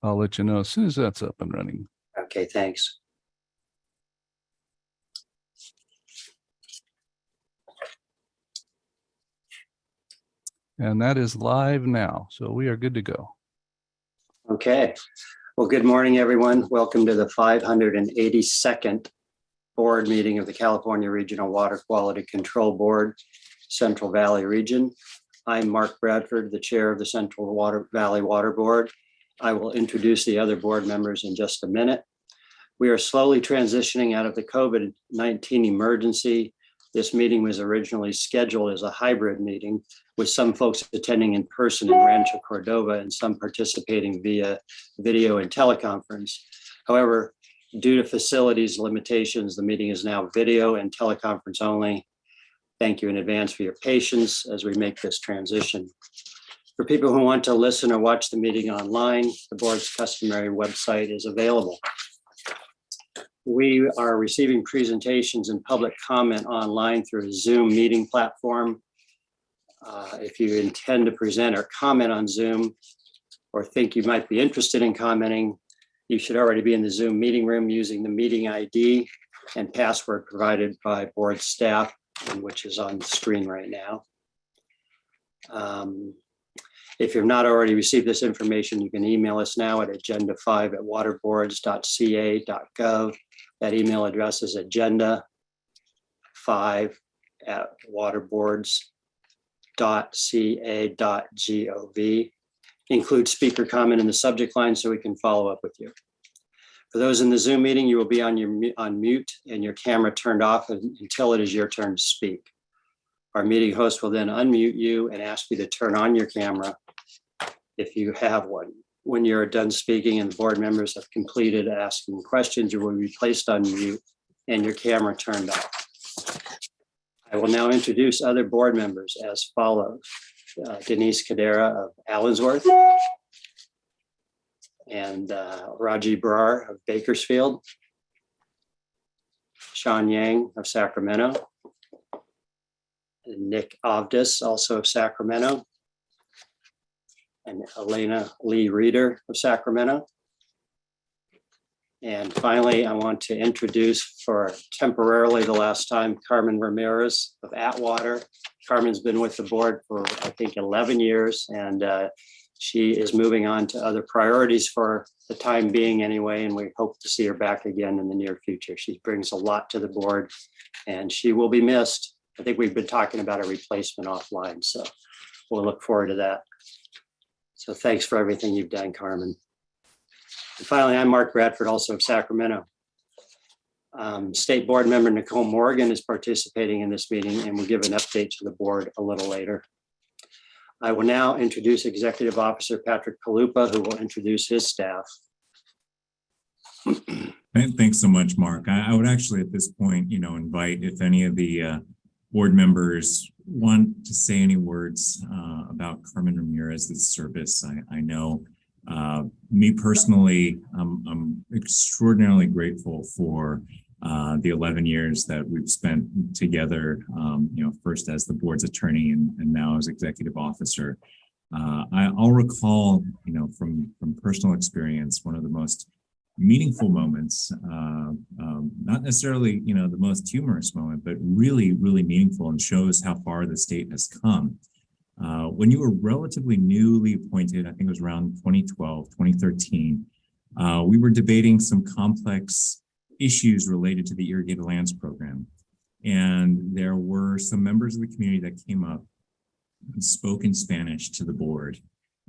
I'll let you know as soon as that's up and running. Okay, thanks. And that is live now, so we are good to go. Okay. Well, good morning, everyone. Welcome to the 582nd board meeting of the California Regional Water Quality Control Board, Central Valley Region. I'm Mark Bradford, the chair of the Central Valley Water Board. I will introduce the other board members in just a minute. We are slowly transitioning out of the COVID-19 emergency. This meeting was originally scheduled as a hybrid meeting, with some folks attending in person in Rancho Cordova and some participating via video and teleconference. However, due to facilities limitations, the meeting is now video and teleconference only. Thank you in advance for your patience as we make this transition. For people who want to listen or watch the meeting online, the board's customary website is available. We are receiving presentations and public comment online through a Zoom meeting platform. If you intend to present or comment on Zoom or think you might be interested in commenting, you should already be in the Zoom meeting room using the meeting ID and password provided by board staff, which is on the screen right now. If you've not already received this information, you can email us now at agenda5@waterboards.ca.gov. That email address is agenda5@waterboards.ca.gov. Include speaker comment in the subject line so we can follow up with you. For those in the Zoom meeting, you will be on mute and your camera turned off until it is your turn to speak. Our meeting host will then unmute you and ask you to turn on your camera if you have one. When you're done speaking and the board members have completed asking questions, you will be placed on mute and your camera turned off. I will now introduce other board members as follows. Denise Cadera of Allensworth and Raji Brar of Bakersfield, Sean Yang of Sacramento, and Nick Ovdis, also of Sacramento, and Elena Lee Reeder of Sacramento. And finally, I want to introduce for temporarily the last time, Carmen Ramirez of Atwater. Carmen's been with the board for, I think, 11 years, and she is moving on to other priorities for the time being anyway, and we hope to see her back again in the near future. She brings a lot to the board, and she will be missed. I think we've been talking about a replacement offline, so we'll look forward to that. So thanks for everything you've done, Carmen. And finally, I'm Mark Bradford, also of Sacramento. State board member Nicole Morgan is participating in this meeting and will give an update to the board a little later. I will now introduce Executive Officer Patrick Kalupa, who will introduce his staff. Thanks so much, Mark. I would actually at this point, invite if any of the board members want to say any words about Carmen Ramirez's service. I know me personally, I'm extraordinarily grateful for the 11 years that we've spent together, first as the board's attorney and now as executive officer. I'll recall, from personal experience, one of the most meaningful moments, not necessarily, the most humorous moment, but really, really meaningful and shows how far the state has come. When you were relatively newly appointed, I think it was around 2012, 2013, we were debating some complex issues related to the irrigated lands program. And there were some members of the community that came up and spoke in Spanish to the board.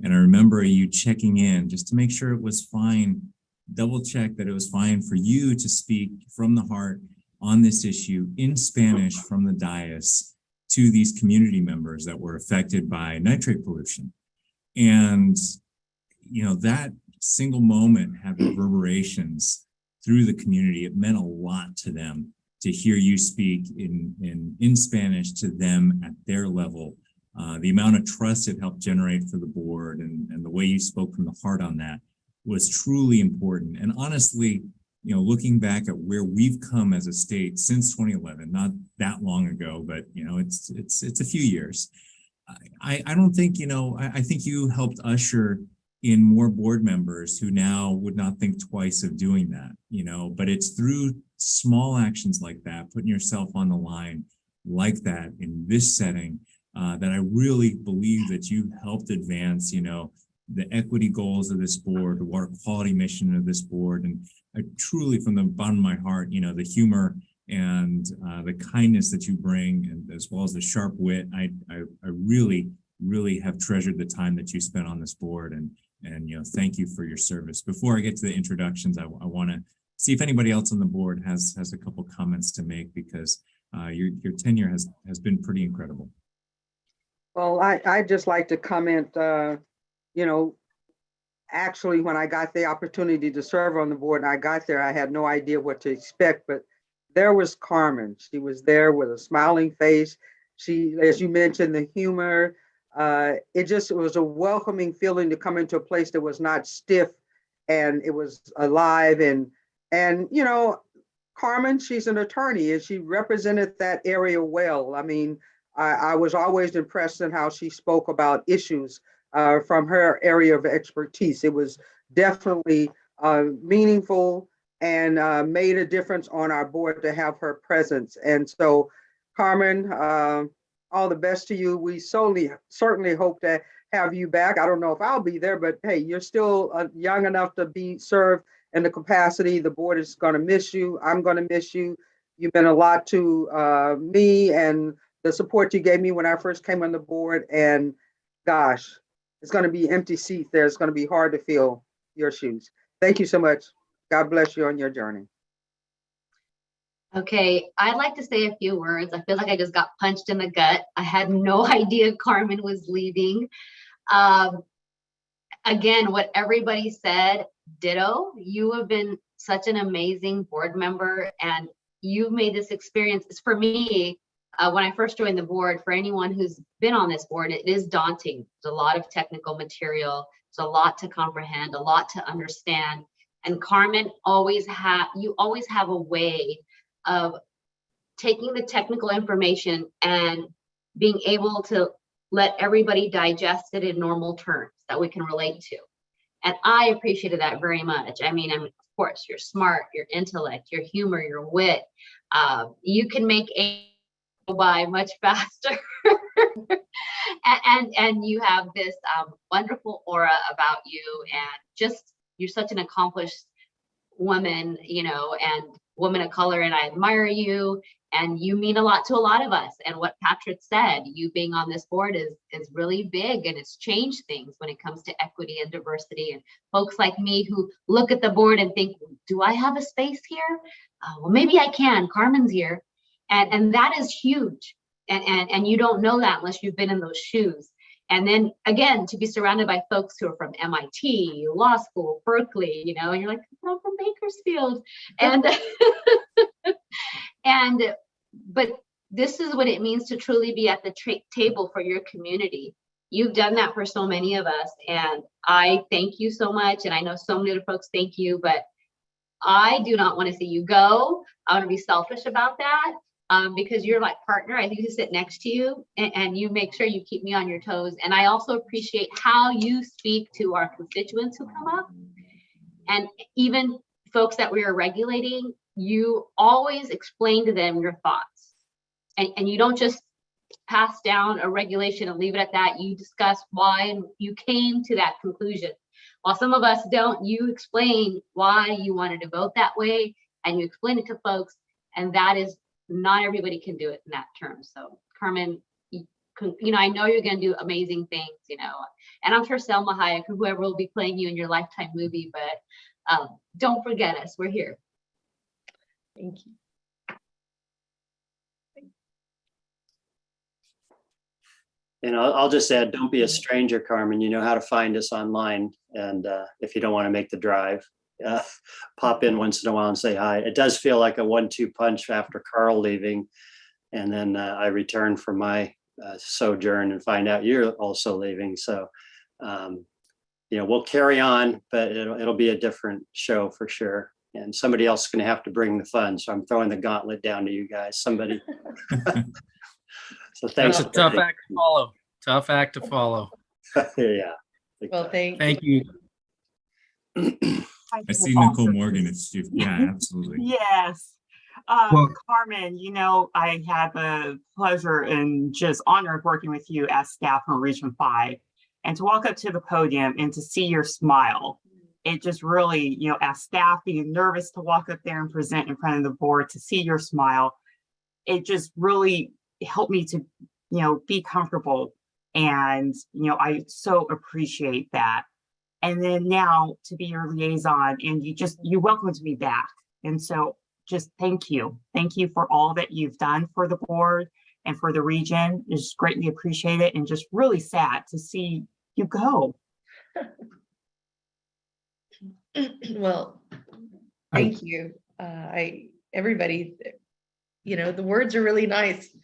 And I remember you checking in just to make sure it was fine, double check that it was fine for you to speak from the heart on this issue in Spanish from the dais to these community members that were affected by nitrate pollution. And, that single moment had reverberations through the community. It meant a lot to them to hear you speak in Spanish to them at their level. The amount of trust it helped generate for the board and the way you spoke from the heart on that was truly important. And honestly, looking back at where we've come as a state since 2011, not that long ago, but it's a few years. I don't think, I think you helped usher in more board members who now would not think twice of doing that, but it's through small actions like that, putting yourself on the line like that in this setting, that I really believe that you helped advance, the equity goals of this board, the water quality mission of this board. And I truly, from the bottom of my heart, the humor and the kindness that you bring, and as well as the sharp wit, I really, really have treasured the time that you spent on this board. And thank you for your service. Before I get to the introductions, I want to see if anybody else on the board has a couple comments to make, because your tenure has been pretty incredible. Well, I just like to comment, actually, when I got the opportunity to serve on the board and I got there, I had no idea what to expect, but there was Carmen. She was there with a smiling face. She, as you mentioned, the humor, it was a welcoming feeling to come into a place that was not stiff, and it was alive. And Carmen, she's an attorney, and she represented that area well. I mean, I was always impressed in how she spoke about issues from her area of expertise. It was definitely meaningful and made a difference on our board to have her presence. And so, Carmen, all the best to you. We certainly hope to have you back. I don't know if I'll be there, but hey, you're still young enough to be served in the capacity. The board is going to miss you. I'm going to miss you. You've been a lot to me, and the support you gave me when I first came on the board. And gosh, it's going to be empty seats there. It's going to be hard to fill your shoes. Thank you so much. God bless you on your journey. Okay, I'd like to say a few words. I feel like I just got punched in the gut. I had no idea Carmen was leaving. Again, what everybody said, ditto. You have been such an amazing board member, and you've made this experience. For me, when I first joined the board, for anyone who's been on this board, it is daunting. There's a lot of technical material. There's a lot to comprehend, a lot to understand. And Carmen, you always have a way of taking the technical information and being able to let everybody digest it in normal terms that we can relate to. And I appreciated that very much. I mean, of course, your smart, your intellect, your humor, your wit. You can make a go by much faster. and you have this wonderful aura about you, and just, you're such an accomplished woman, and woman of color, and I admire you, and you mean a lot to a lot of us. And what Patrick said, you being on this board is really big, and it's changed things when it comes to equity and diversity. And folks like me who look at the board and think, do I have a space here? Well, maybe I can. Carmen's here. And that is huge. And you don't know that unless you've been in those shoes. And then again, to be surrounded by folks who are from MIT, law school, Berkeley, and you're like, I'm from Bakersfield. But this is what it means to truly be at the table for your community. You've done that for so many of us. And I thank you so much. And I know so many other folks thank you, but I do not want to see you go. I want to be selfish about that. Because you're like partner, I think to sit next to you, and you make sure you keep me on your toes. And I also appreciate how you speak to our constituents who come up, and even folks that we are regulating. You always explain to them your thoughts, and you don't just pass down a regulation and leave it at that. You discuss why you came to that conclusion. While some of us don't, you explain why you wanted to vote that way, and you explain it to folks, and that is, not everybody can do it in that term. So Carmen, I know you're going to do amazing things, and I'm sure Selma Hayek or whoever will be playing you in your Lifetime movie, but don't forget us. We're here. Thank you. And I'll just add, don't be a stranger, Carmen. You know how to find us online. And if you don't want to make the drive, pop in once in a while and say hi. It does feel like a 1-2 punch after Carl leaving. And then I return from my sojourn and find out you're also leaving. So, we'll carry on, but it'll be a different show for sure. And somebody else is going to have to bring the fun. So I'm throwing the gauntlet down to you guys, somebody. So thanks. That's a tough act to follow. Tough act to follow. Yeah. Well, thank you. I see Nicole Morgan. Yeah, absolutely. Yes. Well- Carmen, I had the pleasure and just honor of working with you as staff from Region 5. And to walk up to the podium and to see your smile, it just really, as staff being nervous to walk up there and present in front of the board, to see your smile, it just really helped me to, be comfortable. And, I so appreciate that. And then now to be your liaison, and you welcomed me back. And so just thank you. Thank you for all that you've done for the board and for the region. Just greatly appreciate it, and just really sad to see you go. Well, thank you. Everybody, the words are really nice.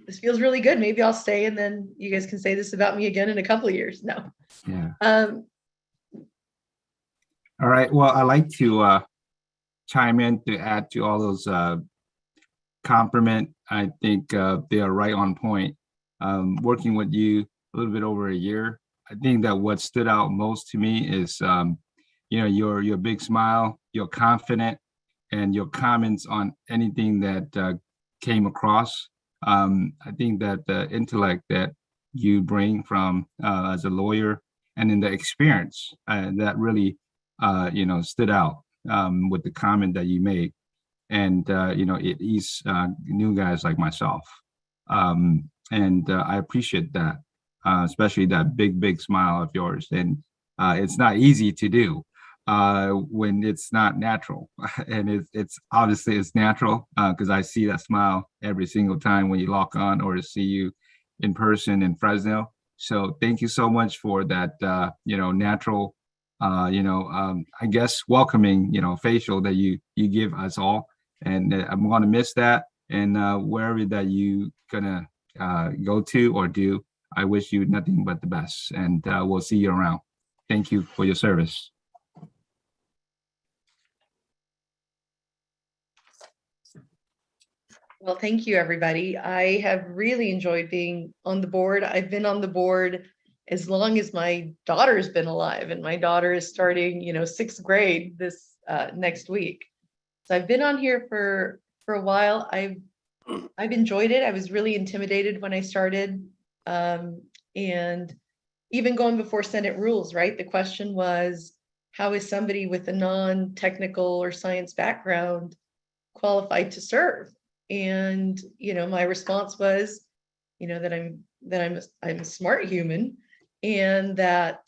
This feels really good. Maybe I'll stay, and then you guys can say this about me again in a couple of years. No. Yeah. All right. Well, I like to chime in to add to all those compliment. I think they are right on point. Working with you a little bit over a year, I think that what stood out most to me is, your big smile, your confident, and your comments on anything that came across. I think that the intellect that you bring from as a lawyer, and in the experience that really, stood out with the comment that you made. And, it is new guys like myself. And I appreciate that, especially that big smile of yours. And it's not easy to do when it's not natural. And it's obviously it's natural because I see that smile every single time when you log on or see you in person in Fresno. So thank you so much for that, natural, I guess welcoming, facial that you give us all. And I'm going to miss that. And wherever that you gonna go to or do, I wish you nothing but the best. And we'll see you around. Thank you for your service. Well, thank you, everybody. I have really enjoyed being on the board. I've been on the board as long as my daughter's been alive, and my daughter is starting, 6th grade this next week. So I've been on here for a while. I've enjoyed it. I was really intimidated when I started, and even going before Senate rules, right? The question was, how is somebody with a non-technical or science background qualified to serve? And my response was, that I'm a smart human, and that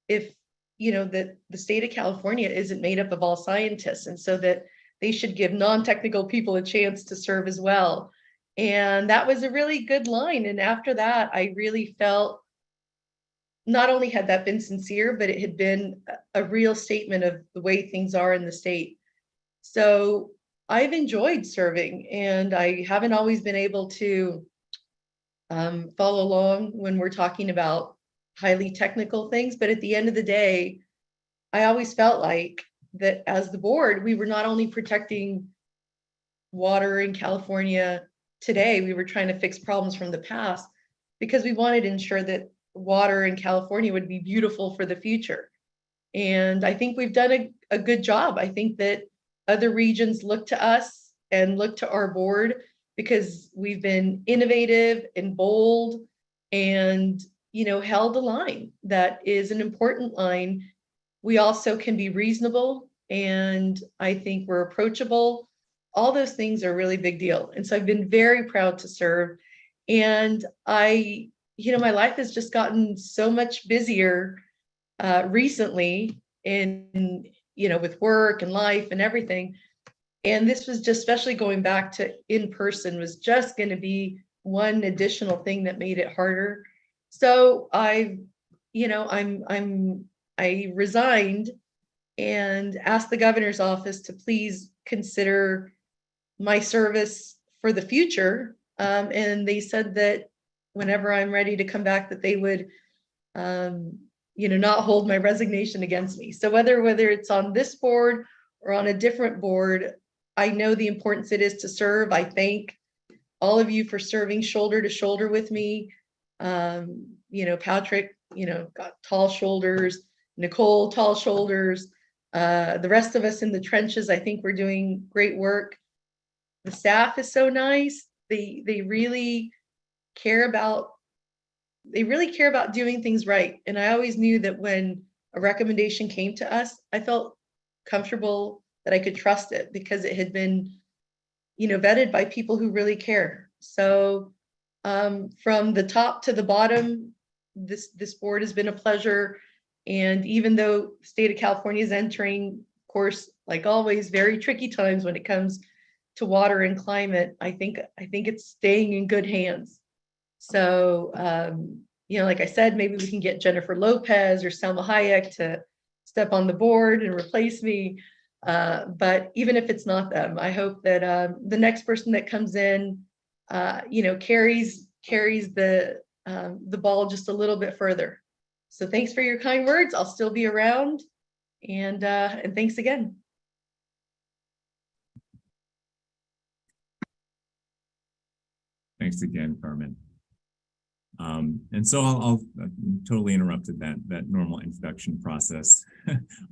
if that the state of California isn't made up of all scientists, and so that they should give non-technical people a chance to serve as well. And that was a really good line. And after that, I really felt not only had that been sincere, but it had been a real statement of the way things are in the state. So I've enjoyed serving, and I haven't always been able to follow along when we're talking about highly technical things. But at the end of the day, I always felt like that as the board, we were not only protecting water in California today, we were trying to fix problems from the past, because we wanted to ensure that water in California would be beautiful for the future. And I think we've done a good job. I think that other regions look to us and look to our board because we've been innovative and bold and, held a line that is an important line. We also can be reasonable, and I think we're approachable. All those things are a really big deal. And so I've been very proud to serve. And my life has just gotten so much busier recently with work and life and everything. And this was just, especially going back to in person, was just going to be one additional thing that made it harder. So I resigned and asked the governor's office to please consider my service for the future. And they said that whenever I'm ready to come back, that they would, not hold my resignation against me. So whether it's on this board or on a different board, I know the importance it is to serve. I thank all of you for serving shoulder to shoulder with me. Patrick got tall shoulders. Nicole, tall shoulders. The rest of us in the trenches, I think we're doing great work. The staff is so nice. They really care about doing things right. And I always knew that when a recommendation came to us, I felt comfortable that I could trust it because it had been, vetted by people who really care. So from the top to the bottom, this board has been a pleasure. And even though the state of California is entering, of course, like always, very tricky times when it comes to water and climate, I think it's staying in good hands. So, like I said, maybe we can get Jennifer Lopez or Selma Hayek to step on the board and replace me. But even if it's not them, I hope that the next person that comes in, carries the ball just a little bit further. So thanks for your kind words. I'll still be around, and thanks again. Thanks again, Carmen. And so I'll totally interrupted that normal introduction process,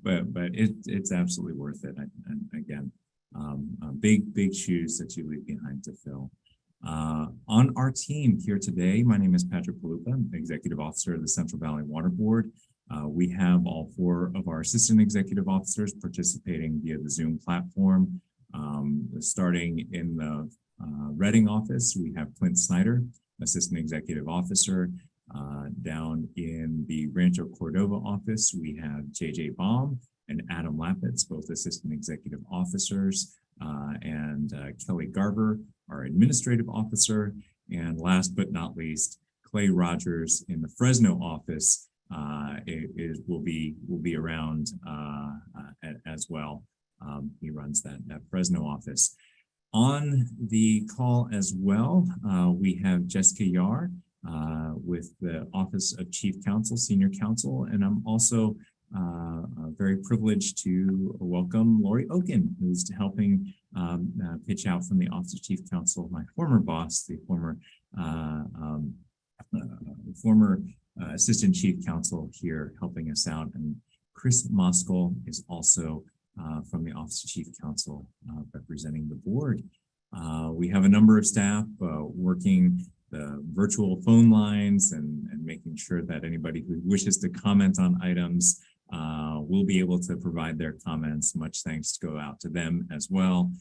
but it's absolutely worth it. And again, big shoes that you leave behind to fill. On our team here today, my name is Patrick Palupa, Executive Officer of the Central Valley Water Board. We have all 4 of our assistant executive officers participating via the Zoom platform. Starting in the Reading office, we have Clint Snyder, Assistant Executive Officer. Down in the Rancho Cordova office, we have JJ Baum and Adam Lapitz, both Assistant Executive Officers, and Kelly Garber, our Administrative Officer. And last but not least, Clay Rogers in the Fresno office will be around as well. He runs that Fresno office. On the call as well, we have Jessica Yar with the Office of Chief Counsel, Senior Counsel, and I'm also very privileged to welcome Lori Oken, who's helping pitch out from the Office of Chief Counsel, my former boss, the former Assistant Chief Counsel here helping us out, and Chris Moskal is also from the Office of Chief Counsel representing the board. We have a number of staff working the virtual phone lines and making sure that anybody who wishes to comment on items will be able to provide their comments. Much thanks go out to them as well.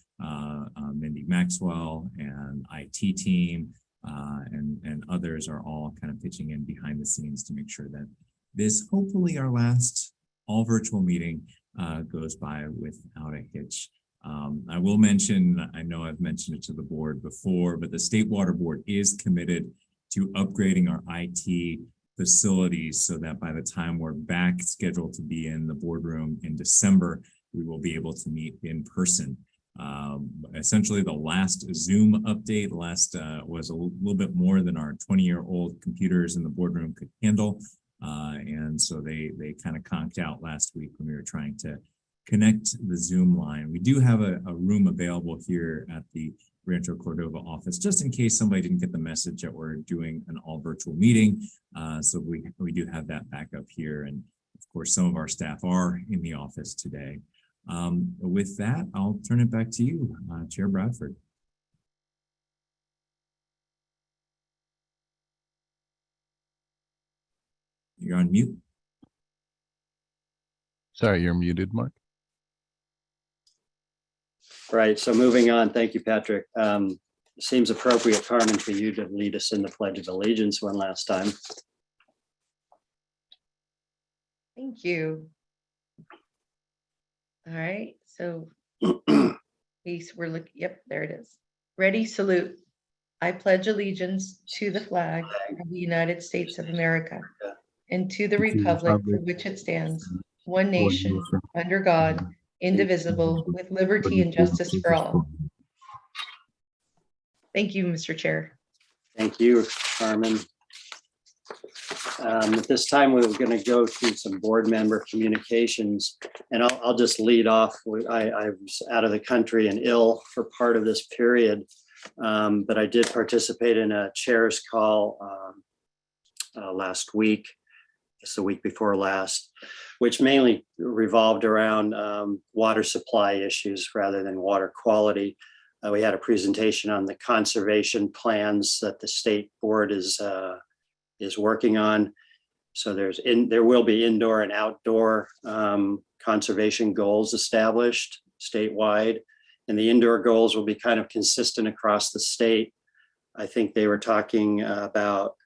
Mindy Maxwell and IT team and others are all kind of pitching in behind the scenes to make sure that this, hopefully our last all virtual meeting, goes by without a hitch. I will mention, I know I've mentioned it to the board before, but the State Water Board is committed to upgrading our IT facilities so that by the time we're back scheduled to be in the boardroom in December, we will be able to meet in person. Essentially, the last Zoom update was a little bit more than our 20-year-old computers in the boardroom could handle. And so they kind of conked out last week when we were trying to connect the Zoom line. We do have a room available here at the Rancho Cordova office, just in case somebody didn't get the message that we're doing an all virtual meeting. So we do have that backup here. And of course, some of our staff are in the office today. With that, I'll turn it back to you, Chair Bradford. You're on mute. Sorry, you're muted, Mark. Right, so moving on, thank you, Patrick. Seems appropriate, Carmen, for you to lead us in the Pledge of Allegiance one last time. Thank you. All right, so we're looking, yep, there it is. Ready, salute. I pledge allegiance to the flag of the United States of America and to the republic for which it stands, one nation, under God, indivisible, with liberty and justice for all. Thank you, Mr. Chair. Thank you, Carmen. At this time, we're going to go through some board member communications, and I'll just lead off. I was out of the country and ill for part of this period, but I did participate in a chair's call last week. the week before last, which mainly revolved around water supply issues rather than water quality. We had a presentation on the conservation plans that the state board is working on. So there will be indoor and outdoor conservation goals established statewide, and the indoor goals will be kind of consistent across the state. I think they were talking about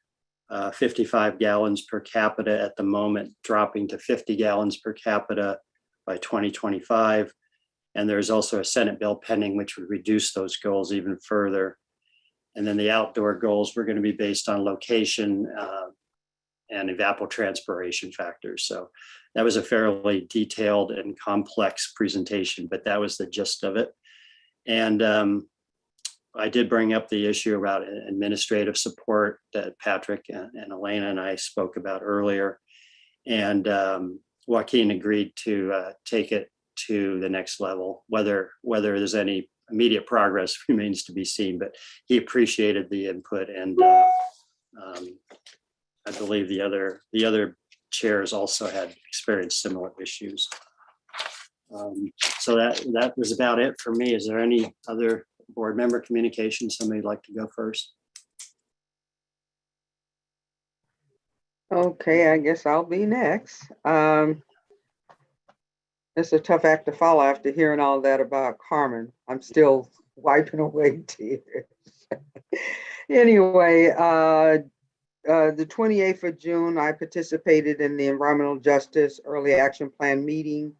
55 gallons per capita at the moment, dropping to 50 gallons per capita by 2025. And there's also a Senate bill pending, which would reduce those goals even further. And then the outdoor goals were going to be based on location and evapotranspiration factors. So that was a fairly detailed and complex presentation, but that was the gist of it. And I did bring up the issue about administrative support that Patrick and Elena and I spoke about earlier. And Joaquin agreed to take it to the next level. Whether there's any immediate progress remains to be seen, but he appreciated the input, and I believe the other chairs also had experienced similar issues. So that was about it for me. Is there any other board member communication? Somebody'd like to go first? Okay, I guess I'll be next. It's a tough act to follow after hearing all that about Carmen. I'm still wiping away tears. Anyway, the 28th of June, I participated in the Environmental Justice Early Action Plan meeting.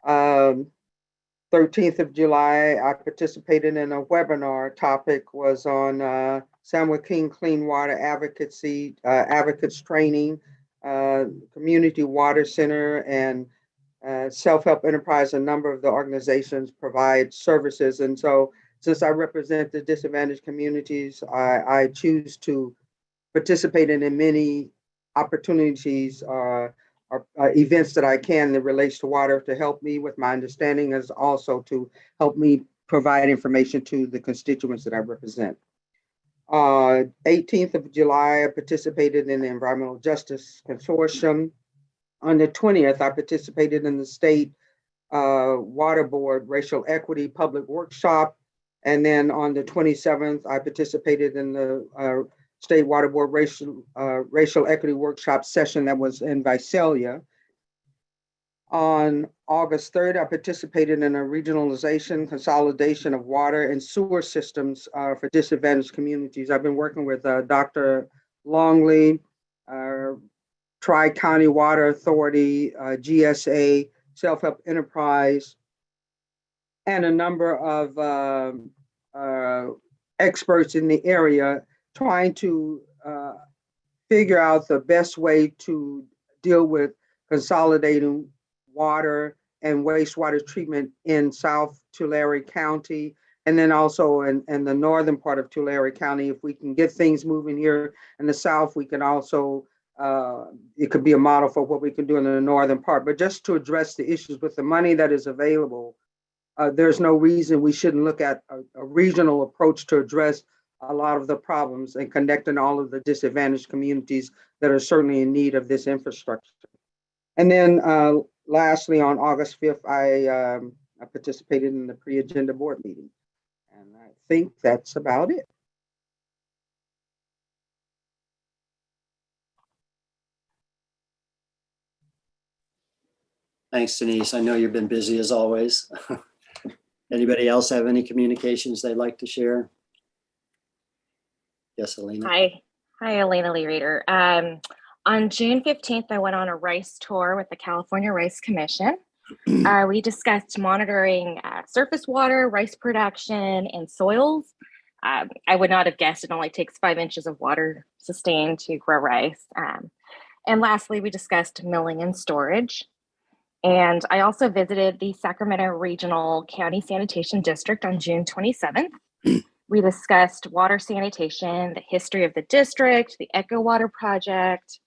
13th of July, I participated in a webinar. Topic was on San Joaquin Clean Water Advocacy, Advocates Training, Community Water Center, and Self-Help Enterprise. A number of the organizations provide services. And so since I represent the disadvantaged communities, I choose to participate in many opportunities or events that I can that relates to water to help me with my understanding, as also to help me provide information to the constituents that I represent. 18th of July, I participated in the Environmental Justice Consortium. On the 20th, I participated in the state Waterboard Racial Equity Public Workshop. And then on the 27th, I participated in the State Waterboard Racial Equity Workshop session that was in Visalia. On August 3rd, I participated in a regionalization consolidation of water and sewer systems for disadvantaged communities. I've been working with Dr. Longley, Tri-County Water Authority, GSA, Self-Help Enterprise, and a number of experts in the area, trying to figure out the best way to deal with consolidating water and wastewater treatment in South Tulare County, and then also in the northern part of Tulare County. If we can get things moving here in the south, we can also, it could be a model for what we can do in the northern part. But just to address the issues with the money that is available, there's no reason we shouldn't look at a regional approach to address a lot of the problems and connecting all of the disadvantaged communities that are certainly in need of this infrastructure. And then lastly, on August 5th, I participated in the pre-agenda board meeting. And I think that's about it. Thanks, Denise. I know you've been busy as always. Anybody else have any communications they'd like to share? Yes, Elena. Hi, Elena Lee Reader. On June 15th, I went on a rice tour with the California Rice Commission. We discussed monitoring surface water, rice production, and soils. I would not have guessed it only takes 5 inches of water sustained to grow rice. And lastly, we discussed milling and storage. And I also visited the Sacramento Regional County Sanitation District on June 27th. We discussed water sanitation, the history of the district, the Echo Water Project,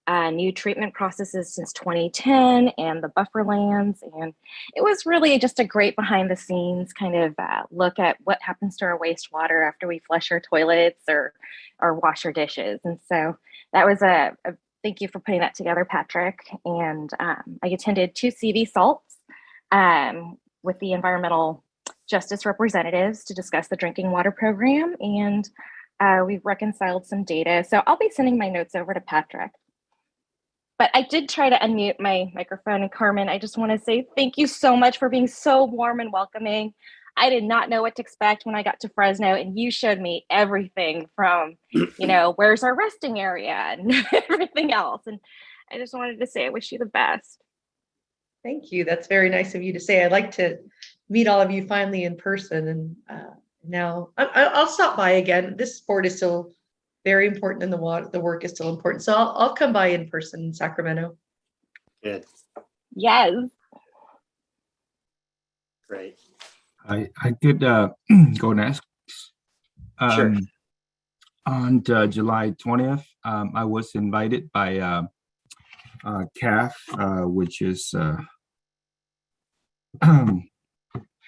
new treatment processes since 2010, and the buffer lands. And it was really just a great behind the scenes kind of look at what happens to our wastewater after we flush our toilets or wash our dishes. And so that was a thank you for putting that together, Patrick. And I attended 2 CV salts with the environmental justice representatives to discuss the drinking water program. And we've reconciled some data. So I'll be sending my notes over to Patrick. But I did try to unmute my microphone. And Carmen, I just want to say thank you so much for being so warm and welcoming. I did not know what to expect when I got to Fresno, and you showed me everything from, where's our resting area and everything else. And I just wanted to say I wish you the best. Thank you. That's very nice of you to say. I'd like to meet all of you finally in person. And now I'll stop by again. This sport is still very important, and the work is still important. So I'll come by in person in Sacramento. Good, Yes. great. I could go next. Sure. On July 20th, I was invited by CAF, which is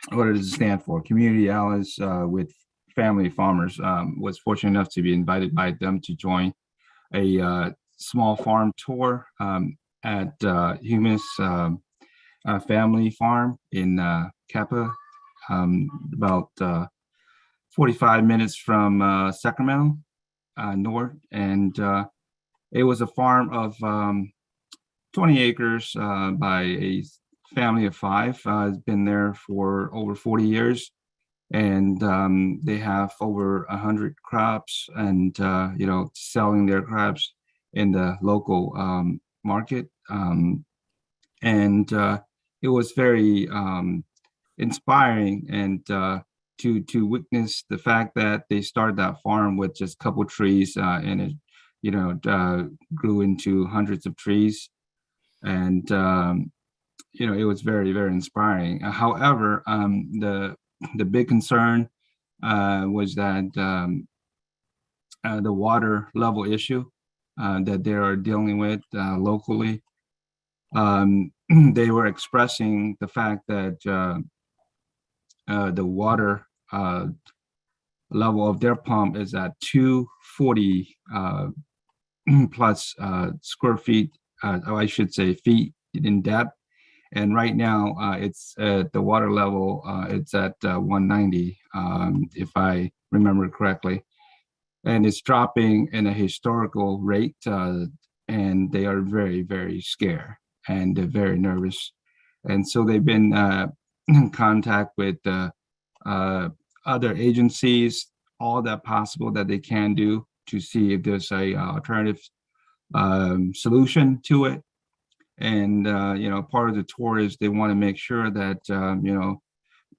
what does it stand for? Community Allies with Family Farmers. Was fortunate enough to be invited by them to join a small farm tour at Humus Family Farm in Kappa, about 45 minutes from Sacramento north. And it was a farm of 20 acres by a family of 5. Has been there for over 40 years. And they have over 100 crops, and selling their crops in the local market. And it was very inspiring, and to witness the fact that they started that farm with just a couple trees, and it grew into hundreds of trees, and it was very, very inspiring. However, the big concern was that the water level issue that they are dealing with locally. They were expressing the fact that the water level of their pump is at 240 plus square feet, or I should say feet in depth. And right now, it's the water level. It's at 190, if I remember correctly, and it's dropping in a historical rate. And they are very, very scared, and they're very nervous. And so they've been in contact with other agencies, all that possible that they can do to see if there's a alternative solution to it. And part of the tour is they want to make sure that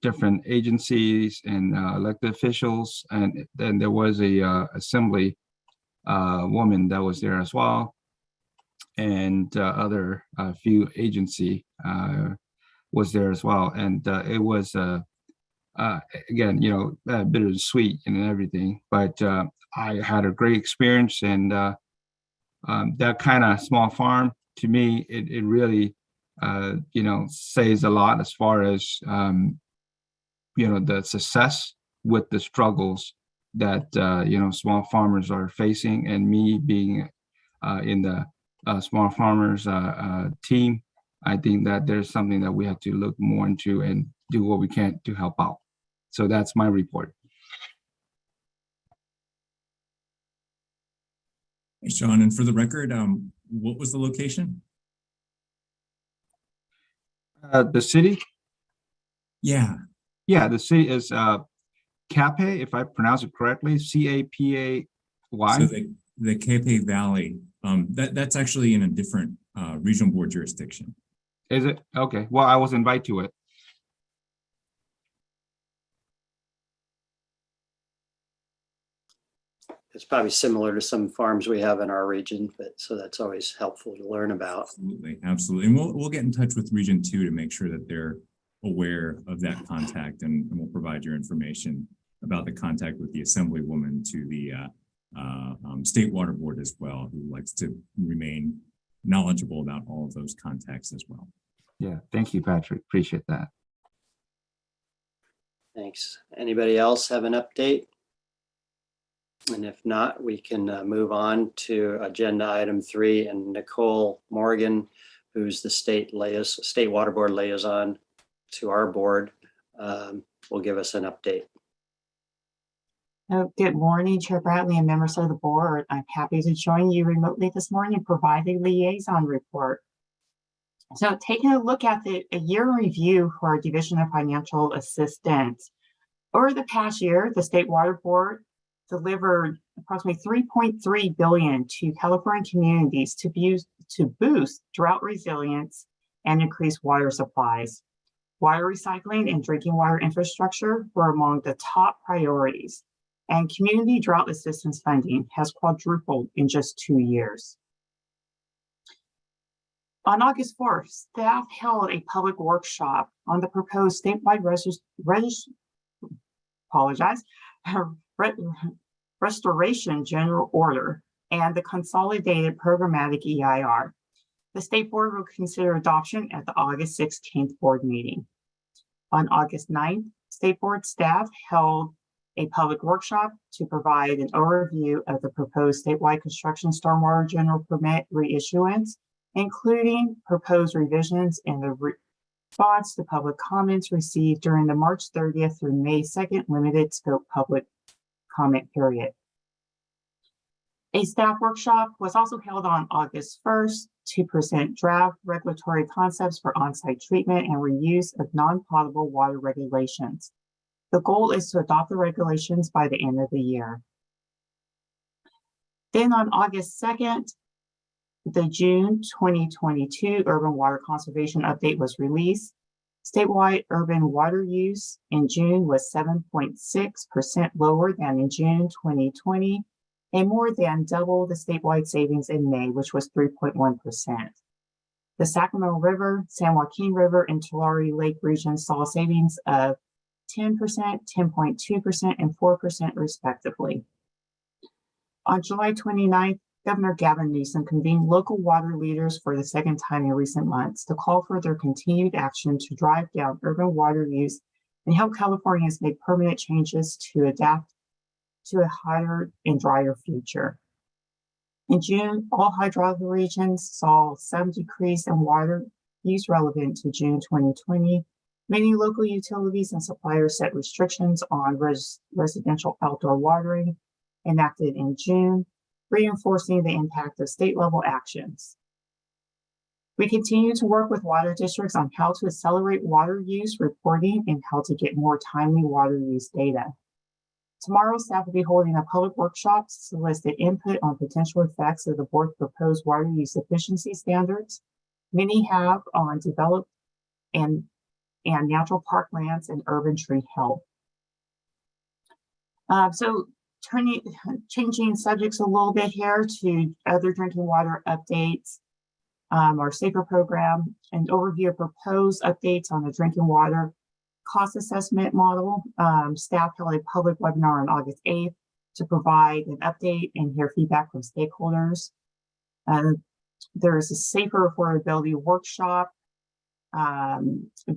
different agencies and elected officials, and then there was a assembly woman that was there as well, and other few agency was there as well. And it was again, bittersweet and everything, but I had a great experience. And that kind of small farm, to me, it really, says a lot as far as, the success with the struggles that, small farmers are facing. And me being in the small farmers team, I think that there's something that we have to look more into and do what we can to help out. So that's my report. Thanks, John. And for the record, what was the location? The city? Yeah. Yeah, the city is Capay, if I pronounce it correctly, Capay. So the Capay Valley, that's actually in a different regional board jurisdiction. Is it? Okay. Well, I was invited to it. It's probably similar to some farms we have in our region, but so that's always helpful to learn about. Absolutely, absolutely. And we'll get in touch with Region 2 to make sure that they're aware of that contact, and we'll provide your information about the contact with the assemblywoman to the State Water Board as well, who likes to remain knowledgeable about all of those contacts as well. Yeah, thank you, Patrick. Appreciate that. Thanks. Anybody else have an update? And if not, we can move on to agenda item 3, and Nicole Morgan, who's the state water board liaison to our board, will give us an update. Good morning, Chair Bradley and members of the board. I'm happy to join you remotely this morning and provide a liaison report. So taking a look at a year in review for our Division of Financial Assistance. Over the past year, the State Water Board delivered approximately $3.3 billion to California communities to boost drought resilience and increase water supplies. Water recycling and drinking water infrastructure were among the top priorities, and community drought assistance funding has quadrupled in just 2 years. On August 4th, staff held a public workshop on the proposed statewide restoration general order and the consolidated programmatic EIR. The state board will consider adoption at the August 16th board meeting. On August 9th, state board staff held a public workshop to provide an overview of the proposed statewide construction stormwater general permit reissuance, including proposed revisions in the response to public comments received during the March 30th through May 2nd limited scope public comment period. A staff workshop was also held on August 1st to present draft regulatory concepts for on-site treatment and reuse of non-potable water regulations. The goal is to adopt the regulations by the end of the year. Then on August 2nd, the June 2022 Urban Water Conservation Update was released. Statewide urban water use in June was 7.6% lower than in June 2020, and more than double the statewide savings in May, which was 3.1%. The Sacramento River, San Joaquin River, and Tulare Lake regions saw savings of 10%, 10.2%, and 4% respectively. On July 29th, Governor Gavin Newsom convened local water leaders for the second time in recent months to call for their continued action to drive down urban water use and help Californians make permanent changes to adapt to a hotter and drier future. In June, all hydrological regions saw some decrease in water use relevant to June 2020. Many local utilities and suppliers set restrictions on residential outdoor watering enacted in June, reinforcing the impact of state-level actions. We continue to work with water districts on how to accelerate water use reporting and how to get more timely water use data. Tomorrow, staff will be holding a public workshop to solicit input on potential effects of the board's proposed water use efficiency standards. Many have on developed and natural parklands and urban tree health. Changing subjects a little bit here to other drinking water updates, our SAFER program, an overview of proposed updates on the drinking water cost assessment model. Staff held a public webinar on August 8th to provide an update and hear feedback from stakeholders. There is a SAFER affordability workshop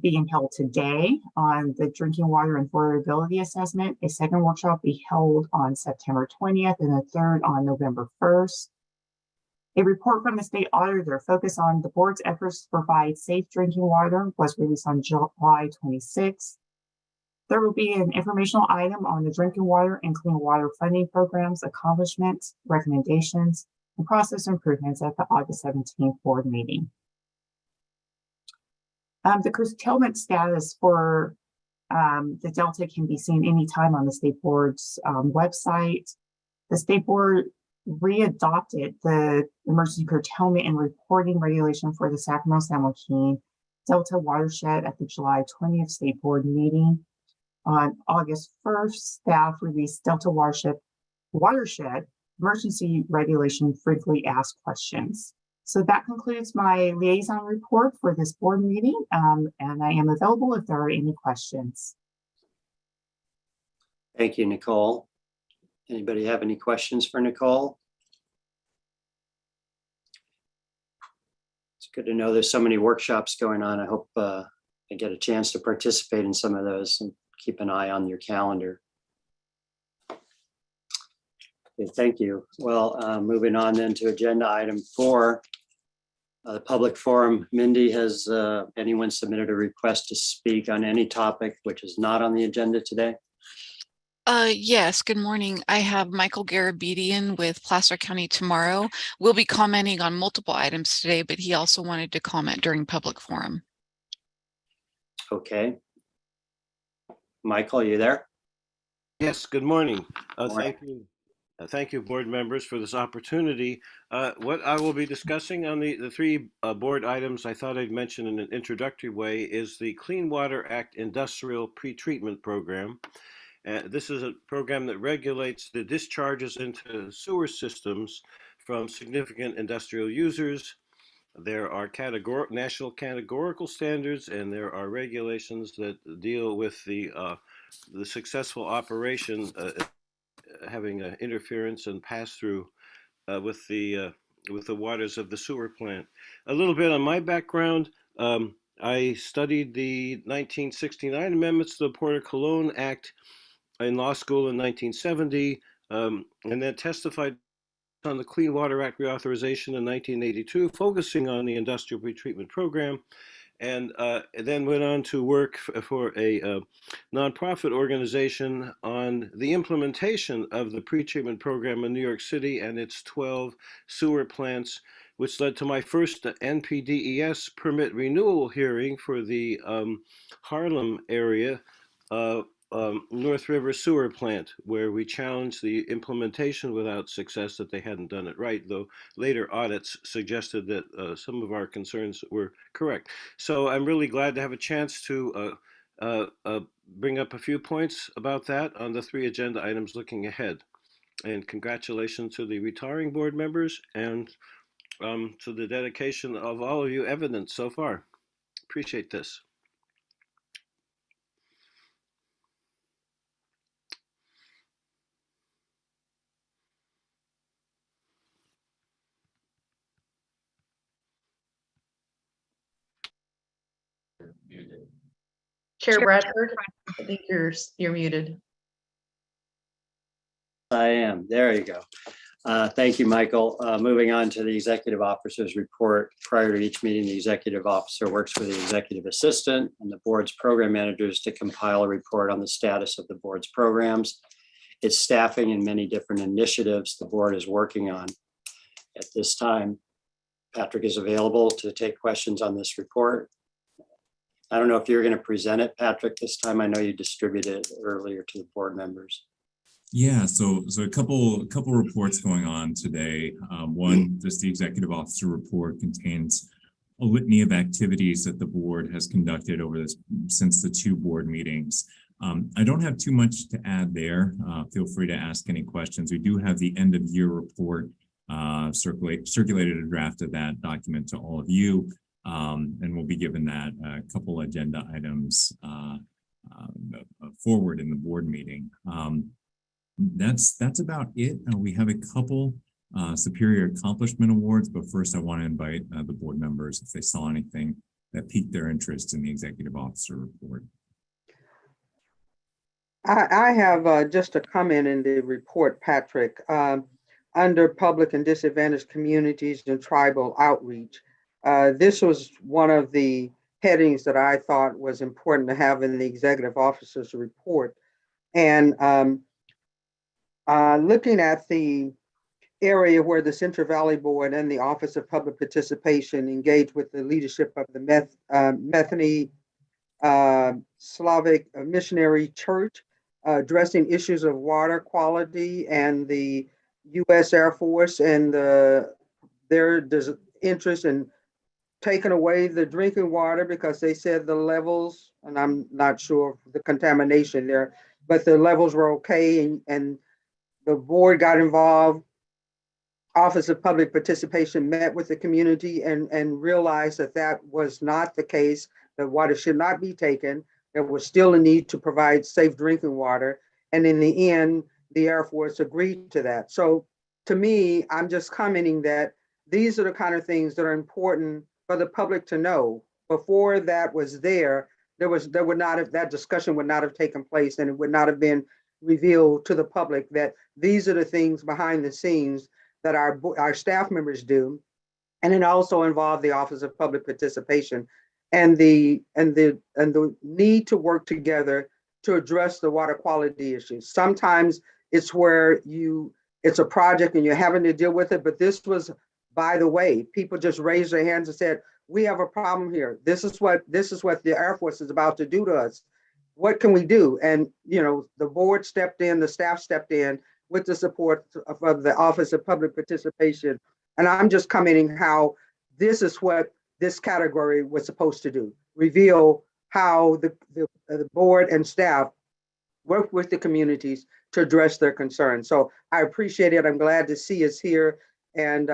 being held today on the drinking water and affordability assessment. A second workshop will be held on September 20th and a third on November 1st. A report from the state auditor focused on the board's efforts to provide safe drinking water was released on July 26th. There will be an informational item on the drinking water and clean water funding programs, accomplishments, recommendations, and process improvements at the August 17th board meeting. The curtailment status for the Delta can be seen anytime on the state board's website. The state board readopted the emergency curtailment and reporting regulation for the Sacramento-San Joaquin Delta watershed at the July 20th state board meeting. On August 1st, staff released Delta watershed emergency regulation frequently asked questions. So that concludes my liaison report for this board meeting, and I am available if there are any questions. Thank you, Nicole. Anybody have any questions for Nicole? It's good to know there's so many workshops going on. I hope I get a chance to participate in some of those, and keep an eye on your calendar. Okay, thank you. Well, moving on then to agenda item 4. The public forum. Mindy, has anyone submitted a request to speak on any topic which is not on the agenda today? Yes, good morning. I have Michael Garabedian with Placer County Tomorrow. We'll be commenting on multiple items today, but he also wanted to comment during public forum. Okay. Michael, are you there? Yes, good morning. Morning. Thank you. Thank you, board members, for this opportunity. What I will be discussing on the three board items I thought I'd mention in an introductory way is the Clean Water Act Industrial Pretreatment Program. This is a program that regulates the discharges into sewer systems from significant industrial users. There are national categorical standards, and there are regulations that deal with the successful operation having interference and pass through with the waters of the sewer plant. A little bit on my background. I studied the 1969 amendments to the Porter Cologne Act in law school in 1970, and then testified on the Clean Water Act reauthorization in 1982, focusing on the industrial pretreatment program, and then went on to work for a nonprofit organization on the implementation of the pretreatment program in New York City and its 12 sewer plants, which led to my first NPDES permit renewal hearing for the Harlem area North River Sewer Plant, where we challenged the implementation without success, that they hadn't done it right, though later audits suggested that some of our concerns were correct. So I'm really glad to have a chance to bring up a few points about that on the three agenda items looking ahead. And congratulations to the retiring board members and to the dedication of all of you evidenced so far. Appreciate this. Chair Bradford, I think you're muted. I am. There you go. Thank you, Michael. Moving on to the executive officer's report. Prior to each meeting, the executive officer works with the executive assistant and the board's program managers to compile a report on the status of the board's programs, its staffing, and many different initiatives the board is working on. At this time, Patrick is available to take questions on this report. I don't know if you're going to present it, Patrick, this time. I know you distributed it earlier to the board members. Yeah, so a couple reports going on today. One, just the executive officer report contains a litany of activities that the board has conducted since the two board meetings. I don't have too much to add there. Feel free to ask any questions. We do have the end of year report, circulated a draft of that document to all of you, and we'll be given that a couple agenda items forward in the board meeting. That's about it. We have a couple Superior Accomplishment Awards, but first I want to invite the board members if they saw anything that piqued their interest in the executive officer report. I have just a comment in the report, Patrick. Under public and disadvantaged communities and tribal outreach, this was one of the headings that I thought was important to have in the executive officer's report. And looking at the area where the Central Valley Board and the Office of Public Participation engaged with the leadership of the Metheny Slavic Missionary Church, addressing issues of water quality, and the U.S. Air Force and their interest in taking away the drinking water because they said the levels, and I'm not sure of the contamination there, but the levels were okay, and the board got involved. Office of Public Participation met with the community and realized that that was not the case, that water should not be taken. There was still a need to provide safe drinking water. And in the end, the Air Force agreed to that. So to me, I'm just commenting that these are the kind of things that are important for the public to know. Before that was there would not have, that discussion would not have taken place, and it would not have been reveal to the public that these are the things behind the scenes that our staff members do. And it also involved the Office of Public Participation and the need to work together to address the water quality issues. Sometimes it's where it's a project and you're having to deal with it, but this was, by the way, people just raised their hands and said, we have a problem here. This is what the Air Force is about to do to us. What can we do? And, the board stepped in, the staff stepped in with the support of the Office of Public Participation. And I'm just commenting how this is what this category was supposed to do, reveal how the board and staff work with the communities to address their concerns. So I appreciate it. I'm glad to see us here. And,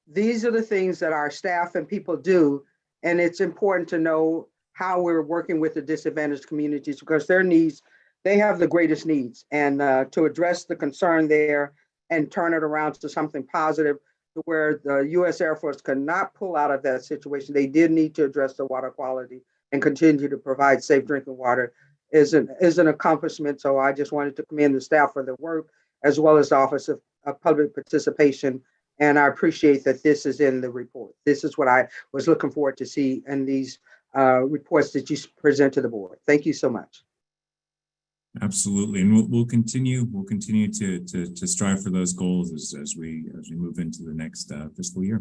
these are the things that our staff and people do. And it's important to know how we're working with the disadvantaged communities because their needs, they have the greatest needs. And to address the concern there and turn it around to something positive to where the U.S. Air Force could not pull out of that situation. They did need to address the water quality and continue to provide safe drinking water is an accomplishment. So I just wanted to commend the staff for their work as well as the Office of Public Participation. And I appreciate that this is in the report. This is what I was looking forward to see in these reports that you present to the board. Thank you so much. Absolutely, and we'll continue to strive for those goals as we move into the next fiscal year.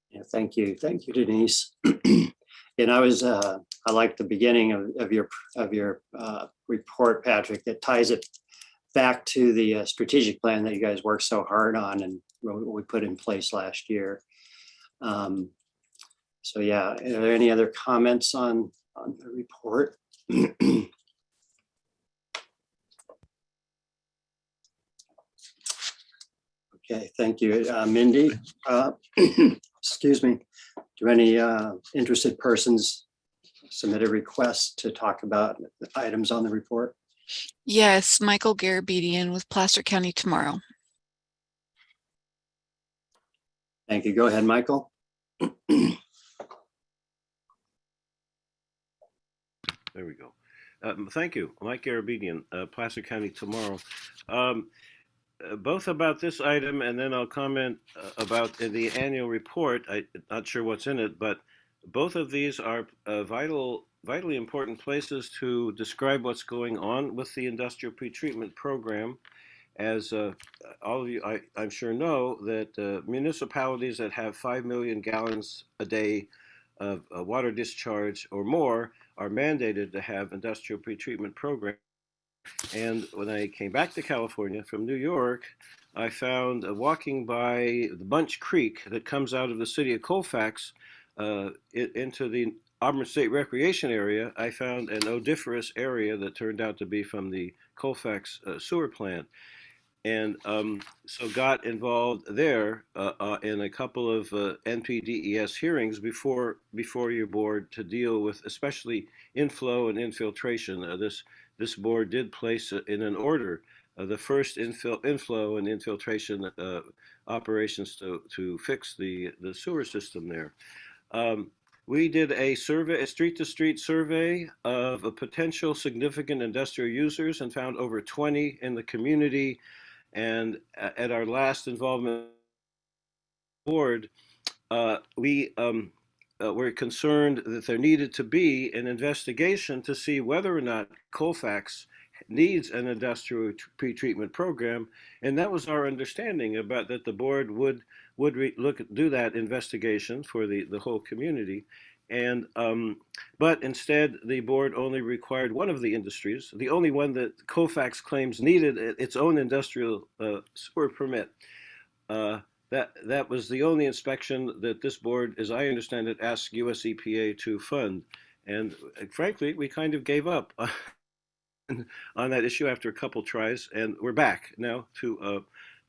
Yeah, thank you, Denise. And I like the beginning of your report, Patrick, that ties it back to the strategic plan that you guys worked so hard on and what we put in place last year. So yeah, are there any other comments on the report? Okay, thank you. Mindy, excuse me, do any interested persons submit a request to talk about the items on the report? Yes, Michael Garabedian with Placer County Tomorrow. Thank you. Go ahead, Michael. There we go. Thank you, Mike Garabedian, Placer County Tomorrow. Both about this item, and then I'll comment about the annual report. I'm not sure what's in it, but both of these are vitally important places to describe what's going on with the industrial pretreatment program. As all of you, I'm sure know that municipalities that have 5 million gallons a day of water discharge or more are mandated to have industrial pretreatment program. And when I came back to California from New York, I found walking by the Bunch Creek that comes out of the city of Colfax into the Auburn State Recreation Area, I found an odoriferous area that turned out to be from the Colfax sewer plant. And so got involved there in a couple of NPDES hearings before your board to deal with especially inflow and infiltration. This board did place in an order the first inflow and infiltration operations to fix the sewer system there. We did a survey, a street-to-street survey of a potential significant industrial users and found over 20 in the community. And at our last involvement board, we were concerned that there needed to be an investigation to see whether or not Colfax needs an industrial pretreatment program, and that was our understanding about that the board would do that investigation for the whole community. And but instead, the board only required one of the industries, the only one that Colfax claims needed its own industrial sewer permit. That was the only inspection that this board, as I understand it, asked US EPA to fund. And frankly, we kind of gave up on that issue after a couple tries, and we're back now to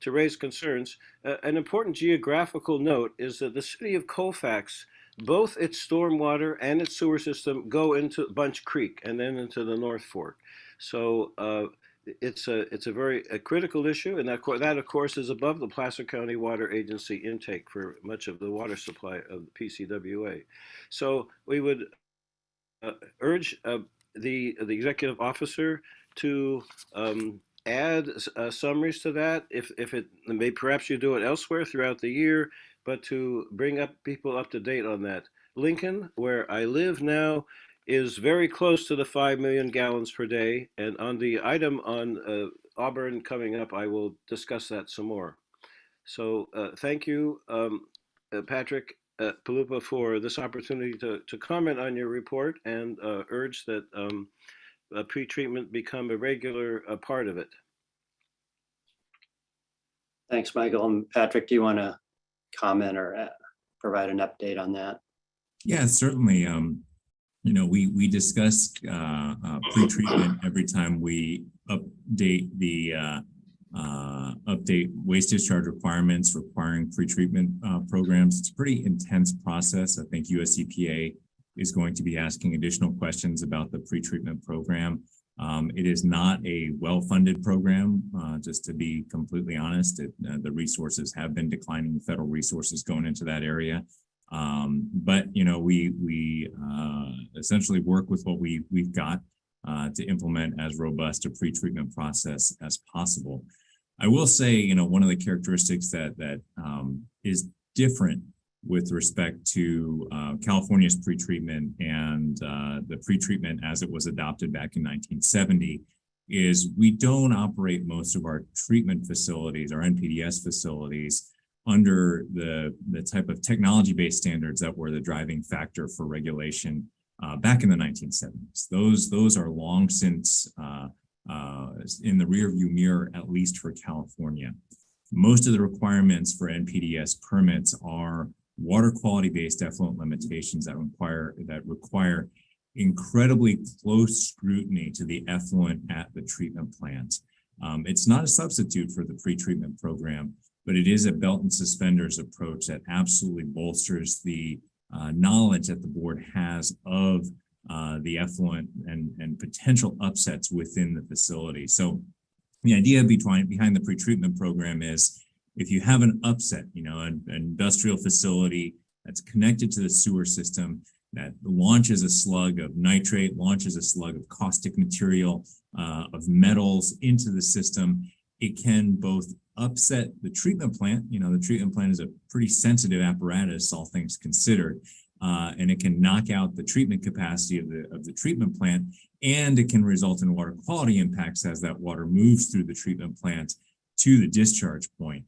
raise concerns. An important geographical note is that the city of Colfax, both its stormwater and its sewer system go into Bunch Creek and then into the North Fork. So it's a very critical issue, and that of course is above the Placer County Water Agency intake for much of the water supply of the PCWA. So we would urge the executive officer to add summaries to that, if it may, perhaps you do it elsewhere throughout the year, but to bring up people up to date on that. Lincoln, where I live now, is very close to the 5 million gallons per day. And on the item on Auburn coming up, I will discuss that some more. So thank you, Patrick Palupa, for this opportunity to comment on your report and urge that pre-treatment become a regular part of it. Thanks, Michael. And Patrick, do you want to comment or provide an update on that? Yeah, certainly. We discuss pre-treatment every time we update the update waste discharge requirements requiring pre-treatment programs. It's a pretty intense process. I think US EPA is going to be asking additional questions about the pre-treatment program. It is not a well-funded program, just to be completely honest. The resources have been declining, federal resources going into that area. But we essentially work with what we've got to implement as robust a pre-treatment process as possible. I will say, one of the characteristics that is different with respect to California's pre-treatment and the pre-treatment as it was adopted back in 1970 is we don't operate most of our treatment facilities, our NPDES facilities, under the type of technology-based standards that were the driving factor for regulation back in the 1970s. Those are long since in the rearview mirror, at least for California. Most of the requirements for NPDES permits are water quality-based effluent limitations that require incredibly close scrutiny to the effluent at the treatment plant. It's not a substitute for the pre-treatment program, but it is a belt and suspenders approach that absolutely bolsters the knowledge that the board has of the effluent and potential upsets within the facility. So the idea behind the pre-treatment program is if you have an upset, an industrial facility that's connected to the sewer system that launches a slug of nitrate, launches a slug of caustic material, of metals into the system, it can both upset the treatment plant. The treatment plant is a pretty sensitive apparatus, all things considered, and it can knock out the treatment capacity of the treatment plant, and it can result in water quality impacts as that water moves through the treatment plant to the discharge point.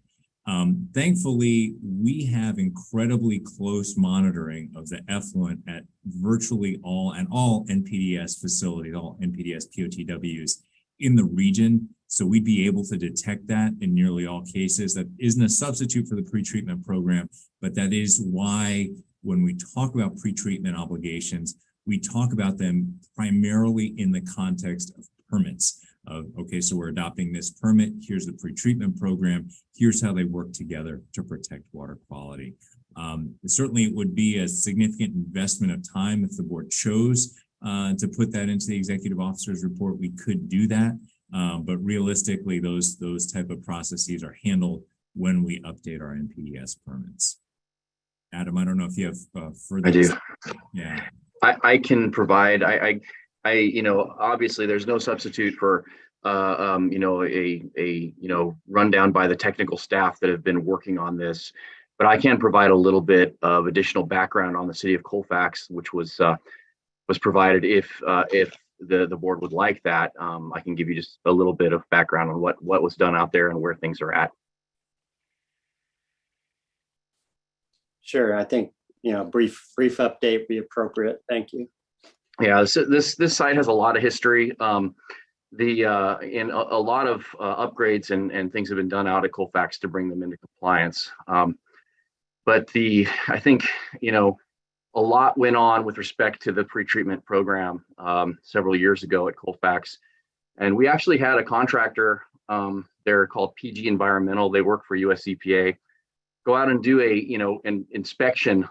Thankfully, we have incredibly close monitoring of the effluent at virtually all NPDES facilities, all NPDES POTWs in the region. So we'd be able to detect that in nearly all cases. That isn't a substitute for the pre-treatment program, but that is why when we talk about pre-treatment obligations, we talk about them primarily in the context of permits. Okay, so we're adopting this permit, here's the pre-treatment program, here's how they work together to protect water quality. Certainly it would be a significant investment of time if the board chose to put that into the executive officer's report. We could do that, but realistically those type of processes are handled when we update our NPDES permits. Adam, I don't know if you have further. I do. Yeah. I can provide, obviously there's no substitute for, a rundown by the technical staff that have been working on this, but I can provide a little bit of additional background on the city of Colfax, which was provided if the board would like that. I can give you just a little bit of background on what was done out there and where things are at. Sure, I think brief update would be appropriate. Thank you. Yeah, so this site has a lot of history. In a lot of upgrades and things have been done out at Colfax to bring them into compliance. But I think a lot went on with respect to the pre-treatment program several years ago at Colfax, and we actually had a contractor. They're called PG Environmental. They work for US EPA. Go out and do an inspection,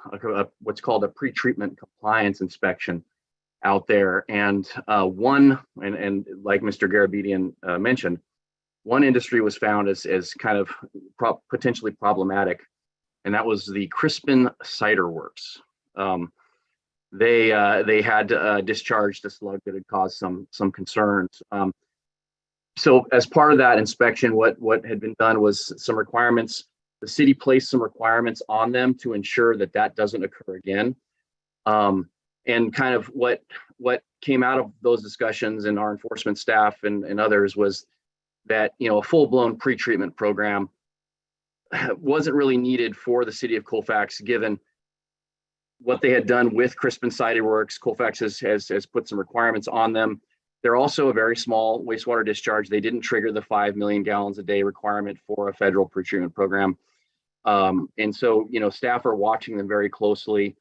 what's called a pre-treatment compliance inspection out there. And like Mr. Garabedian mentioned, one industry was found as kind of potentially problematic, and that was the Crispin Cider Works. they had discharged a slug that had caused some concerns. So as part of that inspection, what had been done was some requirements. The city placed some requirements on them to ensure that that doesn't occur again. And kind of what came out of those discussions and our enforcement staff and others was that, you know, a full-blown pre-treatment program wasn't really needed for the city of Colfax, given what they had done with Crispin Sided Works. Colfax has put some requirements on them. They're also a very small wastewater discharge. They didn't trigger the 5 million gallons a day requirement for a federal pre-treatment program. And so, you know, staff are watching them very closely.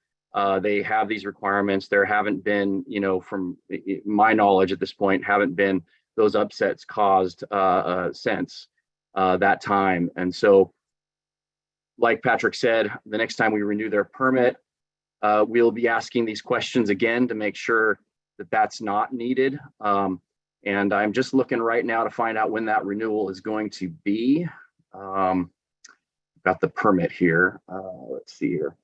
They have these requirements. There haven't been, you know, from my knowledge at this point, haven't been those upsets caused since that time. And so, like Patrick said, the next time we renew their permit, we'll be asking these questions again to make sure that that's not needed. And I'm just looking right now to find out when that renewal is going to be. Got the permit here. Let's see here.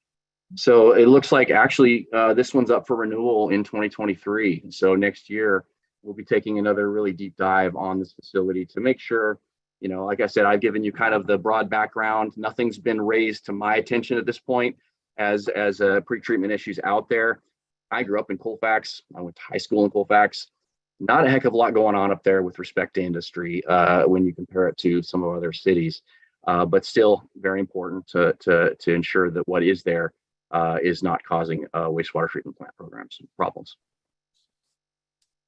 So it looks like actually this one's up for renewal in 2023. So next year, we'll be taking another really deep dive on this facility to make sure, you know, like I said, I've given you kind of the broad background. Nothing's been raised to my attention at this point as pre-treatment issues out there. I grew up in Colfax. I went to high school in Colfax. Not a heck of a lot going on up there with respect to industry when you compare it to some of other cities, but still very important to ensure that what is there is not causing wastewater treatment plant programs problems.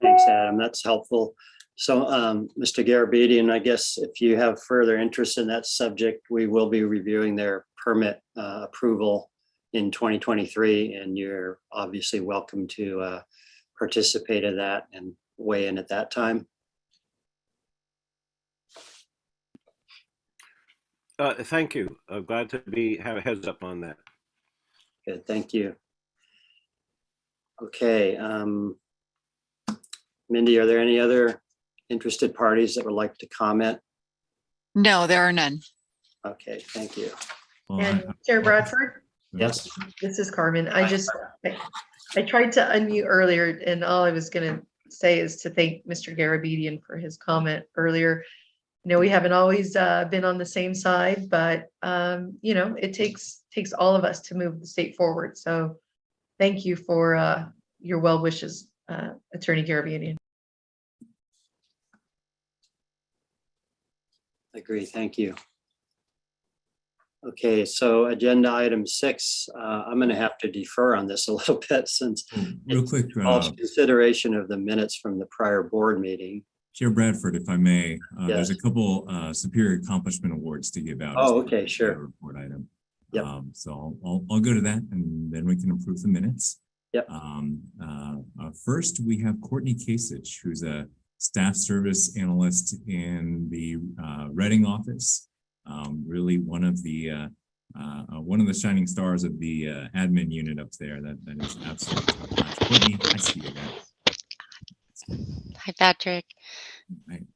Thanks, Adam. That's helpful. So, Mr. Garabedian, I guess if you have further interest in that subject, we will be reviewing their permit approval in 2023, and you're obviously welcome to participate in that and weigh in at that time. Thank you. I'm glad to have a heads up on that. Good, thank you. Okay, Mindy, are there any other interested parties that would like to comment? No, there are none. Okay, thank you. Well, And Chair Bradford, Yes. this is Carmen. I tried to unmute earlier, and all I was going to say is to thank Mr. Garabedian for his comment earlier. You know, we haven't always been on the same side, but you know, it takes all of us to move the state forward. So thank you for your well wishes, Attorney Garabedian. Agree, thank you. Okay, so agenda item 6, I'm going to have to defer on this a little bit since real quick, consideration of the minutes from the prior board meeting. Chair Bradford, if I may, Yes. there's a couple Superior Accomplishment Awards to give out. Oh, as okay, sure. a report item. Yep. So I'll go to that, and then we can approve the minutes. Yep. First, we have Courtney Kasich, who's a staff service analyst in the Reading office. Really one of the shining stars of the admin unit up there. That is absolutely top-notch. Courtney, I see you there. Hi, Patrick. Right.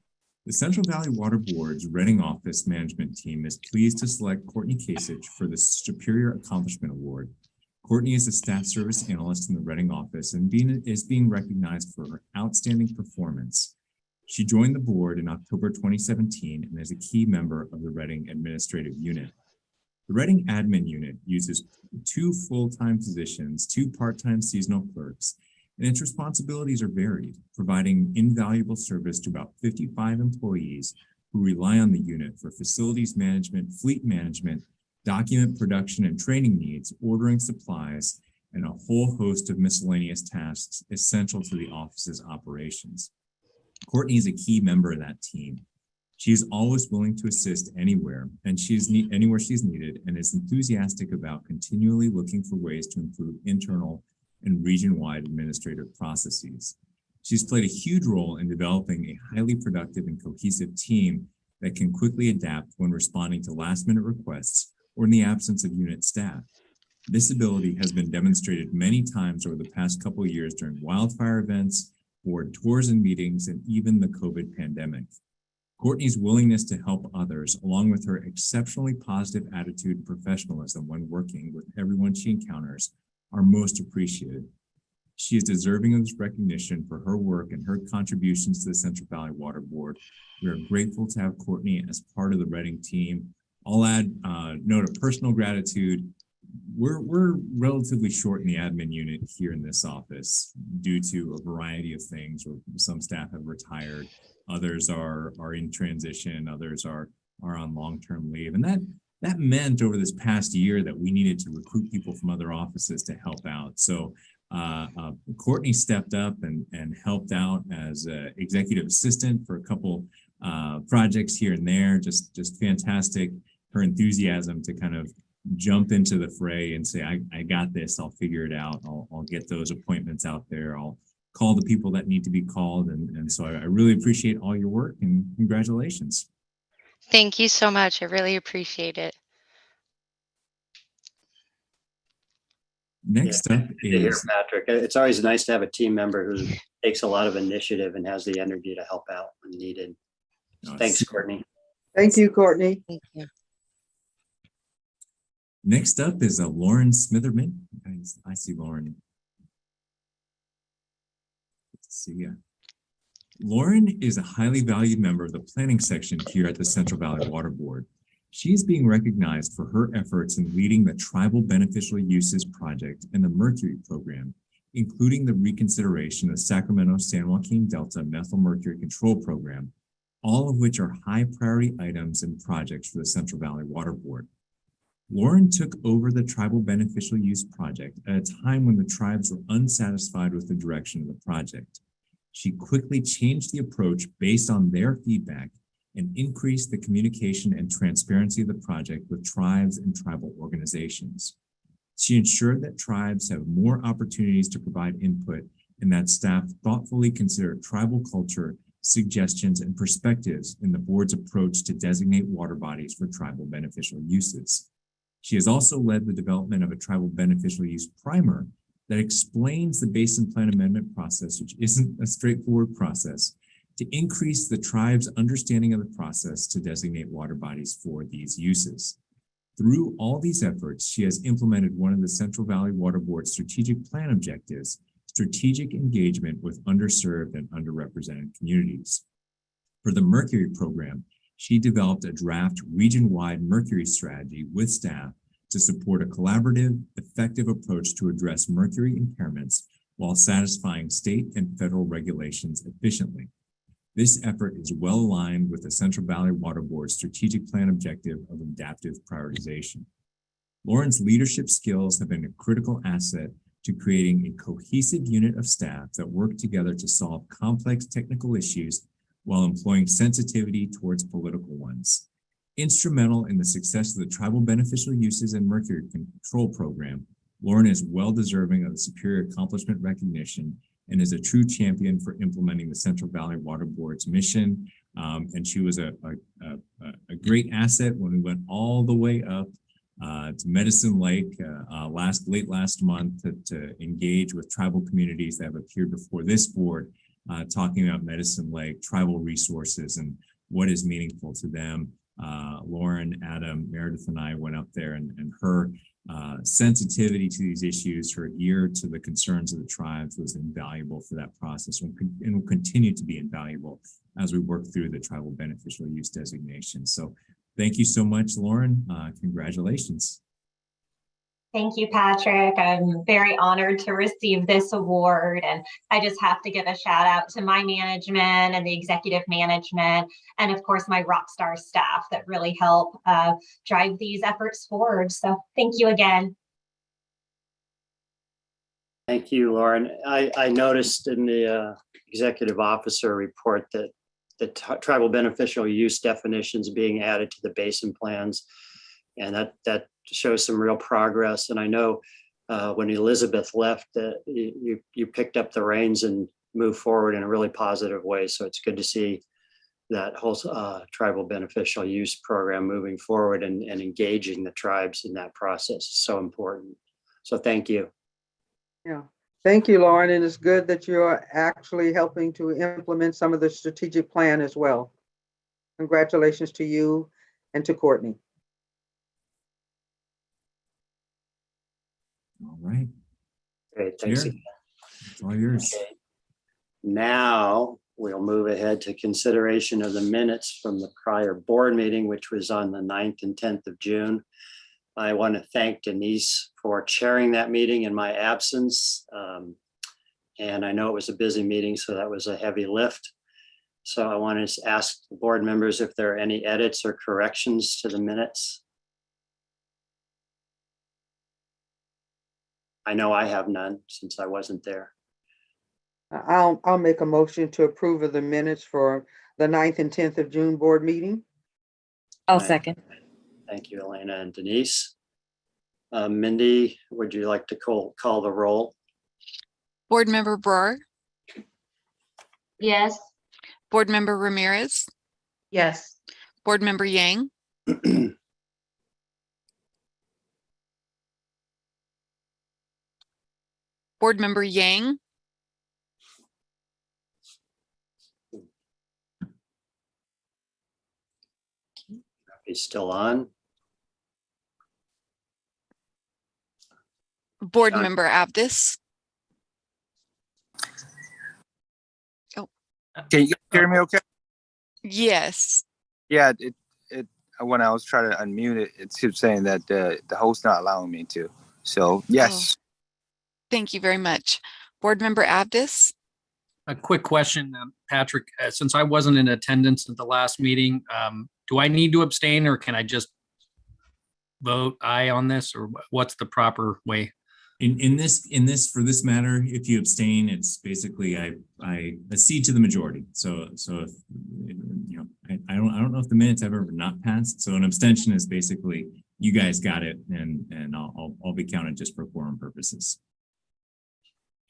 The Central Valley Waterboards Reading office management team is pleased to select Courtney Kasich for the Superior Accomplishment Award. Courtney is a staff service analyst in the Reading office and is being recognized for her outstanding performance. She joined the board in October 2017 and is a key member of the Reading Administrative Unit. The Reading Admin Unit uses 2 full-time positions, 2 part-time seasonal clerks, and its responsibilities are varied, providing invaluable service to about 55 employees who rely on the unit for facilities management, fleet management, document production and training needs, ordering supplies, and a whole host of miscellaneous tasks essential to the office's operations. Courtney is a key member of that team. She is always willing to assist anywhere anywhere she's needed, and is enthusiastic about continually looking for ways to improve internal and region-wide administrative processes. She's played a huge role in developing a highly productive and cohesive team that can quickly adapt when responding to last-minute requests or in the absence of unit staff. This ability has been demonstrated many times over the past couple of years during wildfire events, board tours and meetings, and even the COVID pandemic. Courtney's willingness to help others, along with her exceptionally positive attitude and professionalism when working with everyone she encounters, are most appreciated. She is deserving of this recognition for her work and her contributions to the Central Valley Water Board. We are grateful to have Courtney as part of the Reading team. I'll add a note of personal gratitude. We're relatively short in the admin unit here in this office due to a variety of things. Some staff have retired, others are in transition, others are on long-term leave, and that meant over this past year that we needed to recruit people from other offices to help out. So Courtney stepped up and helped out as an executive assistant for a couple projects here and there. Just fantastic. Her enthusiasm to kind of jump into the fray and say, I got this, I'll figure it out. I'll get those appointments out there. I'll call the people that need to be called. And so I really appreciate all your work and congratulations. Thank you so much. I really appreciate it. Next up is Patrick. It's always nice to have a team member who takes a lot of initiative and has the energy to help out when needed. Thanks, Courtney. Thank you, Courtney. Thank you. Next up is Lauren Smitherman. I see Lauren. Let's see ya. Lauren is a highly valued member of the planning section here at the Central Valley Water Board. She is being recognized for her efforts in leading the Tribal Beneficial Uses Project and the Mercury Program, including the reconsideration of the Sacramento-San Joaquin Delta Methyl Mercury Control Program, all of which are high priority items and projects for the Central Valley Water Board. Lauren took over the Tribal Beneficial Use Project at a time when the tribes were unsatisfied with the direction of the project. She quickly changed the approach based on their feedback and increased the communication and transparency of the project with tribes and tribal organizations. She ensured that tribes have more opportunities to provide input and that staff thoughtfully consider tribal culture, suggestions, and perspectives in the board's approach to designate water bodies for tribal beneficial uses. She has also led the development of a tribal beneficial use primer that explains the Basin Plan Amendment process, which isn't a straightforward process, to increase the tribe's understanding of the process to designate water bodies for these uses. Through all these efforts, she has implemented one of the Central Valley Water Board's strategic plan objectives, strategic engagement with underserved and underrepresented communities. For the Mercury program, she developed a draft region-wide mercury strategy with staff to support a collaborative, effective approach to address mercury impairments while satisfying state and federal regulations efficiently. This effort is well aligned with the Central Valley Water Board's strategic plan objective of adaptive prioritization. Lauren's leadership skills have been a critical asset to creating a cohesive unit of staff that work together to solve complex technical issues while employing sensitivity towards political ones. Instrumental in the success of the Tribal Beneficial Uses and Mercury Control Program, Lauren is well deserving of the Superior Accomplishment recognition and is a true champion for implementing the Central Valley Water Board's mission. And she was a great asset when we went all the way up to Medicine Lake late last month to engage with tribal communities that have appeared before this board, talking about Medicine Lake, tribal resources, and what is meaningful to them. Lauren, Adam, Meredith, and I went up there, and her sensitivity to these issues, her ear to the concerns of the tribes was invaluable for that process and will continue to be invaluable as we work through the tribal beneficial use designation. So thank you so much, Lauren. Congratulations. Thank you, Patrick. I'm very honored to receive this award. And I just have to give a shout out to my management and the executive management, and of course, my Rockstar staff that really help drive these efforts forward. So thank you again. Thank you, Lauren. I noticed in the executive officer report that the tribal beneficial use definitions being added to the basin plans, and that shows some real progress. And I know when Elizabeth left, you picked up the reins and moved forward in a really positive way. So it's good to see that whole tribal beneficial use program moving forward and engaging the tribes in that process is so important. So thank you. Yeah, thank you, Lauren. And it's good that you're actually helping to implement some of the strategic plan as well. Congratulations to you and to Courtney. All right. Great, thanks. Chair, All yours. Okay. Now we'll move ahead to consideration of the minutes from the prior board meeting, which was on the 9th and 10th of June. I want to thank Denise for chairing that meeting in my absence. And I know it was a busy meeting, so that was a heavy lift. So I want to ask the board members if there are any edits or corrections to the minutes. I know I have none since I wasn't there. I'll make a motion to approve of the minutes for the 9th and 10th of June board meeting. I'll Right. second. Thank you, Elena and Denise. Mindy, would you like to call the roll? Board Member Brar, Yes. Board Member Ramirez, Yes. Board Member Yang, Board Member Yang, He's still on. Board Sean. Member Abdus. Can you hear me okay? Yes. Yeah, it when I was trying to unmute it, it keeps saying that the host not allowing me to. So yes. Thank you very much. Board Member Abdus. A quick question, Patrick, since I wasn't in attendance at the last meeting, do I need to abstain or can I just vote aye on this, or what's the proper way? In this for this matter, if you abstain, it's basically I accede to the majority. So if you know, I don't know if the minutes have ever not passed. So an abstention is basically you guys got it, and I'll be counted just for quorum purposes.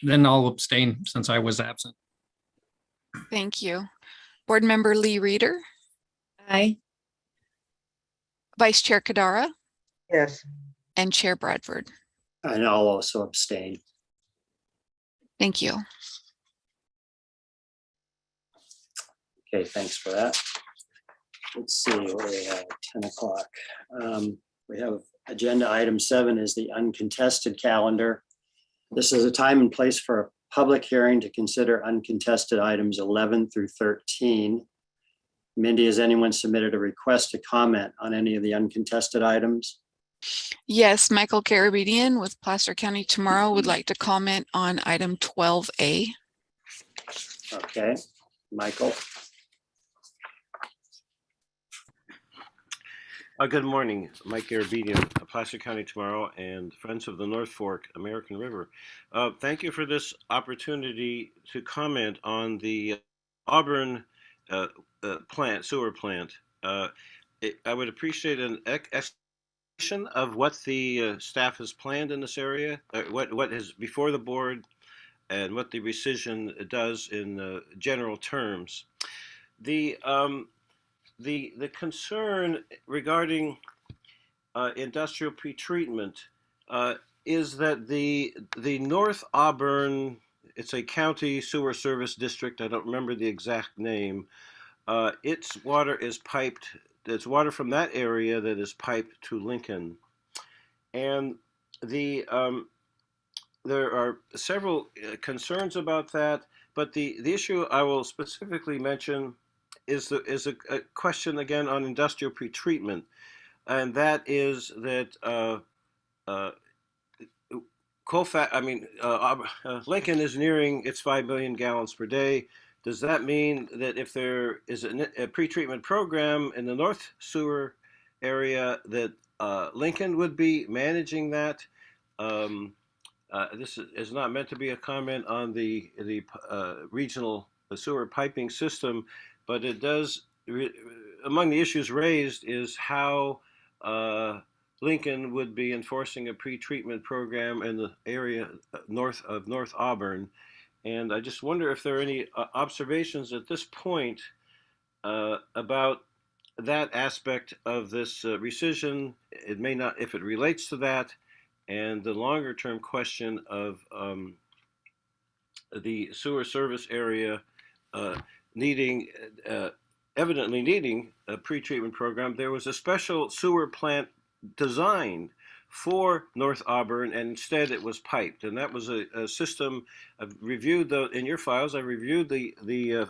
Then I'll abstain since I was absent. Thank you. Board Member Lee Reeder, Aye. Vice Chair Kadara, Yes. and Chair Bradford. And I'll also abstain. Thank you. Okay, thanks for that. Let's see what we have, 10 o'clock. We have agenda item 7 is the uncontested calendar. This is a time and place for a public hearing to consider uncontested items 11 through 13. Mindy, has anyone submitted a request to comment on any of the uncontested items? Yes, Michael Garabedian with Placer County Tomorrow would like to comment on item 12A. Okay, Michael. Good morning, Mike Garabedian, Placer County Tomorrow and Friends of the North Fork American River. Thank you for this opportunity to comment on the Auburn sewer plant. I would appreciate an explanation of what the staff has planned in this area, what is before the board, and what the rescission does in general terms. The concern regarding industrial pretreatment is that the North Auburn, it's a county sewer service district, I don't remember the exact name, its water is piped, it's water from that area that is piped to Lincoln. And there are several concerns about that, but the issue I will specifically mention is a question again on industrial pretreatment, and that is that Lincoln is nearing its 5 million gallons per day. Does that mean that if there is a pretreatment program in the North Sewer area that Lincoln would be managing that? This is not meant to be a comment on the regional sewer piping system, but it does, among the issues raised is how Lincoln would be enforcing a pretreatment program in the area north of North Auburn. And I just wonder if there are any observations at this point about that aspect of this rescission. It may not, if it relates to that, and the longer term question of the sewer service area evidently needing a pretreatment program. There was a special sewer plant designed for North Auburn, and instead it was piped. And that was a system. I've reviewed in your files. I reviewed the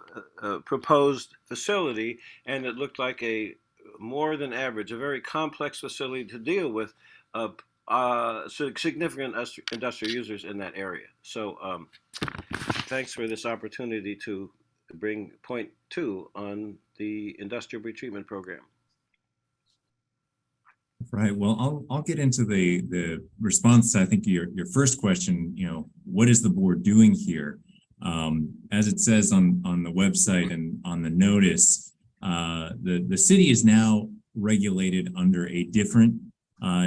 proposed facility, and it looked like a more than average, a very complex facility to deal with significant industrial users in that area. So thanks for this opportunity to bring point 2 on the industrial retreatment program. Right. Well, I'll get into the response to, I think, your first question. What is the board doing here? As it says on the website and on the notice, the city is now regulated under a different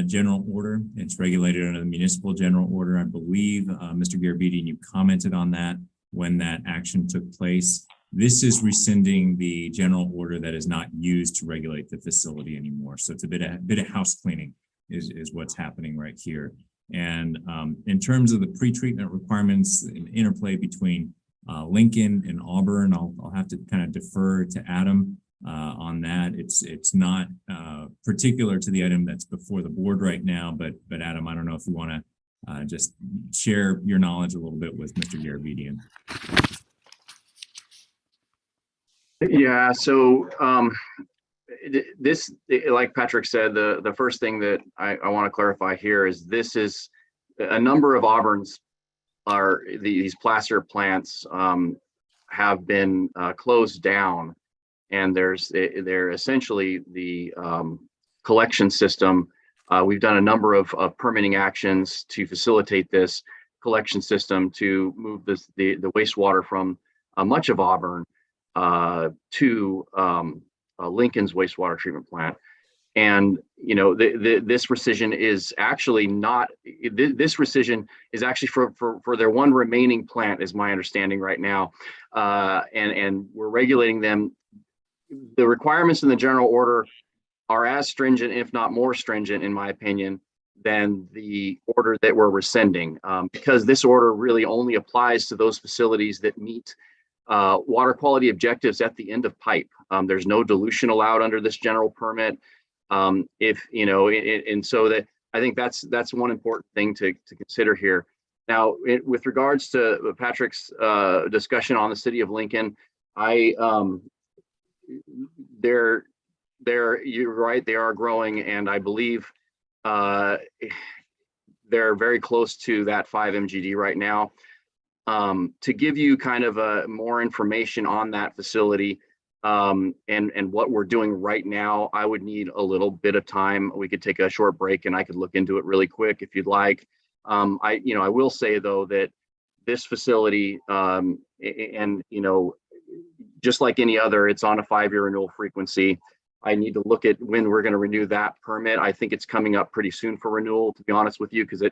general order. It's regulated under the municipal general order. I believe, Mr. Garabedian, you commented on that when that action took place. This is rescinding the general order that is not used to regulate the facility anymore. So it's a bit of house cleaning is what's happening right here. And in terms of the pretreatment requirements and interplay between Lincoln and Auburn, I'll have to kind of defer to Adam on that. It's not particular to the item that's before the board right now, but Adam, I don't know if you want to just share your knowledge a little bit with Mr. Garabedian. Yeah, so this, like Patrick said, the first thing that I want to clarify here is this is a number of Auburn's these placer plants have been closed down, and they're essentially the collection system. We've done a number of permitting actions to facilitate this collection system to move the wastewater from much of Auburn to Lincoln's wastewater treatment plant. And, this rescission is actually not, this rescission is actually for their one remaining plant, is my understanding right now. And we're regulating them. The requirements in the general order are as stringent, if not more stringent, in my opinion, than the order that we're rescinding, because this order really only applies to those facilities that meet water quality objectives at the end of pipe. There's no dilution allowed under this general permit. And so that I think that's one important thing to consider here. Now, with regards to Patrick's discussion on the city of Lincoln, you're right, they are growing, and I believe they're very close to that 5 MGD right now. To give you kind of more information on that facility and what we're doing right now, I would need a little bit of time. We could take a short break and I could look into it really quick if you'd like. I will say though that this facility just like any other, it's on a 5-year renewal frequency. I need to look at when we're going to renew that permit. I think it's coming up pretty soon for renewal, to be honest with you, because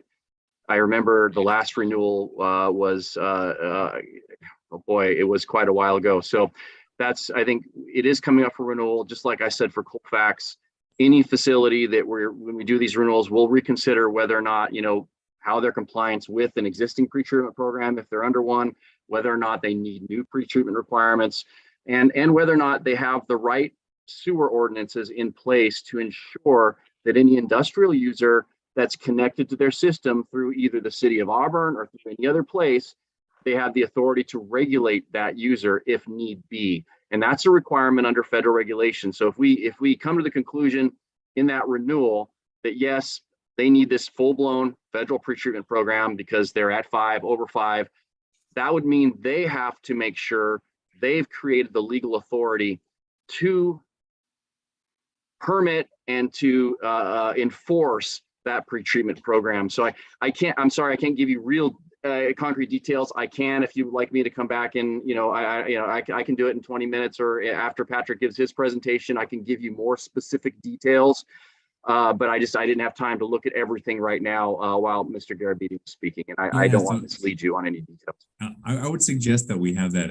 I remember the last renewal was, oh boy, it was quite a while ago. So I think it is coming up for renewal. Just like I said, for Colfax, any facility that when we do these renewals, we'll reconsider whether or not, how their compliance with an existing pretreatment program, if they're under one, whether or not they need new pretreatment requirements, and whether or not they have the right sewer ordinances in place to ensure that any industrial user that's connected to their system through either the city of Auburn or through any other place, they have the authority to regulate that user if need be. And that's a requirement under federal regulation. So if we come to the conclusion in that renewal that yes, they need this full-blown federal pretreatment program because they're at 5, over 5, that would mean they have to make sure they've created the legal authority to permit and to enforce that pretreatment program. So I'm sorry, I can't give you real concrete details. I can, if you'd like me to come back and, I can do it in 20 minutes or after Patrick gives his presentation, I can give you more specific details. But I didn't have time to look at everything right now while Mr. Garabedian was speaking, and I don't want to mislead you on any details. I would suggest that we have that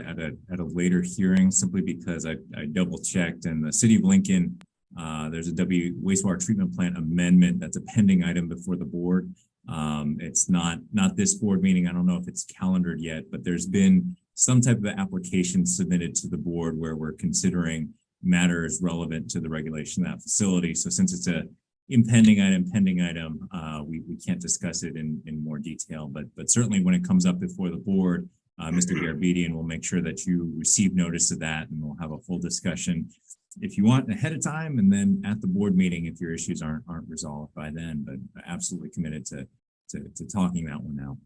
at a later hearing, simply because I double checked, and the city of Lincoln, there's a wastewater treatment plant amendment that's a pending item before the board. It's not this board meeting. I don't know if it's calendared yet, but there's been some type of application submitted to the board where we're considering matters relevant to the regulation of that facility. So since it's a impending item, pending item. We can't discuss it in more detail, but certainly when it comes up before the board, Mr. Garabedian will make sure that you receive notice of that, and we'll have a full discussion if you want ahead of time, and then at the board meeting if your issues aren't resolved by then. But absolutely committed to talking that one out.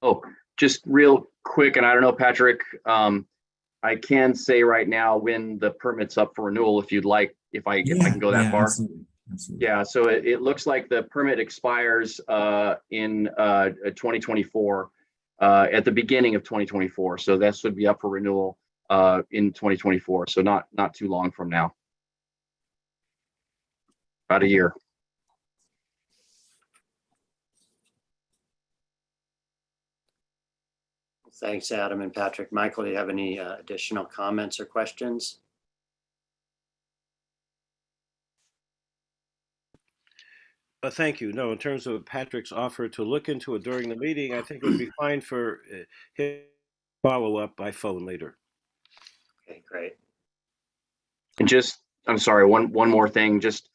Oh, just real quick, and I don't know, Patrick, I can say right now when the permit's up for renewal, if you'd like, if I can go that far. Absolutely. Yeah, so it looks like the permit expires in 2024, at the beginning of 2024. So this would be up for renewal in 2024. So not too long from now. About a year. Thanks, Adam and Patrick. Michael, do you have any additional comments or questions? Thank you. No, in terms of Patrick's offer to look into it during the meeting, I think it would be fine for him to follow up by phone later. Okay, great. And just, I'm sorry, one more thing, just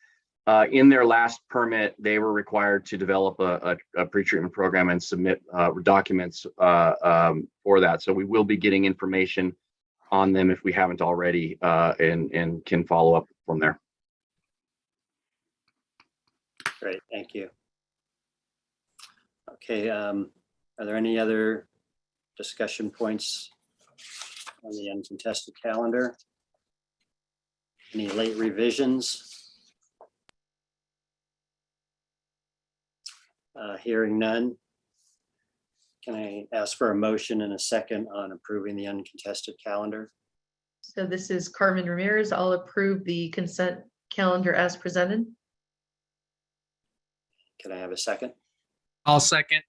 in their last permit, they were required to develop a pretreatment program and submit documents for that. So we will be getting information on them if we haven't already, and can follow up from there. Great, thank you. Okay, are there any other discussion points on the uncontested calendar? Any late revisions? Hearing none. Can I ask for a motion and a second on approving the uncontested calendar? So this is Carmen Ramirez. I'll approve the consent calendar as presented. Can I have a second? I'll second.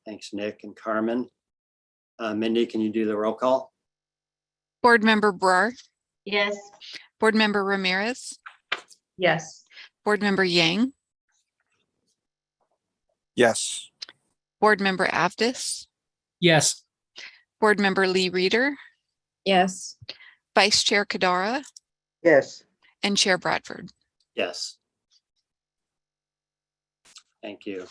Thanks, Nick and Carmen. Mindy, can you do the roll call? Board Member Brar, Yes. Board Member Ramirez, Yes. Board Member Yang, Yes. Board Member Avdis, Yes. Board Member Lee Reader, Yes. Vice Chair Kadara, Yes. and Chair Bradford. Yes. Thank you.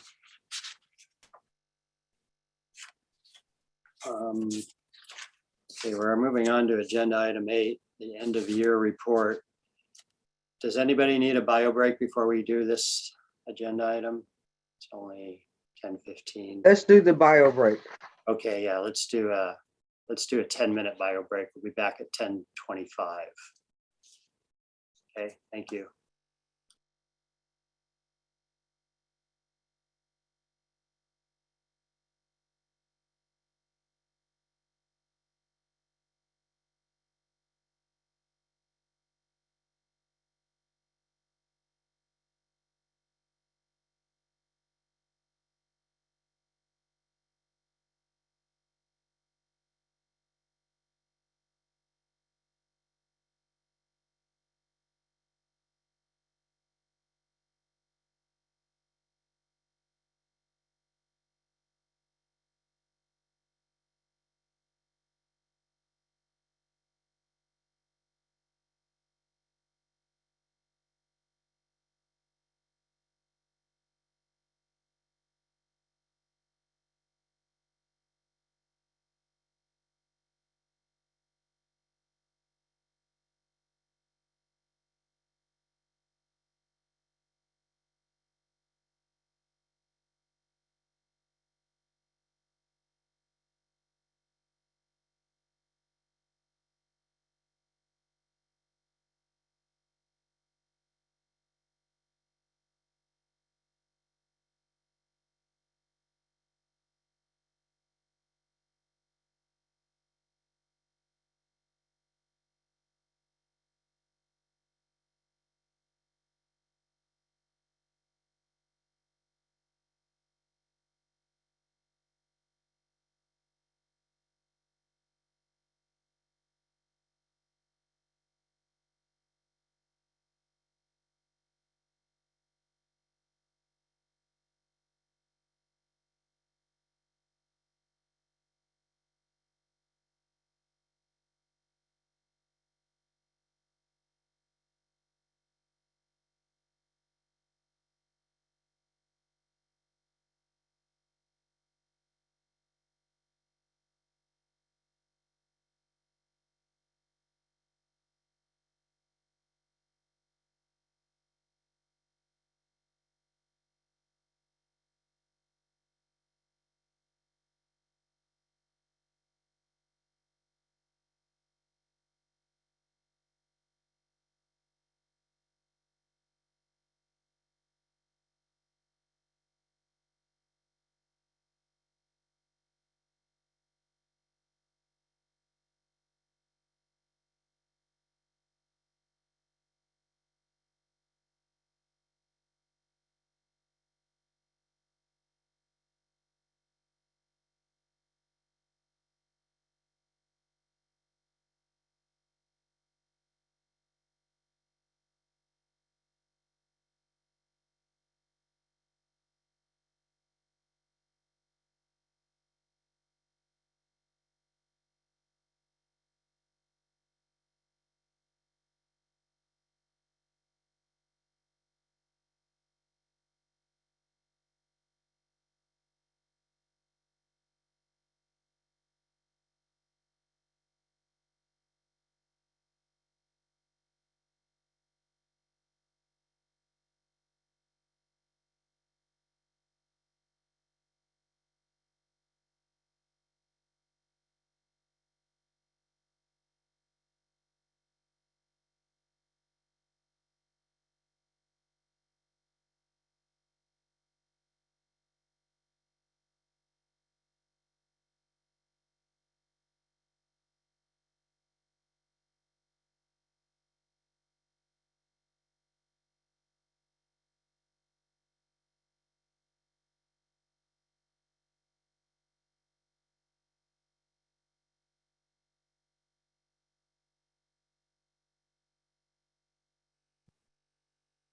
Okay, we're moving on to agenda item 8, the end of year report. Does anybody need a bio break before we do this agenda item? It's only 10:15. Let's do the bio break. Okay, yeah, let's do a 10-minute bio break. We'll be back at 10:25. Okay, thank you.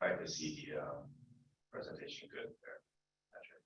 Tried to see the presentation good there. Patrick.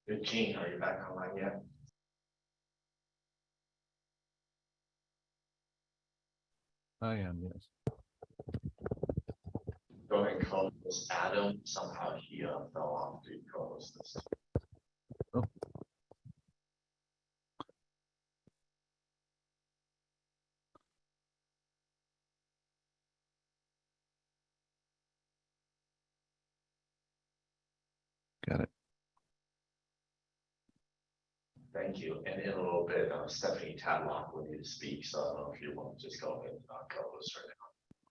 Good, Gene, are you back online yet? I am, yes. Go ahead and call this Adam. Somehow he fell off the co-host list. Oh. Got it. Thank you. And in a little bit, Stephanie Tadlock will need to speak. So I don't know if you want to just go ahead and co-host right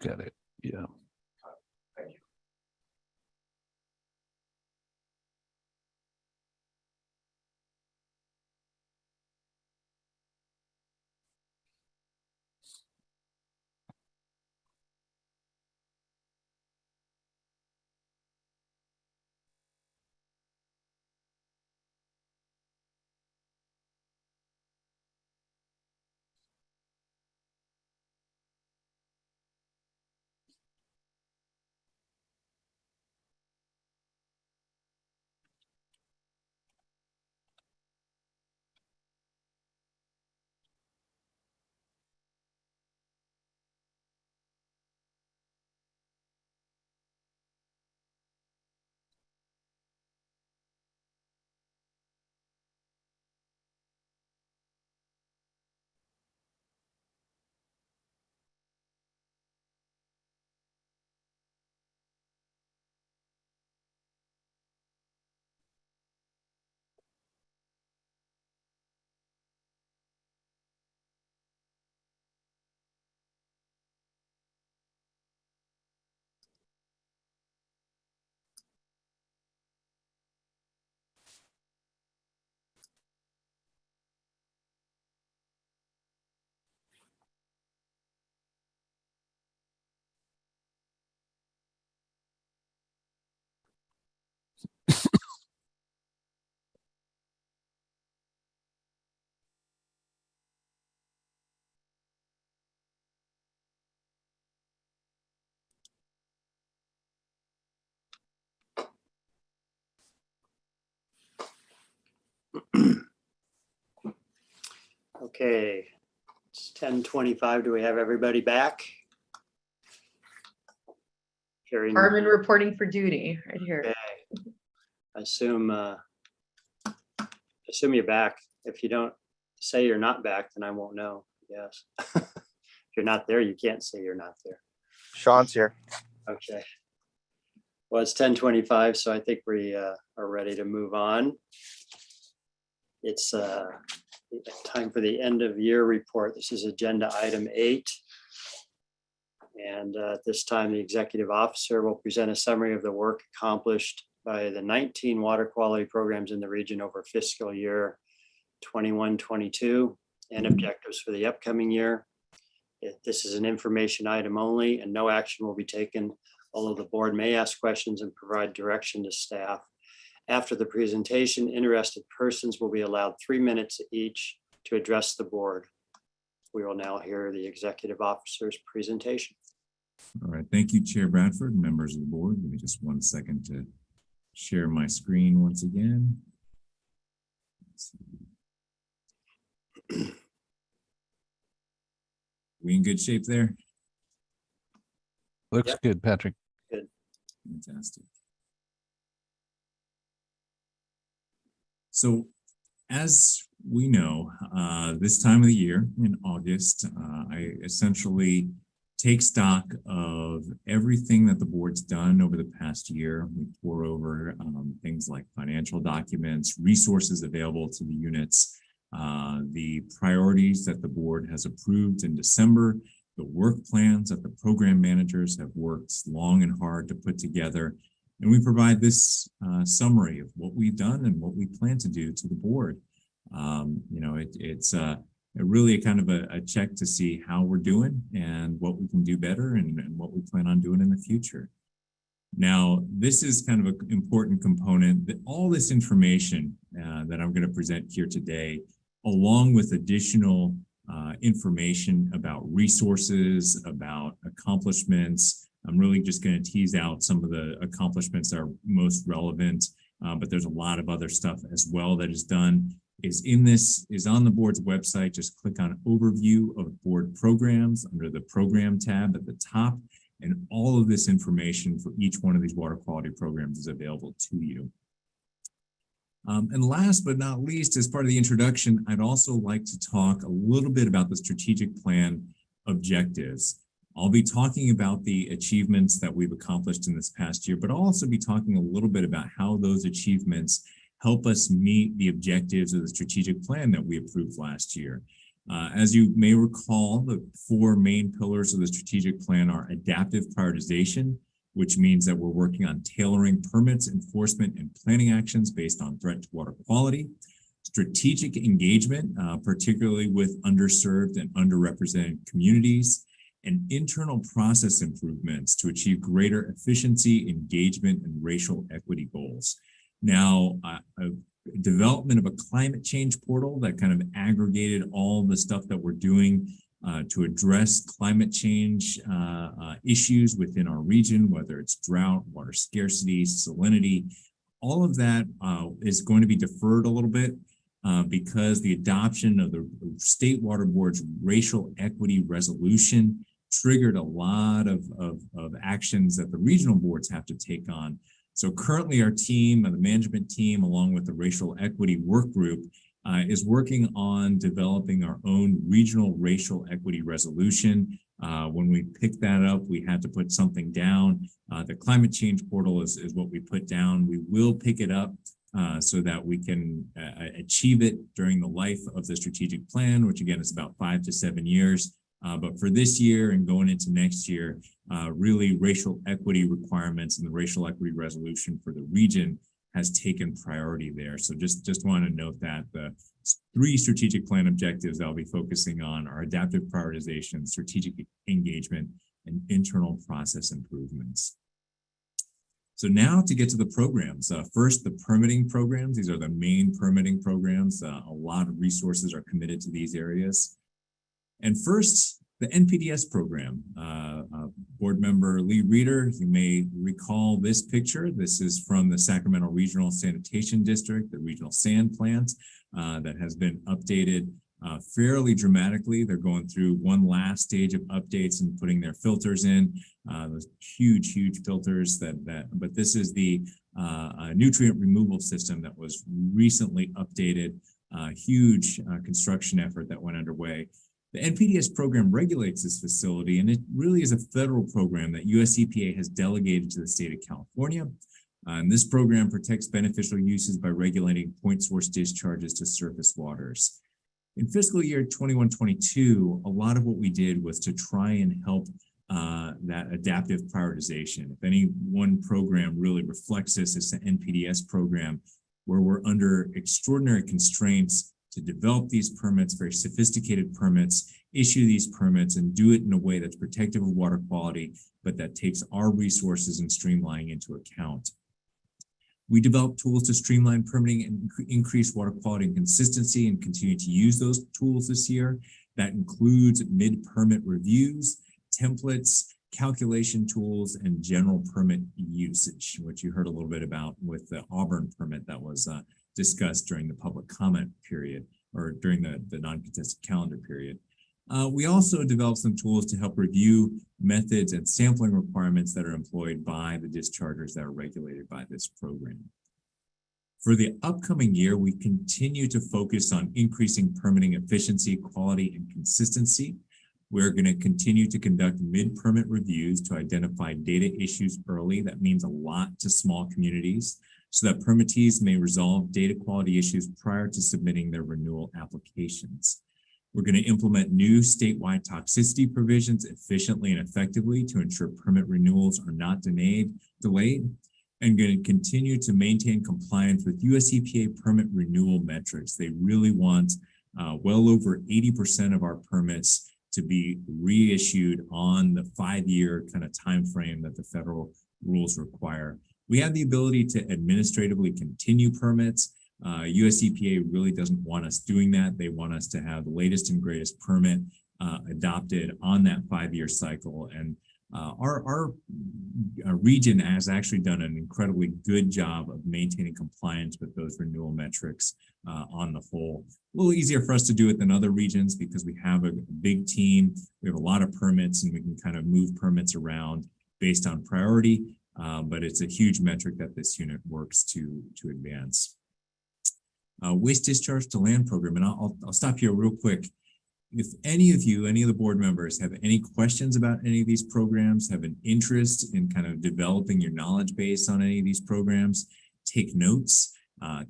now. Got it. Yeah. Thank you. Okay, it's 10:25. Do we have everybody back? Hearing, Carmen reporting for duty right here. okay. I assume you're back. If you don't say you're not back, then I won't know. Yes. If you're not there, you can't say you're not there. Sean's here. Okay. Well, it's 10:25, so I think we are ready to move on. It's time for the end of year report. This is agenda item 8. And at this time, the executive officer will present a summary of the work accomplished by the 19 water quality programs in the region over fiscal year 21-22 and objectives for the upcoming year. This is an information item only and no action will be taken, although the board may ask questions and provide direction to staff. After the presentation, interested persons will be allowed 3 minutes each to address the board. We will now hear the executive officer's presentation. All right, thank you, Chair Bradford, and members of the board. Give me just 1 second to share my screen once again. We in good shape there? Looks Yep. good, Patrick. Good. Fantastic. So as we know, this time of the year in August, I essentially take stock of everything that the board's done over the past year. We pour over things like financial documents, resources available to the units, the priorities that the board has approved in December, the work plans that the program managers have worked long and hard to put together. And we provide this summary of what we've done and what we plan to do to the board. You know, it's really kind of a check to see how we're doing and what we can do better and what we plan on doing in the future. Now, this is kind of an important component that all this information that I'm going to present here today, along with additional information about resources, about accomplishments. I'm really just going to tease out some of the accomplishments that are most relevant, but there's a lot of other stuff as well that is done. is on the board's website. Just click on overview of board programs under the program tab at the top, and all of this information for each one of these water quality programs is available to you. And last but not least, as part of the introduction, I'd also like to talk a little bit about the strategic plan objectives. I'll be talking about the achievements that we've accomplished in this past year, but I'll also be talking a little bit about how those achievements help us meet the objectives of the strategic plan that we approved last year. As you may recall, the 4 main pillars of the strategic plan are adaptive prioritization, which means that we're working on tailoring permits, enforcement, and planning actions based on threat to water quality. Strategic engagement, particularly with underserved and underrepresented communities, and internal process improvements to achieve greater efficiency, engagement, and racial equity goals. Now, development of a climate change portal that kind of aggregated all the stuff that we're doing to address climate change issues within our region, whether it's drought, water scarcity, salinity. All of that is going to be deferred a little bit because the adoption of the State Water Board's racial equity resolution triggered a lot of actions that the regional boards have to take on. So currently our team, the management team, along with the racial equity work group, is working on developing our own regional racial equity resolution. When we picked that up, we had to put something down. The climate change portal is what we put down. We will pick it up so that we can achieve it during the life of the strategic plan, which again is about 5 to 7 years. But for this year and going into next year, really racial equity requirements and the racial equity resolution for the region has taken priority there. So just want to note that the 3 strategic plan objectives I'll be focusing on are adaptive prioritization, strategic engagement, and internal process improvements. So now to get to the programs. First, the permitting programs. These are the main permitting programs. A lot of resources are committed to these areas. And first, the NPDES program. Board member Lee Reeder, you may recall this picture. This is from the Sacramento Regional Sanitation District, the regional sand plant that has been updated fairly dramatically. They're going through one last stage of updates and putting their filters in, those huge filters but this is the nutrient removal system that was recently updated, huge construction effort that went underway. The NPDES program regulates this facility, and it really is a federal program that US EPA has delegated to the state of California. And this program protects beneficial uses by regulating point source discharges to surface waters. In fiscal year 21-22, a lot of what we did was to try and help that adaptive prioritization. If any one program really reflects this, it's the NPDES program, where we're under extraordinary constraints to develop these permits, very sophisticated permits, issue these permits, and do it in a way that's protective of water quality, but that takes our resources and streamlining into account. We developed tools to streamline permitting and increase water quality and consistency, and continue to use those tools this year. That includes mid-permit reviews, templates, calculation tools, and general permit usage, which you heard a little bit about with the Auburn permit that was discussed during the public comment period, or during the non-contested calendar period. We also developed some tools to help review methods and sampling requirements that are employed by the dischargers that are regulated by this program. For the upcoming year, we continue to focus on increasing permitting efficiency, quality, and consistency. We're going to continue to conduct mid-permit reviews to identify data issues early. That means a lot to small communities, so that permittees may resolve data quality issues prior to submitting their renewal applications. We're going to implement new statewide toxicity provisions efficiently and effectively to ensure permit renewals are not delayed, and going to continue to maintain compliance with US EPA permit renewal metrics. They really want well over 80% of our permits to be reissued on the 5-year kind of time frame that the federal rules require. We have the ability to administratively continue permits. US EPA really doesn't want us doing that. They want us to have the latest and greatest permit adopted on that 5-year cycle. And our region has actually done an incredibly good job of maintaining compliance with those renewal metrics on the whole. A little easier for us to do it than other regions because we have a big team. We have a lot of permits and we can kind of move permits around based on priority. But it's a huge metric that this unit works to advance. Waste discharge to land program, and I'll stop here real quick. If any of you, any of the board members have any questions about any of these programs, have an interest in kind of developing your knowledge base on any of these programs, take notes,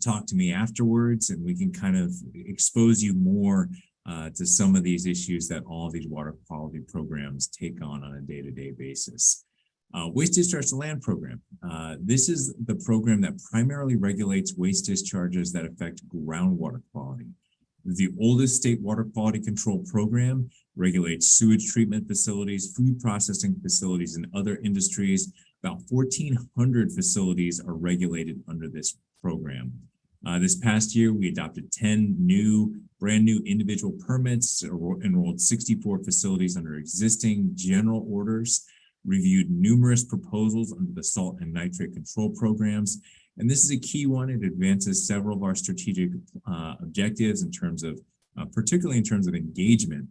talk to me afterwards, and we can kind of expose you more to some of these issues that all of these water quality programs take on a day-to-day basis. Waste discharge to land program. This is the program that primarily regulates waste discharges that affect groundwater quality. The oldest state water quality control program, regulates sewage treatment facilities, food processing facilities, and other industries. About 1,400 facilities are regulated under this program. This past year, we adopted 10 brand new individual permits, enrolled 64 facilities under existing general orders, reviewed numerous proposals under the salt and nitrate control programs. And this is a key one. It advances several of our strategic objectives in terms of, particularly in terms of engagement.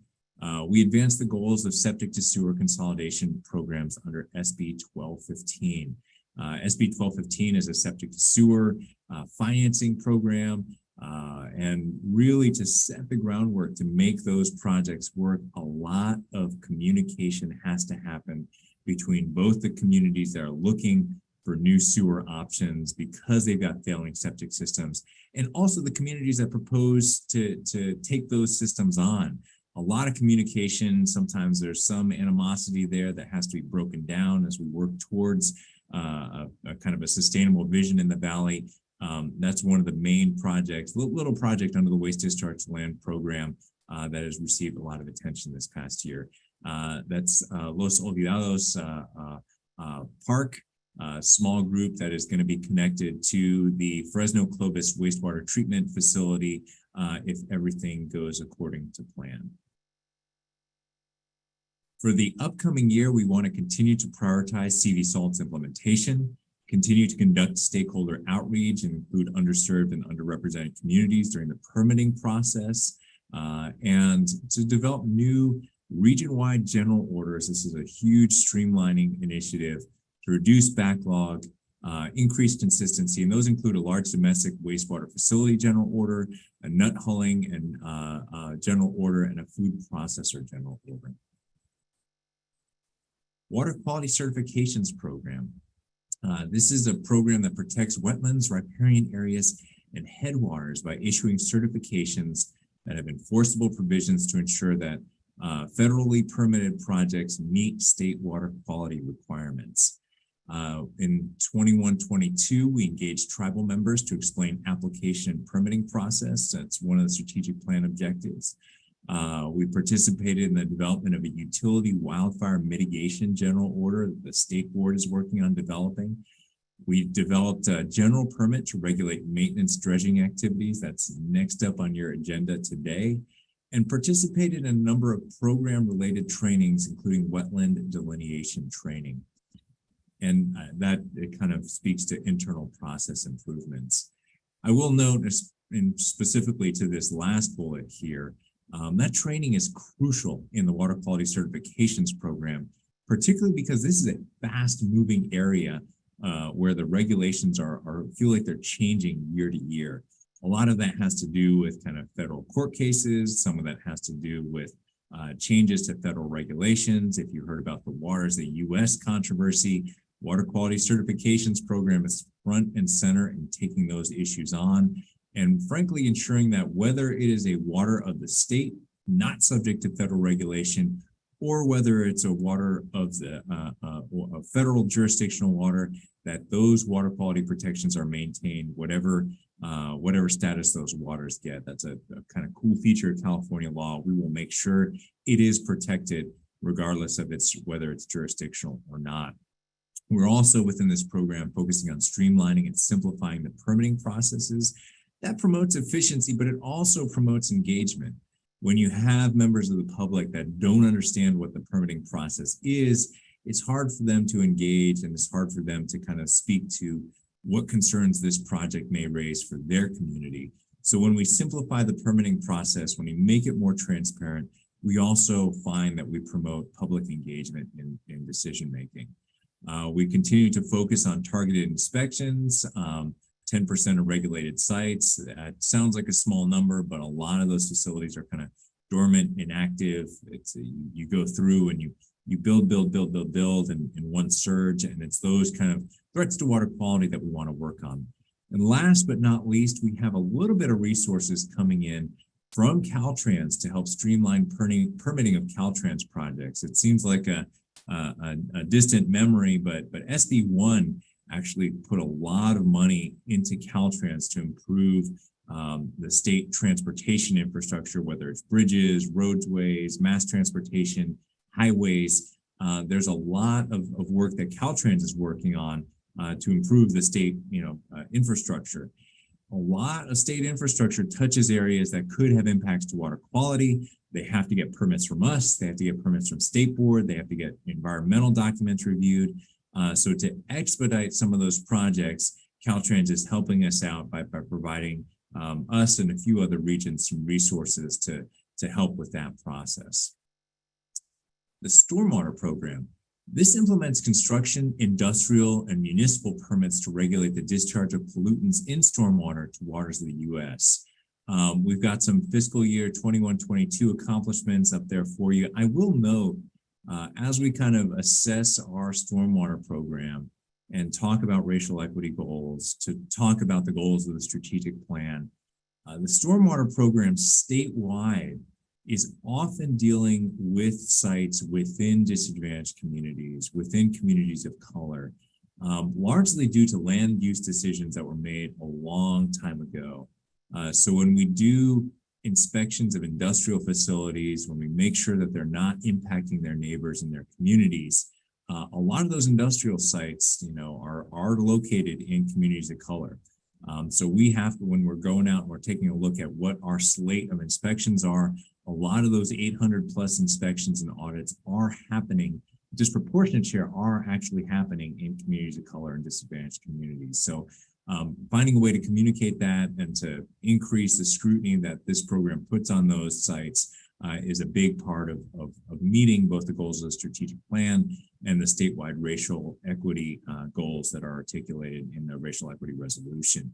We advanced the goals of septic to sewer consolidation programs under SB 1215. SB 1215 is a septic to sewer financing program, and really to set the groundwork to make those projects work. A lot of communication has to happen between both the communities that are looking for new sewer options because they've got failing septic systems, and also the communities that propose to take those systems on. A lot of communication. Sometimes there's some animosity there that has to be broken down as we work towards a kind of a sustainable vision in the valley. That's one of the main projects, little project under the waste discharge land program that has received a lot of attention this past year. That's Los Olvidados Park, small group that is going to be connected to the Fresno Clovis wastewater treatment facility if everything goes according to plan. For the upcoming year, we want to continue to prioritize CV salt's implementation, continue to conduct stakeholder outreach and include underserved and underrepresented communities during the permitting process, and to develop new region-wide general orders. This is a huge streamlining initiative to reduce backlog, increase consistency, and those include a large domestic wastewater facility general order, a nut hulling and general order, and a food processor general order. Water Quality Certifications Program. This is a program that protects wetlands, riparian areas, and headwaters by issuing certifications that have enforceable provisions to ensure that federally permitted projects meet state water quality requirements. In 21-22, we engaged tribal members to explain application and permitting process. That's one of the strategic plan objectives. We participated in the development of a utility wildfire mitigation general order that the state board is working on developing. We developed a general permit to regulate maintenance dredging activities. That's next up on your agenda today. And participated in a number of program-related trainings, including wetland delineation training. And that it kind of speaks to internal process improvements. I will note, and specifically to this last bullet here, that training is crucial in the water quality certifications program, particularly because this is a fast-moving area where the regulations feel like they're changing year to year. A lot of that has to do with kind of federal court cases. Some of that has to do with changes to federal regulations. If you heard about the Waters of the U.S. controversy, Water Quality Certifications Program is front and center in taking those issues on, and frankly, ensuring that whether it is a water of the state, not subject to federal regulation, or whether it's a water of the a federal jurisdictional water, that those water quality protections are maintained, whatever status those waters get. That's a kind of cool feature of California law. We will make sure it is protected regardless of whether it's jurisdictional or not. We're also within this program focusing on streamlining and simplifying the permitting processes. That promotes efficiency, but it also promotes engagement. When you have members of the public that don't understand what the permitting process is, it's hard for them to engage, and it's hard for them to kind of speak to what concerns this project may raise for their community. So when we simplify the permitting process, when we make it more transparent, we also find that we promote public engagement in decision making. We continue to focus on targeted inspections, 10% of regulated sites. That sounds like a small number, but a lot of those facilities are kind of dormant, inactive. You go through and you build in one surge, and it's those kind of threats to water quality that we want to work on. And last but not least, we have a little bit of resources coming in from Caltrans to help streamline permitting of Caltrans projects. It seems like a distant memory, but SB1 actually put a lot of money into Caltrans to improve the state transportation infrastructure, whether it's bridges, roadways, mass transportation, highways. There's a lot of work that Caltrans is working on to improve the state, infrastructure. A lot of state infrastructure touches areas that could have impacts to water quality. They have to get permits from us. They have to get permits from State Board. They have to get environmental documents reviewed. So to expedite some of those projects, Caltrans is helping us out by providing us and a few other regions some resources to help with that process. The stormwater program. This implements construction, industrial, and municipal permits to regulate the discharge of pollutants in stormwater to waters of the U.S. We've got some fiscal year 21-22 accomplishments up there for you. I will note, as we kind of assess our stormwater program and talk about racial equity goals, to talk about the goals of the strategic plan, the stormwater program statewide is often dealing with sites within disadvantaged communities, within communities of color, largely due to land use decisions that were made a long time ago. So when we do inspections of industrial facilities, when we make sure that they're not impacting their neighbors and their communities, a lot of those industrial sites, are located in communities of color. So we have to, when we're going out and we're taking a look at what our slate of inspections are, a lot of those 800 plus inspections and audits are happening, disproportionate share are actually happening in communities of color and disadvantaged communities. So finding a way to communicate that and to increase the scrutiny that this program puts on those sites is a big part of meeting both the goals of the strategic plan and the statewide racial equity goals that are articulated in the racial equity resolution.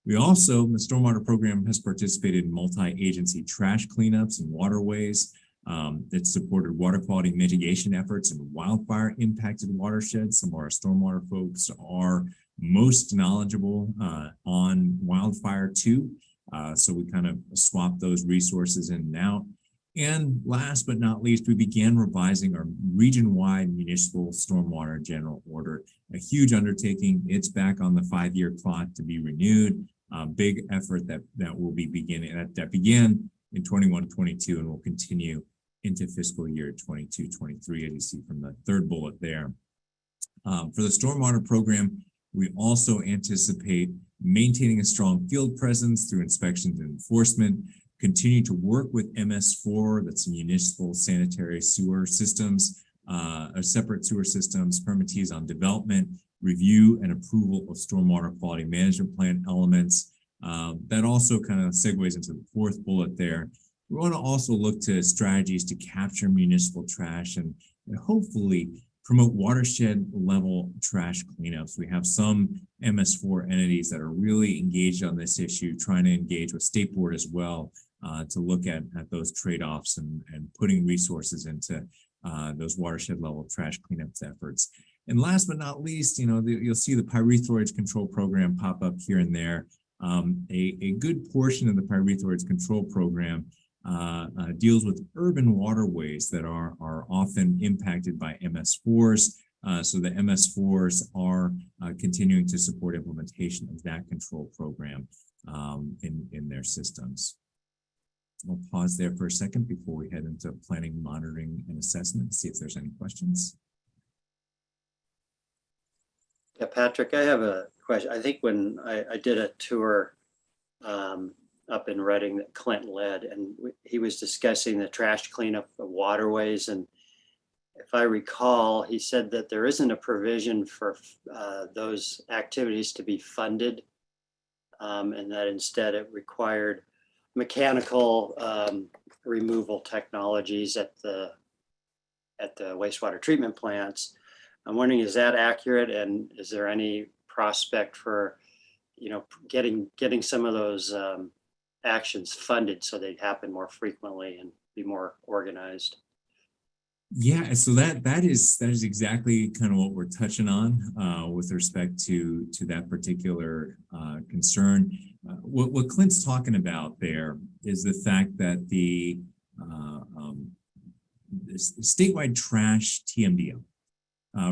We also, the stormwater program has participated in multi-agency trash cleanups and waterways. It's supported water quality mitigation efforts in wildfire impacted watersheds. Some of our stormwater folks are most knowledgeable on wildfire too. So we kind of swap those resources in and out. And last but not least, we began revising our region-wide municipal stormwater general order, a huge undertaking. It's back on the 5-year clock to be renewed. Big effort that will be beginning, that began in 21-22 and will continue into fiscal year 22-23, as you see from the third bullet there. For the stormwater program, we also anticipate maintaining a strong field presence through inspections and enforcement, continue to work with MS4, that's municipal sanitary sewer systems, separate sewer systems, permittees on development, review and approval of stormwater quality management plan elements. That also kind of segues into the fourth bullet there. We want to also look to strategies to capture municipal trash and hopefully promote watershed level trash cleanups. We have some MS4 entities that are really engaged on this issue, trying to engage with State Board as well to look at those trade-offs and putting resources into those watershed level trash cleanups efforts. And last but not least, you'll see the pyrethroids control program pop up here and there. A good portion of the pyrethroids control program deals with urban waterways that are often impacted by MS4s. So the MS4s are continuing to support implementation of that control program in their systems. We'll pause there for a second before we head into planning, monitoring, and assessment, see if there's any questions. Yeah, Patrick, I have a question. I think when I did a tour up in Reading that Clint led, and he was discussing the trash cleanup of waterways. And if I recall, he said that there isn't a provision for those activities to be funded and that instead it required mechanical removal technologies at the wastewater treatment plants. I'm wondering, is that accurate, and is there any prospect for, you know, getting some of those actions funded so they happen more frequently and be more organized? Yeah, so that is exactly kind of what we're touching on with respect to that particular concern. What Clint's talking about there is the fact that the statewide trash TMDL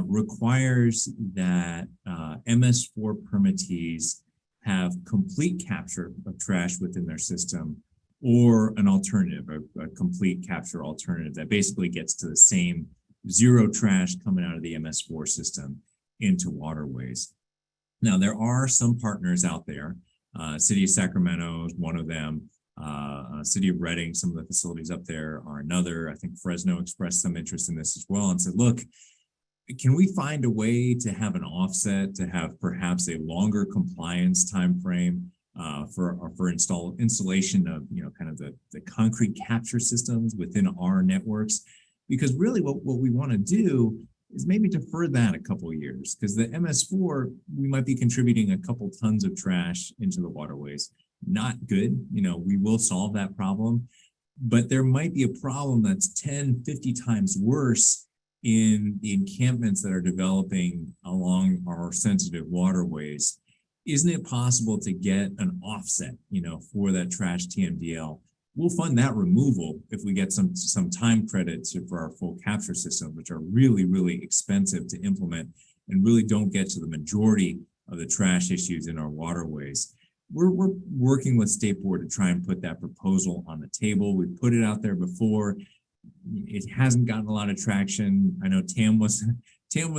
requires that MS4 permittees have complete capture of trash within their system, or an alternative, a complete capture alternative that basically gets to the same zero trash coming out of the MS4 system into waterways. Now, there are some partners out there. City of Sacramento is one of them. City of Reading, some of the facilities up there are another. I think Fresno expressed some interest in this as well and said, look, can we find a way to have an offset, to have perhaps a longer compliance time frame for installation of, you know, kind of the concrete capture systems within our networks? Because really what we want to do is maybe defer that a couple of years, because the MS4, we might be contributing a couple tons of trash into the waterways. Not good. You know, we will solve that problem, but there might be a problem that's 10, 50 times worse in the encampments that are developing along our sensitive waterways. Isn't it possible to get an offset, you know, for that trash TMDL? We'll fund that removal if we get some time credits for our full capture system, which are really, really expensive to implement and really don't get to the majority of the trash issues in our waterways. We're working with State Board to try and put that proposal on the table. We've put it out there before. It hasn't gotten a lot of traction. I know Tam was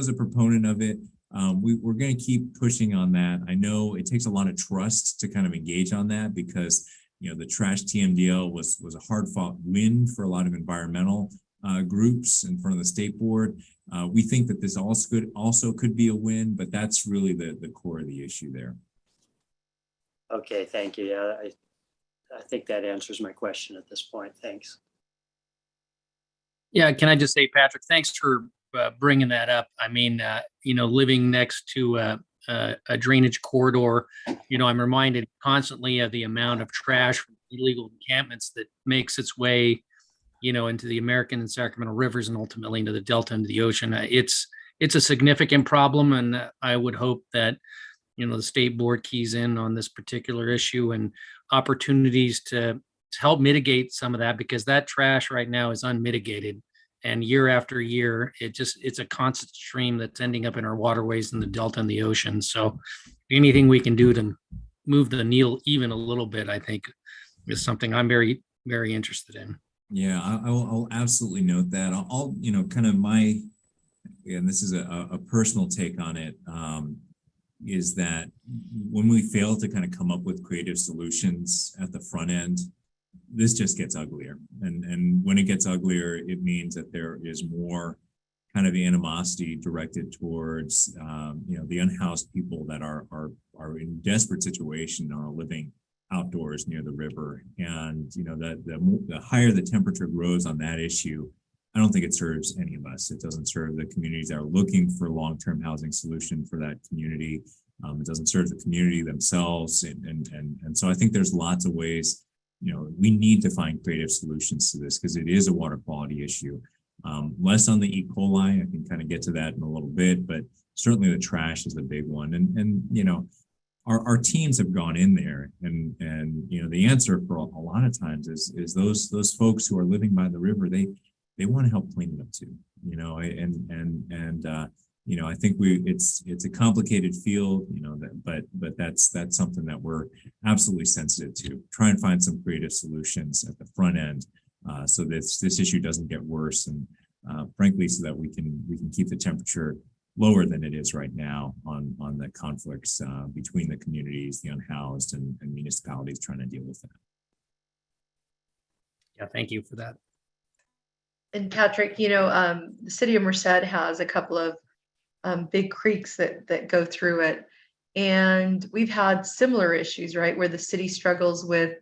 a proponent of it. We're going to keep pushing on that. I know it takes a lot of trust to kind of engage on that, because, you know, the trash TMDL was a hard fought win for a lot of environmental groups in front of the State Board. We think that this also could be a win, but that's really the core of the issue there. Okay, thank you. Yeah, I think that answers my question at this point. Thanks. Yeah, can I just say, Patrick, thanks for bringing that up. I mean, you know, living next to a drainage corridor, you know, I'm reminded constantly of the amount of trash from illegal encampments that makes its way, you know, into the American and Sacramento rivers and ultimately into the Delta, into the ocean. It's a significant problem, and I would hope that, you know, the State Board keys in on this particular issue and opportunities to help mitigate some of that, because that trash right now is unmitigated. And year after year, it's a constant stream that's ending up in our waterways in the Delta and the ocean. So anything we can do to move the needle even a little bit, I think, is something I'm very, very interested in. Yeah, I'll absolutely note that. I'll you know, kind of and this is a personal take on it, is that when we fail to kind of come up with creative solutions at the front end, this just gets uglier. And when it gets uglier, it means that there is more kind of animosity directed towards, you know, the unhoused people that are in desperate situation, are living outdoors near the river. And, you know, the higher the temperature grows on that issue, I don't think it serves any of us. It doesn't serve the communities that are looking for long-term housing solution for that community. It doesn't serve the community themselves. And so I think there's lots of ways, you know, we need to find creative solutions to this, because it is a water quality issue. Less on the E. coli, I can kind of get to that in a little bit, but certainly the trash is a big one. And you know, our teams have gone in there, and you know, the answer for a lot of times is those folks who are living by the river, they want to help clean it up too, you know, and you know, I think it's a complicated field, you know, but that's something that we're absolutely sensitive to. Try and find some creative solutions at the front end, so this issue doesn't get worse, and frankly, so that we can keep the temperature lower than it is right now on the conflicts between the communities, the unhoused, and municipalities trying to deal with that. Yeah, thank you for that. And Patrick, you know, the city of Merced has a couple of big creeks that go through it. And we've had similar issues, right, where the city struggles with,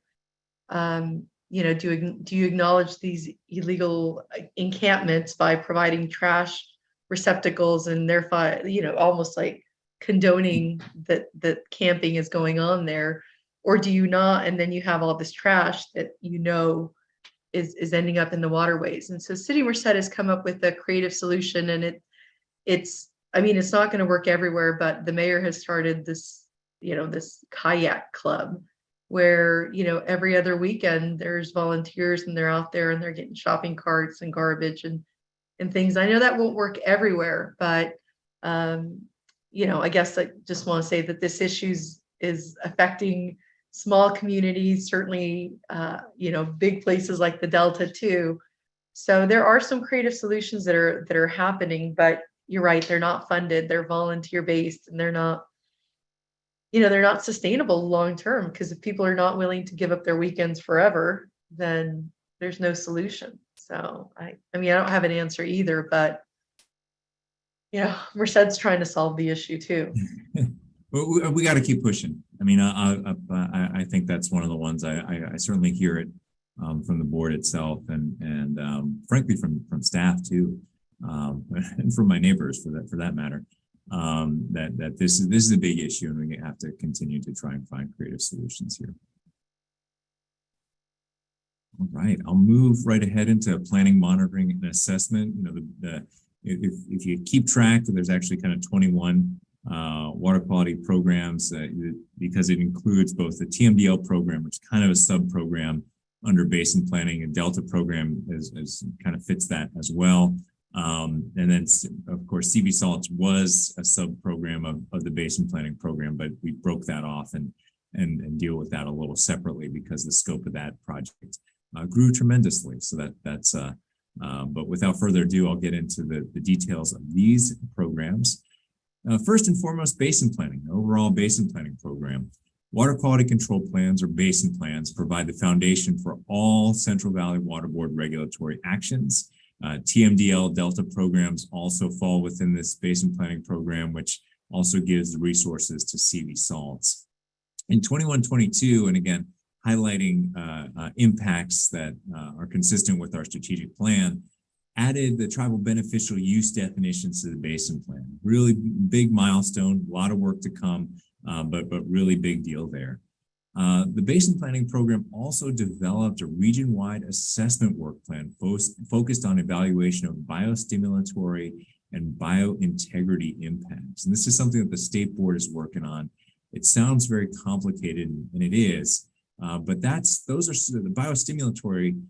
you know, do you acknowledge these illegal encampments by providing trash receptacles and therefore, you know, almost like condoning that camping is going on there, or do you not? And then you have all this trash that you know is ending up in the waterways. And so City Merced has come up with a creative solution, and it's I mean, it's not going to work everywhere, but the mayor has started this, you know, this kayak club where, you know, every other weekend there's volunteers and they're out there and they're getting shopping carts and garbage and things. I know that won't work everywhere, but you know, I guess I just want to say that this issue is affecting small communities, certainly, you know, big places like the Delta too. So there are some creative solutions that are happening, but you're right, they're not funded, they're volunteer based, and they're not, you know, they're not sustainable long term, because if people are not willing to give up their weekends forever, then there's no solution. So I mean, I don't have an answer either, but you know, Merced's trying to solve the issue too. Well, we got to keep pushing. I mean, I think that's one of the ones I certainly hear it from the board itself, and frankly from staff too, and from my neighbors for that matter. That this is a big issue, and we have to continue to try and find creative solutions here. All right, I'll move right ahead into planning, monitoring, and assessment. You know, if you keep track, there's actually kind of 21 water quality programs, because it includes both the TMDL program, which is kind of a sub-program under basin planning, and Delta program is kind of fits that as well. And then, of course, CV Salts was a sub-program of the basin planning program, but we broke that off and deal with that a little separately because the scope of that project grew tremendously. So that's but without further ado, I'll get into the details of these programs. First and foremost, basin planning, the overall basin planning program. Water quality control plans, or basin plans, provide the foundation for all Central Valley Water Board regulatory actions. TMDL Delta programs also fall within this basin planning program, which also gives the resources to CV Salts. In 21-22, and again, highlighting impacts that are consistent with our strategic plan, added the tribal beneficial use definitions to the basin plan. Really big milestone, a lot of work to come, but really big deal there. The basin planning program also developed a region-wide assessment work plan focused on evaluation of biostimulatory and biointegrity impacts. And this is something that the state board is working on. It sounds very complicated, and it is, but those are the biostimulatory.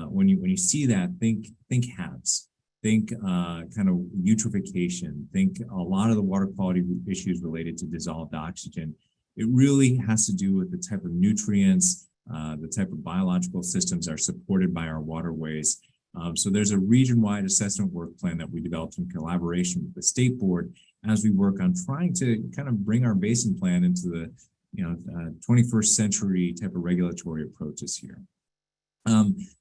When you see that, think HABs, think kind of eutrophication, think a lot of the water quality issues related to dissolved oxygen. It really has to do with the type of nutrients, the type of biological systems that are supported by our waterways. So there's a region-wide assessment work plan that we developed in collaboration with the state board as we work on trying to kind of bring our basin plan into the 21st century type of regulatory approaches here.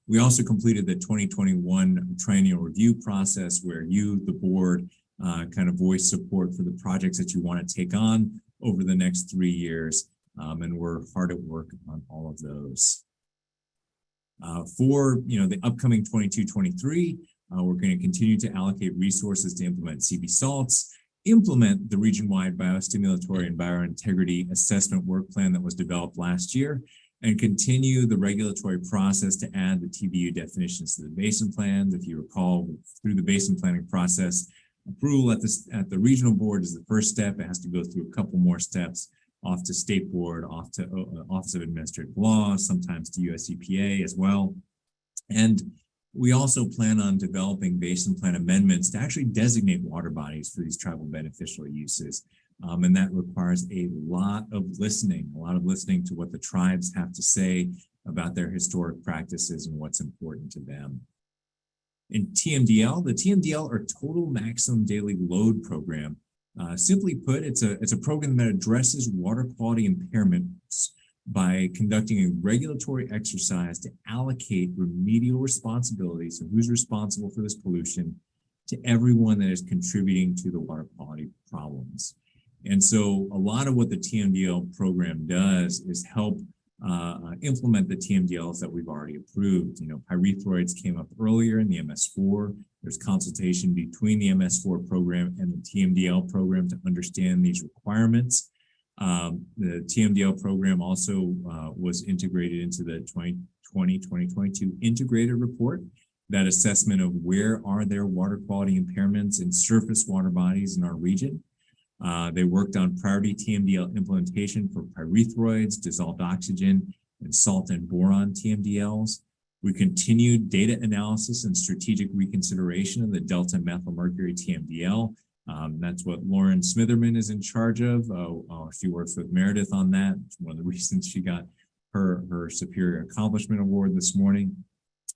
We also completed the 2021 triennial review process, where you, the board, kind of voice support for the projects that you want to take on over the next 3 years, and we're hard at work on all of those. For the upcoming 22-23, we're going to continue to allocate resources to implement CV Salts, implement the region-wide biostimulatory and biointegrity assessment work plan that was developed last year, and continue the regulatory process to add the TBU definitions to the basin plans. If you recall, through the basin planning process, approval at the regional board is the first step. It has to go through a couple more steps, off to state board, off to Office of Administrative Law, sometimes to US EPA as well. And we also plan on developing basin plan amendments to actually designate water bodies for these tribal beneficial uses. And that requires a lot of listening to what the tribes have to say about their historic practices and what's important to them. In TMDL, the TMDL, or Total Maximum Daily Load Program, simply put, it's a program that addresses water quality impairments by conducting a regulatory exercise to allocate remedial responsibilities, so who's responsible for this pollution, to everyone that is contributing to the water quality problems. And so a lot of what the TMDL program does is help implement the TMDLs that we've already approved. You know, pyrethroids came up earlier in the MS4. There's consultation between the MS4 program and the TMDL program to understand these requirements. The TMDL program also was integrated into the 2020-2022 integrated report. That assessment of where are there water quality impairments in surface water bodies in our region. They worked on priority TMDL implementation for pyrethroids, dissolved oxygen, and salt and boron TMDLs. We continued data analysis and strategic reconsideration of the delta methylmercury TMDL. That's what Lauren Smitherman is in charge of. She works with Meredith on that. It's one of the reasons she got her Superior Accomplishment Award this morning.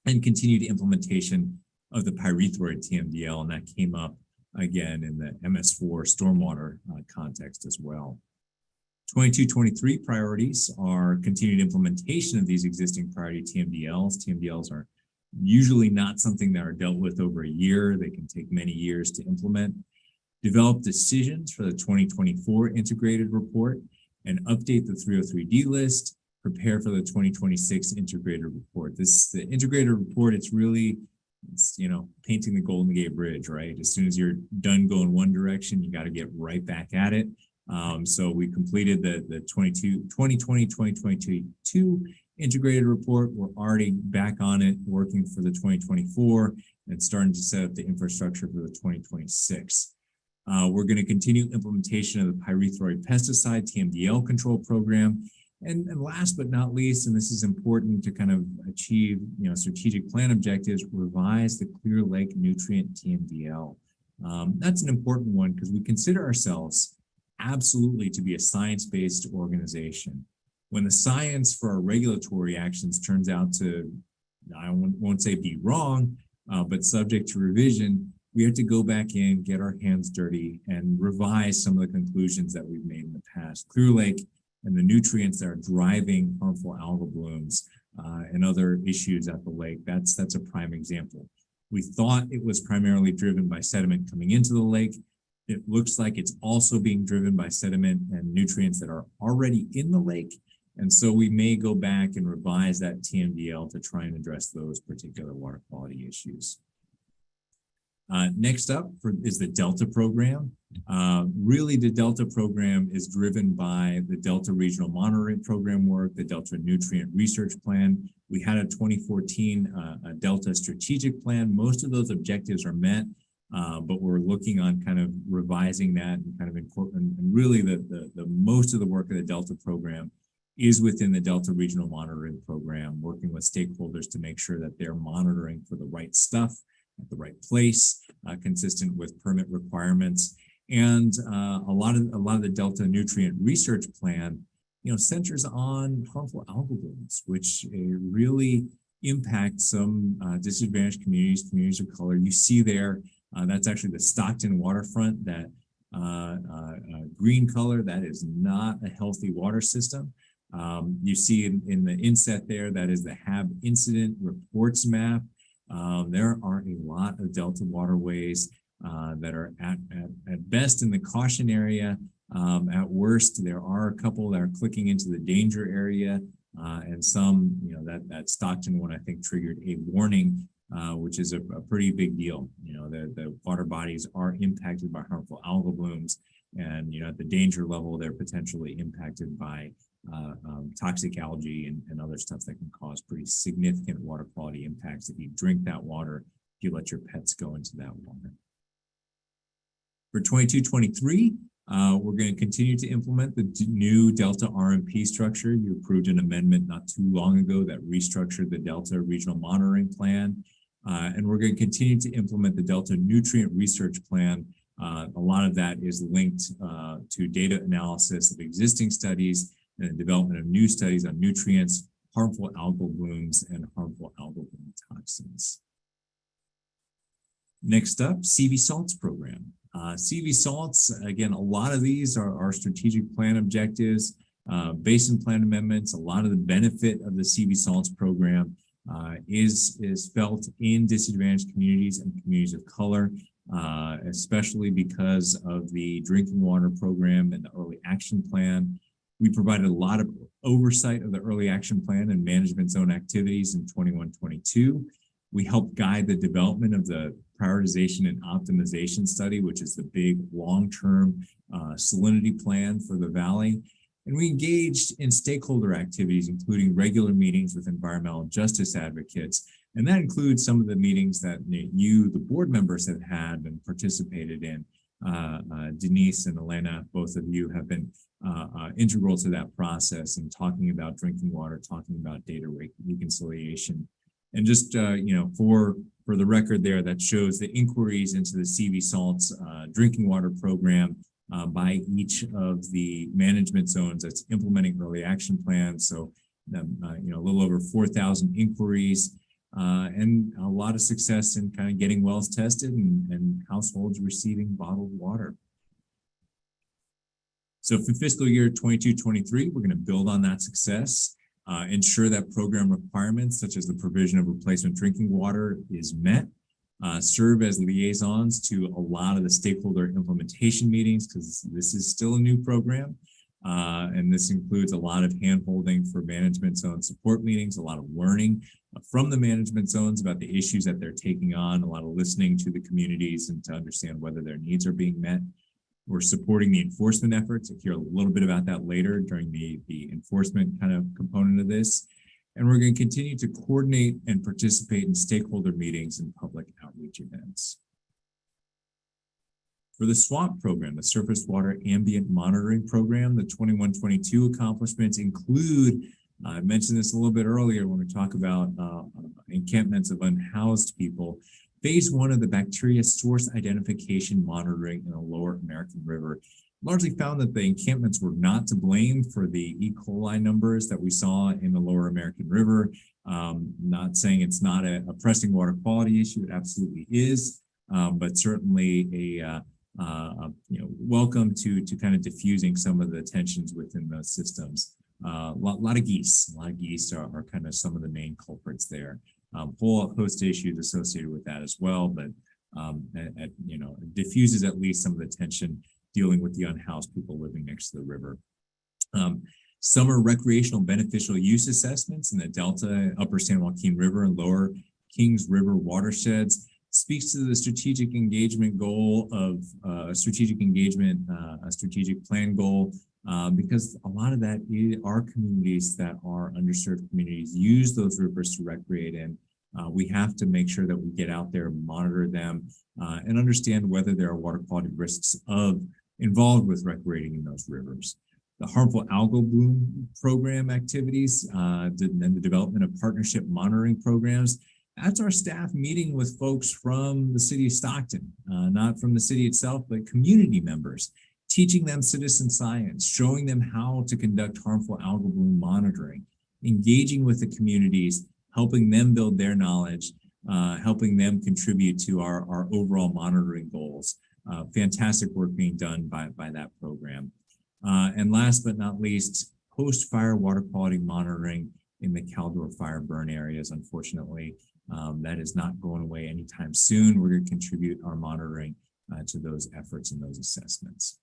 And continued implementation of the pyrethroid TMDL, and that came up again in the MS4 stormwater context as well. 22-23 priorities are continued implementation of these existing priority TMDLs. TMDLs are usually not something that are dealt with over a year. They can take many years to implement. Develop decisions for the 2024 integrated report and update the 303D list. Prepare for the 2026 integrated report. The integrated report, it's you know, painting the Golden Gate Bridge, right? As soon as you're done going one direction, you got to get right back at it. So we completed the 2020-2022 integrated report. We're already back on it, working for the 2024 and starting to set up the infrastructure for the 2026. We're going to continue implementation of the pyrethroid pesticide TMDL control program. And last but not least, and this is important to kind of achieve, you know, strategic plan objectives, revise the Clear Lake nutrient TMDL. That's an important one because we consider ourselves absolutely to be a science-based organization. When the science for our regulatory actions turns out to, I won't say be wrong, but subject to revision, we have to go back in, get our hands dirty, and revise some of the conclusions that we've made in the past. Clear Lake and the nutrients that are driving harmful algal blooms and other issues at the lake. That's a prime example. We thought it was primarily driven by sediment coming into the lake. It looks like it's also being driven by sediment and nutrients that are already in the lake. And so we may go back and revise that TMDL to try and address those particular water quality issues. Next up is the Delta program. Really, the Delta program is driven by the Delta Regional Monitoring Program work, the Delta Nutrient Research Plan. We had a 2014 Delta Strategic Plan. Most of those objectives are met, but we're looking on kind of revising that and kind of incorporating. And really, the most of the work of the Delta program is within the Delta Regional Monitoring Program, working with stakeholders to make sure that they're monitoring for the right stuff at the right place, consistent with permit requirements. And a lot of the Delta Nutrient Research Plan, you know, centers on harmful algal blooms, which really impact some disadvantaged communities of color. You see there, that's actually the Stockton waterfront, that green color, that is not a healthy water system. You see in the inset there, that is the HAB incident reports map. There are a lot of Delta waterways that are at best in the caution area. At worst, there are a couple that are clicking into the danger area, and some, you know, that Stockton one I think triggered a warning, which is a pretty big deal. You know, the water bodies are impacted by harmful algal blooms, and you know, at the danger level, they're potentially impacted by toxic algae and other stuff that can cause pretty significant water quality impacts if you drink that water, if you let your pets go into that water. For 22-23, we're going to continue to implement the new Delta RMP structure. You approved an amendment not too long ago that restructured the Delta Regional Monitoring Plan. And we're going to continue to implement the Delta Nutrient Research Plan. A lot of that is linked to data analysis of existing studies and development of new studies on nutrients, harmful algal blooms, and harmful algal bloom toxins. Next up, CV Salts program. CV Salts, again, a lot of these are our strategic plan objectives, basin plan amendments. A lot of the benefit of the CV Salts program is felt in disadvantaged communities and communities of color. especially because of the drinking water program and the early action plan. We provided a lot of oversight of the early action plan and management zone activities in 21-22. We helped guide the development of the prioritization and optimization study, which is the big long-term salinity plan for the valley. And we engaged in stakeholder activities, including regular meetings with environmental justice advocates. And that includes some of the meetings that you, the board members, have had and participated in. Denise and Elena, both of you have been integral to that process and talking about drinking water, talking about data reconciliation. And just, for the record there, that shows the inquiries into the CV Salt's drinking water program by each of the management zones that's implementing early action plans. So, a little over 4,000 inquiries and a lot of success in kind of getting wells tested and households receiving bottled water. So for fiscal year 22-23, we're going to build on that success, ensure that program requirements such as the provision of replacement drinking water is met, serve as liaisons to a lot of the stakeholder implementation meetings because this is still a new program. And this includes a lot of hand-holding for management zone support meetings, a lot of learning from the management zones about the issues that they're taking on, a lot of listening to the communities and to understand whether their needs are being met. We're supporting the enforcement efforts. You'll hear a little bit about that later during the enforcement kind of component of this. And we're going to continue to coordinate and participate in stakeholder meetings and public outreach events. For the SWAMP program, the Surface Water Ambient Monitoring Program, the 21-22 accomplishments include, I mentioned this a little bit earlier when we talk about encampments of unhoused people. Phase 1 of the bacteria source identification monitoring in the Lower American River largely found that the encampments were not to blame for the E. coli numbers that we saw in the Lower American River. Not saying it's not a pressing water quality issue, it absolutely is, but certainly a welcome to kind of diffusing some of the tensions within those systems. A lot of geese are kind of some of the main culprits there. Whole host of issues associated with that as well, but it diffuses at least some of the tension dealing with the unhoused people living next to the river. Summer recreational beneficial use assessments in the Delta, Upper San Joaquin River and Lower Kings River watersheds speaks to the strategic engagement goal of a strategic plan goal, because a lot of that are communities that are underserved communities use those rivers to recreate in. We have to make sure that we get out there, monitor them, and understand whether there are water quality risks involved with recreating in those rivers. The harmful algal bloom program activities, and the development of partnership monitoring programs. That's our staff meeting with folks from the city of Stockton, not from the city itself, but community members, teaching them citizen science, showing them how to conduct harmful algal bloom monitoring, engaging with the communities, helping them build their knowledge, helping them contribute to our overall monitoring goals. Fantastic work being done by that program. And last but not least, post-fire water quality monitoring in the Caldor fire burn areas. Unfortunately, that is not going away anytime soon. We're going to contribute our monitoring to those efforts and those assessments.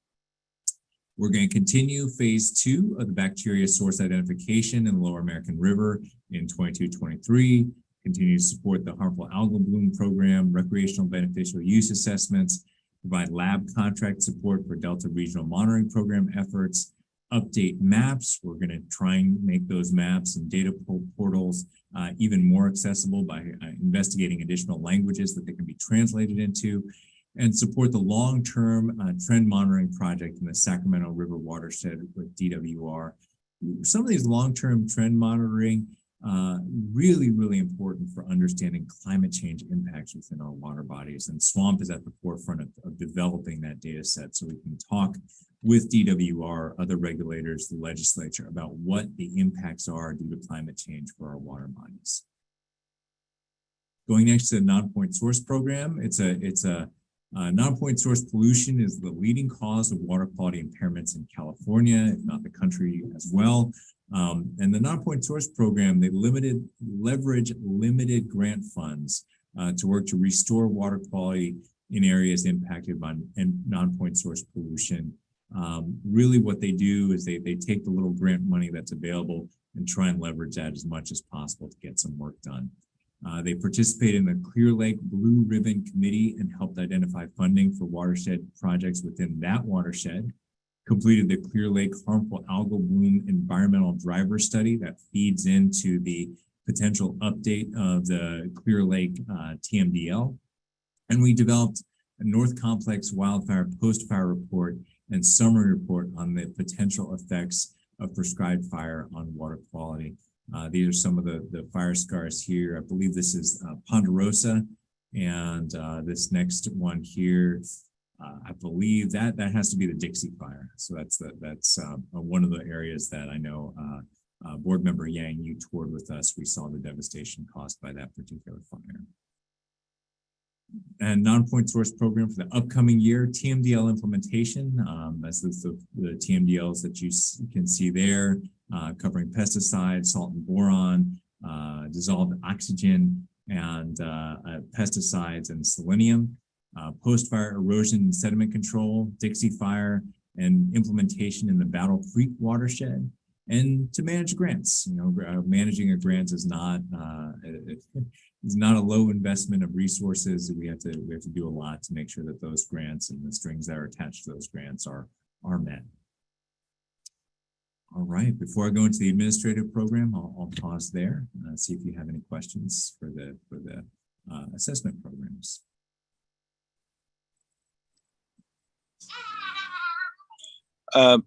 We're going to continue phase 2 of the bacteria source identification in the Lower American River in 22-23, continue to support the harmful algal bloom program, recreational beneficial use assessments, provide lab contract support for Delta Regional Monitoring Program efforts, update maps. We're going to try and make those maps and data portals even more accessible by investigating additional languages that they can be translated into, and support the long-term trend monitoring project in the Sacramento River watershed with DWR. Some of these long-term trend monitoring really, really important for understanding climate change impacts within our water bodies. And SWAMP is at the forefront of developing that data set so we can talk with DWR, other regulators, the legislature about what the impacts are due to climate change for our water bodies. Going next to the non-point source program, it's a non-point source pollution is the leading cause of water quality impairments in California, if not the country as well. And the non-point source program, they leverage limited grant funds to work to restore water quality in areas impacted by non-point source pollution. Really what they do is they take the little grant money that's available and try and leverage that as much as possible to get some work done. They participate in the Clear Lake Blue Ribbon Committee and helped identify funding for watershed projects within that watershed. Completed the Clear Lake Harmful Algal Bloom Environmental Driver Study that feeds into the potential update of the Clear Lake TMDL. And we developed a North Complex Wildfire Post-Fire Report and summary report on the potential effects of prescribed fire on water quality. These are some of the fire scars here. I believe this is Ponderosa, and this next one here, I believe that has to be the Dixie Fire. So that's one of the areas that I know Board Member Yang, you toured with us. We saw the devastation caused by that particular fire. And non-point source program for the upcoming year, TMDL implementation. That's the TMDLs that you can see there, covering pesticides, salt and boron, dissolved oxygen, and pesticides and selenium. Post-fire erosion and sediment control, Dixie Fire, and implementation in the Battle Creek watershed. And to manage grants, managing a grant is not a low investment of resources. We have to do a lot to make sure that those grants and the strings that are attached to those grants are met. All right, before I go into the administrative program, I'll pause there and see if you have any questions for the assessment programs.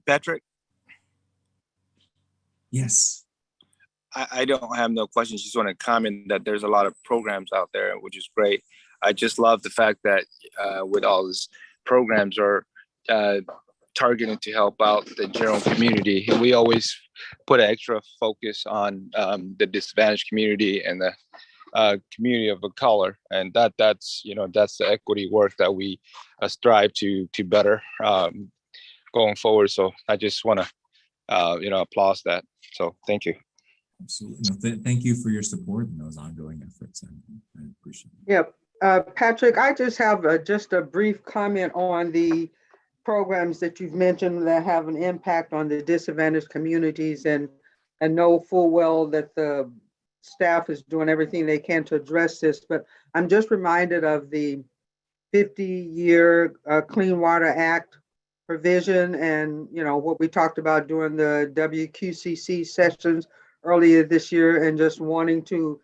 Patrick? Yes. I don't have no questions. Just want to comment that there's a lot of programs out there, which is great. I just love the fact that with all these programs are targeted to help out the general community. And we always put an extra focus on the disadvantaged community and the community of a color. And that's the equity work that we strive to better going forward. So I just want to applaud that. So thank you. Absolutely. No, thank you for your support in those ongoing efforts. I appreciate it. Yep. Patrick, I just have just a brief comment on the programs that you've mentioned that have an impact on the disadvantaged communities, and know full well that the staff is doing everything they can to address this. But I'm just reminded of the 50-year Clean Water Act provision, and what we talked about during the WQCC sessions earlier this year, and just wanting to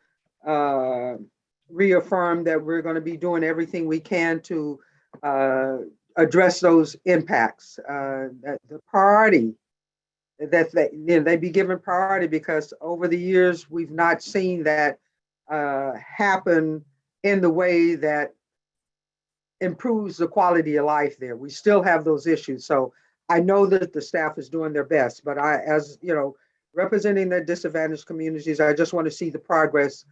reaffirm that we're going to be doing everything we can to address those impacts. That the priority, that they be given priority, because over the years we've not seen that happen in the way that improves the quality of life there. We still have those issues. So I know that the staff is doing their best, but as representing the disadvantaged communities, I just want to see the progress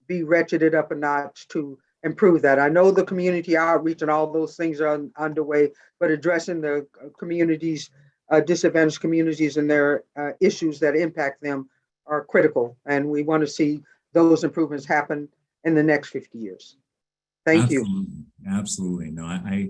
be ratcheted up a notch to improve that. I know the community outreach and all those things are underway, but addressing the communities, disadvantaged communities, and their issues that impact them are critical. And we want to see those improvements happen in the next 50 years. Thank you. Absolutely. No, I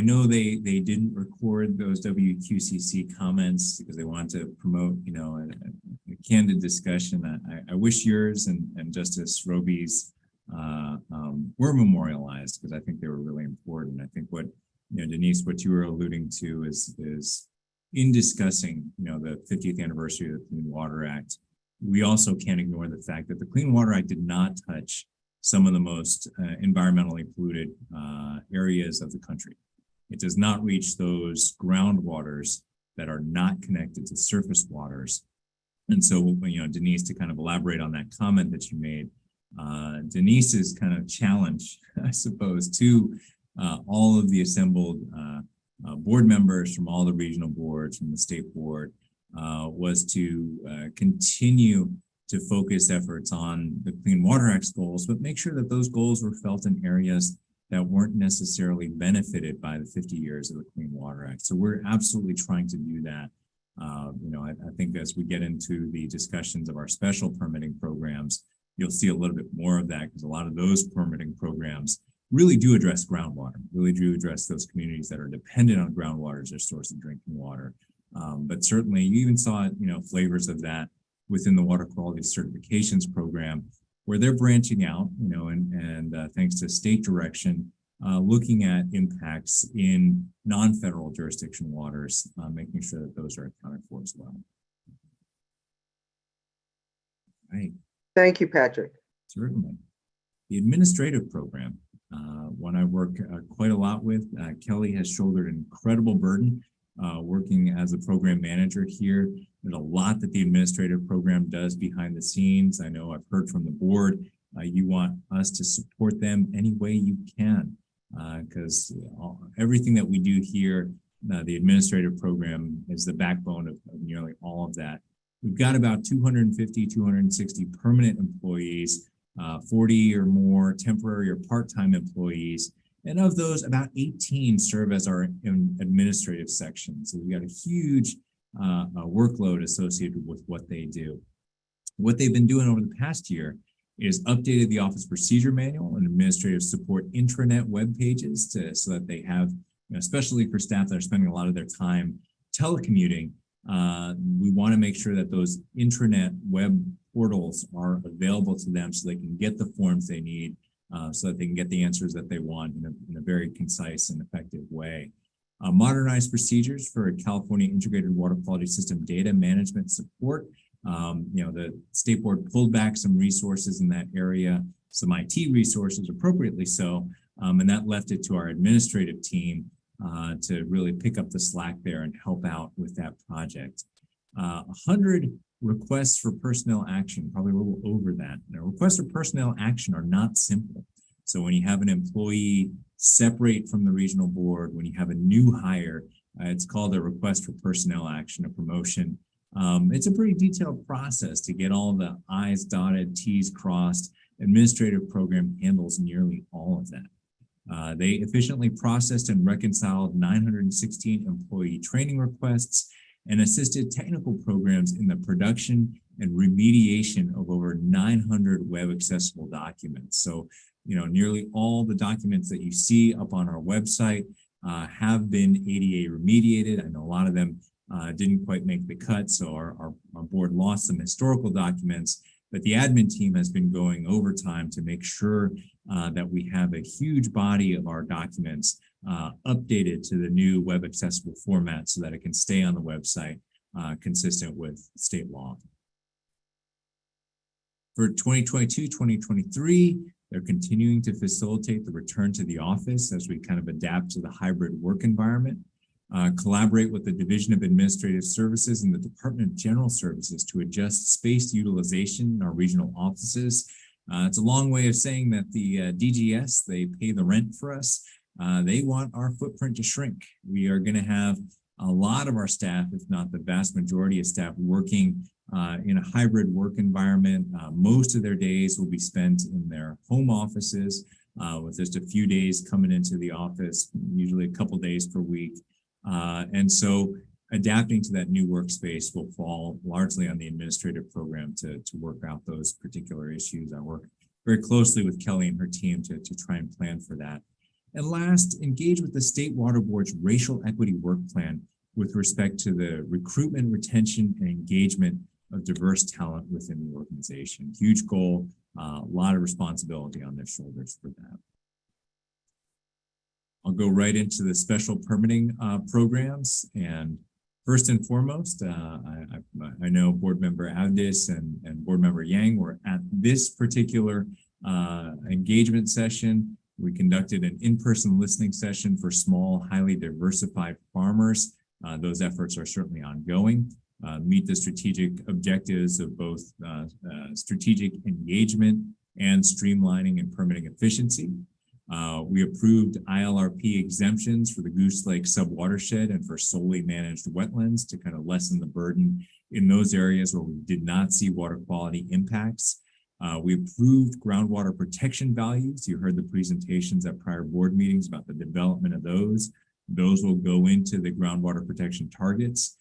know they didn't record those WQCC comments because they want to promote, a candid discussion. I wish yours and Justice Roby's were memorialized, because I think they were really important. I think what, Denise, what you were alluding to is in discussing, the 50th anniversary of the Clean Water Act, we also can't ignore the fact that the Clean Water Act did not touch some of the most environmentally polluted areas of the country. It does not reach those groundwaters that are not connected to surface waters. And so, Denise, to kind of elaborate on that comment that you made, Denise's kind of challenge, I suppose, to all of the assembled board members from all the regional boards, from the state board, was to continue to focus efforts on the Clean Water Act's goals, but make sure that those goals were felt in areas that weren't necessarily benefited by the 50 years of the Clean Water Act. So we're absolutely trying to do that. I think as we get into the discussions of our special permitting programs, you'll see a little bit more of that, because a lot of those permitting programs really do address groundwater, really do address those communities that are dependent on groundwater as their source of drinking water. But certainly you even saw, flavors of that within the water quality certifications program, where they're branching out, and thanks to state direction, looking at impacts in non-federal jurisdiction waters, making sure that those are accounted for as well. Right. Thank you, Patrick. Certainly. The administrative program, one I work quite a lot with. Kelly has shouldered an incredible burden working as a program manager here. There's a lot that the administrative program does behind the scenes. I know I've heard from the board, you want us to support them any way you can, because everything that we do here, the administrative program is the backbone of nearly all of that. We've got about 250, 260 permanent employees, 40 or more temporary or part-time employees. And of those, about 18 serve as our administrative section. So we've got a huge workload associated with what they do. What they've been doing over the past year is updated the office procedure manual and administrative support intranet web pages so that they have, especially for staff that are spending a lot of their time telecommuting, we want to make sure that those intranet web portals are available to them so they can get the forms they need, so that they can get the answers that they want in a very concise and effective way. Modernized procedures for California Integrated Water Quality System data management support. The state board pulled back some resources in that area, some IT resources, appropriately so, and that left it to our administrative team to really pick up the slack there and help out with that project. 100 requests for personnel action, probably a little over that. Now, requests for personnel action are not simple. So when you have an employee separate from the regional board, when you have a new hire, it's called a request for personnel action, a promotion. It's a pretty detailed process to get all the I's dotted, T's crossed. Administrative program handles nearly all of that. They efficiently processed and reconciled 916 employee training requests and assisted technical programs in the production and remediation of over 900 web accessible documents. So, nearly all the documents that you see up on our website have been ADA remediated. I know a lot of them didn't quite make the cut, so our board lost some historical documents, but the admin team has been going overtime to make sure that we have a huge body of our documents updated to the new web accessible format so that it can stay on the website consistent with state law. For 2022-2023, they're continuing to facilitate the return to the office as we kind of adapt to the hybrid work environment. Collaborate with the Division of Administrative Services and the Department of General Services to adjust space utilization in our regional offices. It's a long way of saying that the DGS, they pay the rent for us. They want our footprint to shrink. We are going to have a lot of our staff, if not the vast majority of staff, working in a hybrid work environment. Most of their days will be spent in their home offices with just a few days coming into the office, usually a couple days per week. And so adapting to that new workspace will fall largely on the administrative program to work out those particular issues. I work very closely with Kelly and her team to try and plan for that. And last, engage with the State Water Board's racial equity work plan with respect to the recruitment, retention, and engagement of diverse talent within the organization. Huge goal, a lot of responsibility on their shoulders for that. I'll go right into the special permitting programs. And first and foremost, I know Board Member Avdis and Board Member Yang were at this particular engagement session. We conducted an in-person listening session for small, highly diversified farmers. Those efforts are certainly ongoing. Meet the strategic objectives of both strategic engagement and streamlining and permitting efficiency. We approved ILRP exemptions for the Goose Lake subwatershed and for solely managed wetlands to kind of lessen the burden in those areas where we did not see water quality impacts. We approved groundwater protection values. You heard the presentations at prior board meetings about the development of those. Those will go into the groundwater protection targets.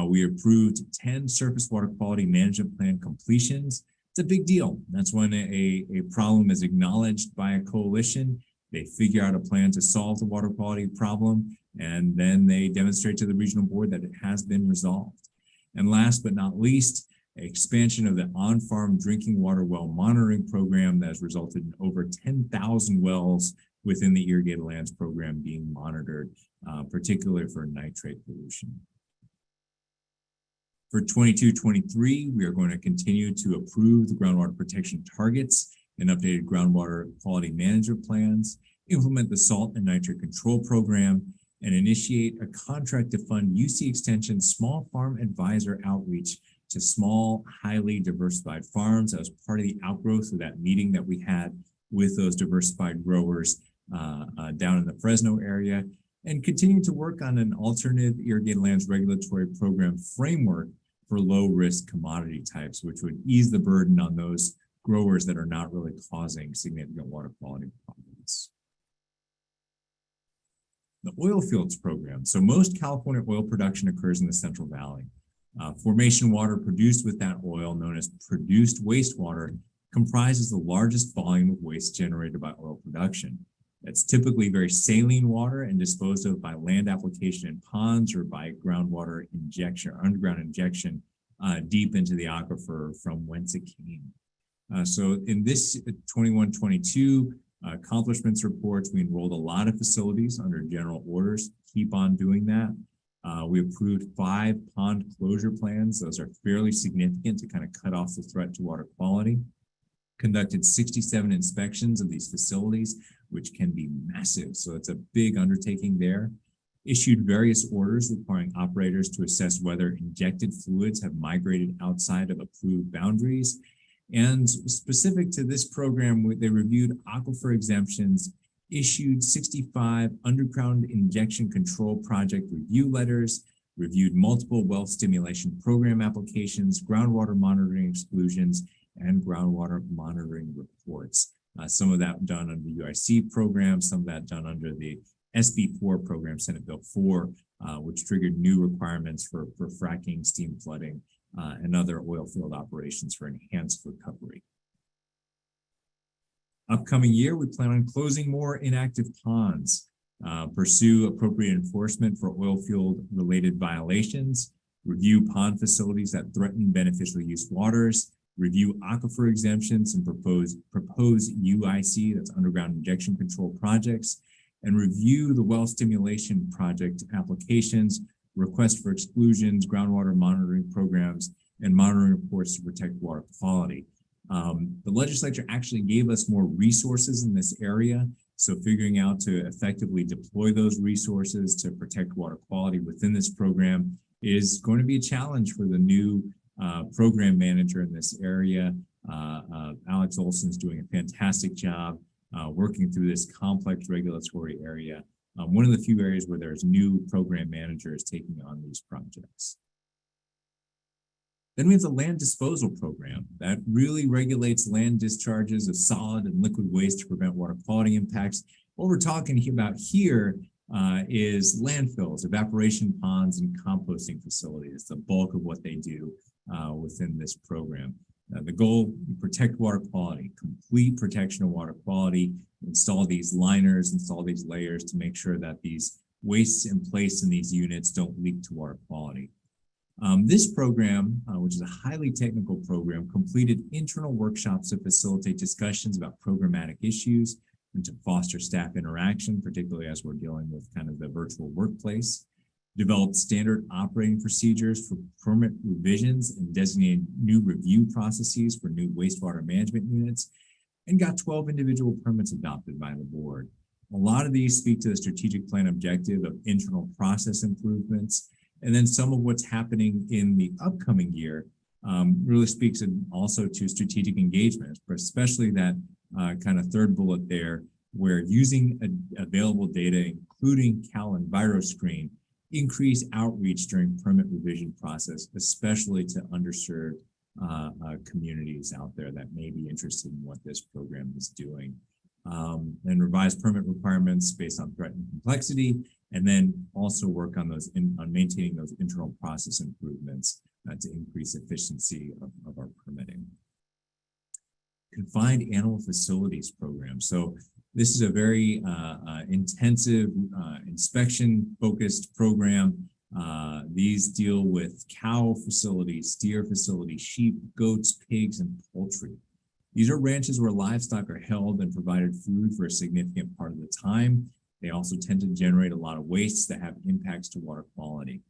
We approved 10 surface water quality management plan completions. It's a big deal. That's when a problem is acknowledged by a coalition They figure out a plan to solve the water quality problem, and then they demonstrate to the regional board that it has been resolved. And last but not least, expansion of the on-farm drinking water well monitoring program that has resulted in over 10,000 wells within the irrigated lands program being monitored, particularly for nitrate pollution. For 22-23, we are going to continue to approve the groundwater protection targets and updated groundwater quality management plans, implement the salt and nitrate control program, and initiate a contract to fund UC Extension small farm advisor outreach to small, highly diversified farms. That was part of the outgrowth of that meeting that we had with those diversified growers down in the Fresno area, and continue to work on an alternative irrigated lands regulatory program framework for low-risk commodity types, which would ease the burden on those growers that are not really causing significant water quality problems. The oil fields program. So most California oil production occurs in the Central Valley. Formation water produced with that oil, known as produced wastewater, comprises the largest volume of waste generated by oil production. That's typically very saline water and disposed of by land application in ponds or by groundwater injection or underground injection deep into the aquifer from whence it came. So in this 21-22 accomplishments reports, we enrolled a lot of facilities under general orders. Keep on doing that. We approved 5 pond closure plans. Those are fairly significant to kind of cut off the threat to water quality. Conducted 67 inspections of these facilities, which can be massive. So it's a big undertaking there. Issued various orders requiring operators to assess whether injected fluids have migrated outside of approved boundaries. And specific to this program, they reviewed aquifer exemptions, issued 65 underground injection control project review letters, reviewed multiple well stimulation program applications, groundwater monitoring exclusions, and groundwater monitoring reports. Some of that done under the UIC program, some of that done under the SB4 program, Senate Bill 4, which triggered new requirements for fracking, steam flooding, and other oil field operations for enhanced recovery. Upcoming year, we plan on closing more inactive ponds, pursue appropriate enforcement for oil field related violations, review pond facilities that threaten beneficial use waters, review aquifer exemptions and propose UIC, that's underground injection control projects, and review the well stimulation project applications, request for exclusions, groundwater monitoring programs, and monitoring reports to protect water quality. The legislature actually gave us more resources in this area, so figuring out to effectively deploy those resources to protect water quality within this program is going to be a challenge for the new program manager in this area. Alex Olson's doing a fantastic job working through this complex regulatory area. One of the few areas where there's new program managers taking on these projects. Then we have the land disposal program that really regulates land discharges of solid and liquid waste to prevent water quality impacts. What we're talking about here is landfills, evaporation ponds, and composting facilities. The bulk of what they do within this program. The goal, protect water quality, complete protection of water quality, install these liners, install these layers to make sure that these wastes in place in these units don't leak to water quality. This program, which is a highly technical program, completed internal workshops to facilitate discussions about programmatic issues and to foster staff interaction, particularly as we're dealing with kind of the virtual workplace. Developed standard operating procedures for permit revisions and designated new review processes for new wastewater management units, and got 12 individual permits adopted by the board. A lot of these speak to the strategic plan objective of internal process improvements, and then some of what's happening in the upcoming year really speaks also to strategic engagement, especially that kind of third bullet there, where using available data, including Cal EnviroScreen, increase outreach during permit revision process, especially to underserved communities out there that may be interested in what this program is doing. And revise permit requirements based on threat and complexity, and then also work on those on maintaining those internal process improvements to increase efficiency of our permitting. Confined animal facilities program. So This is a very intensive inspection-focused program. These deal with cow facilities, steer facilities, sheep, goats, pigs, and poultry. These are ranches where livestock are held and provided food for a significant part of the time. They also tend to generate a lot of wastes that have impacts to water quality.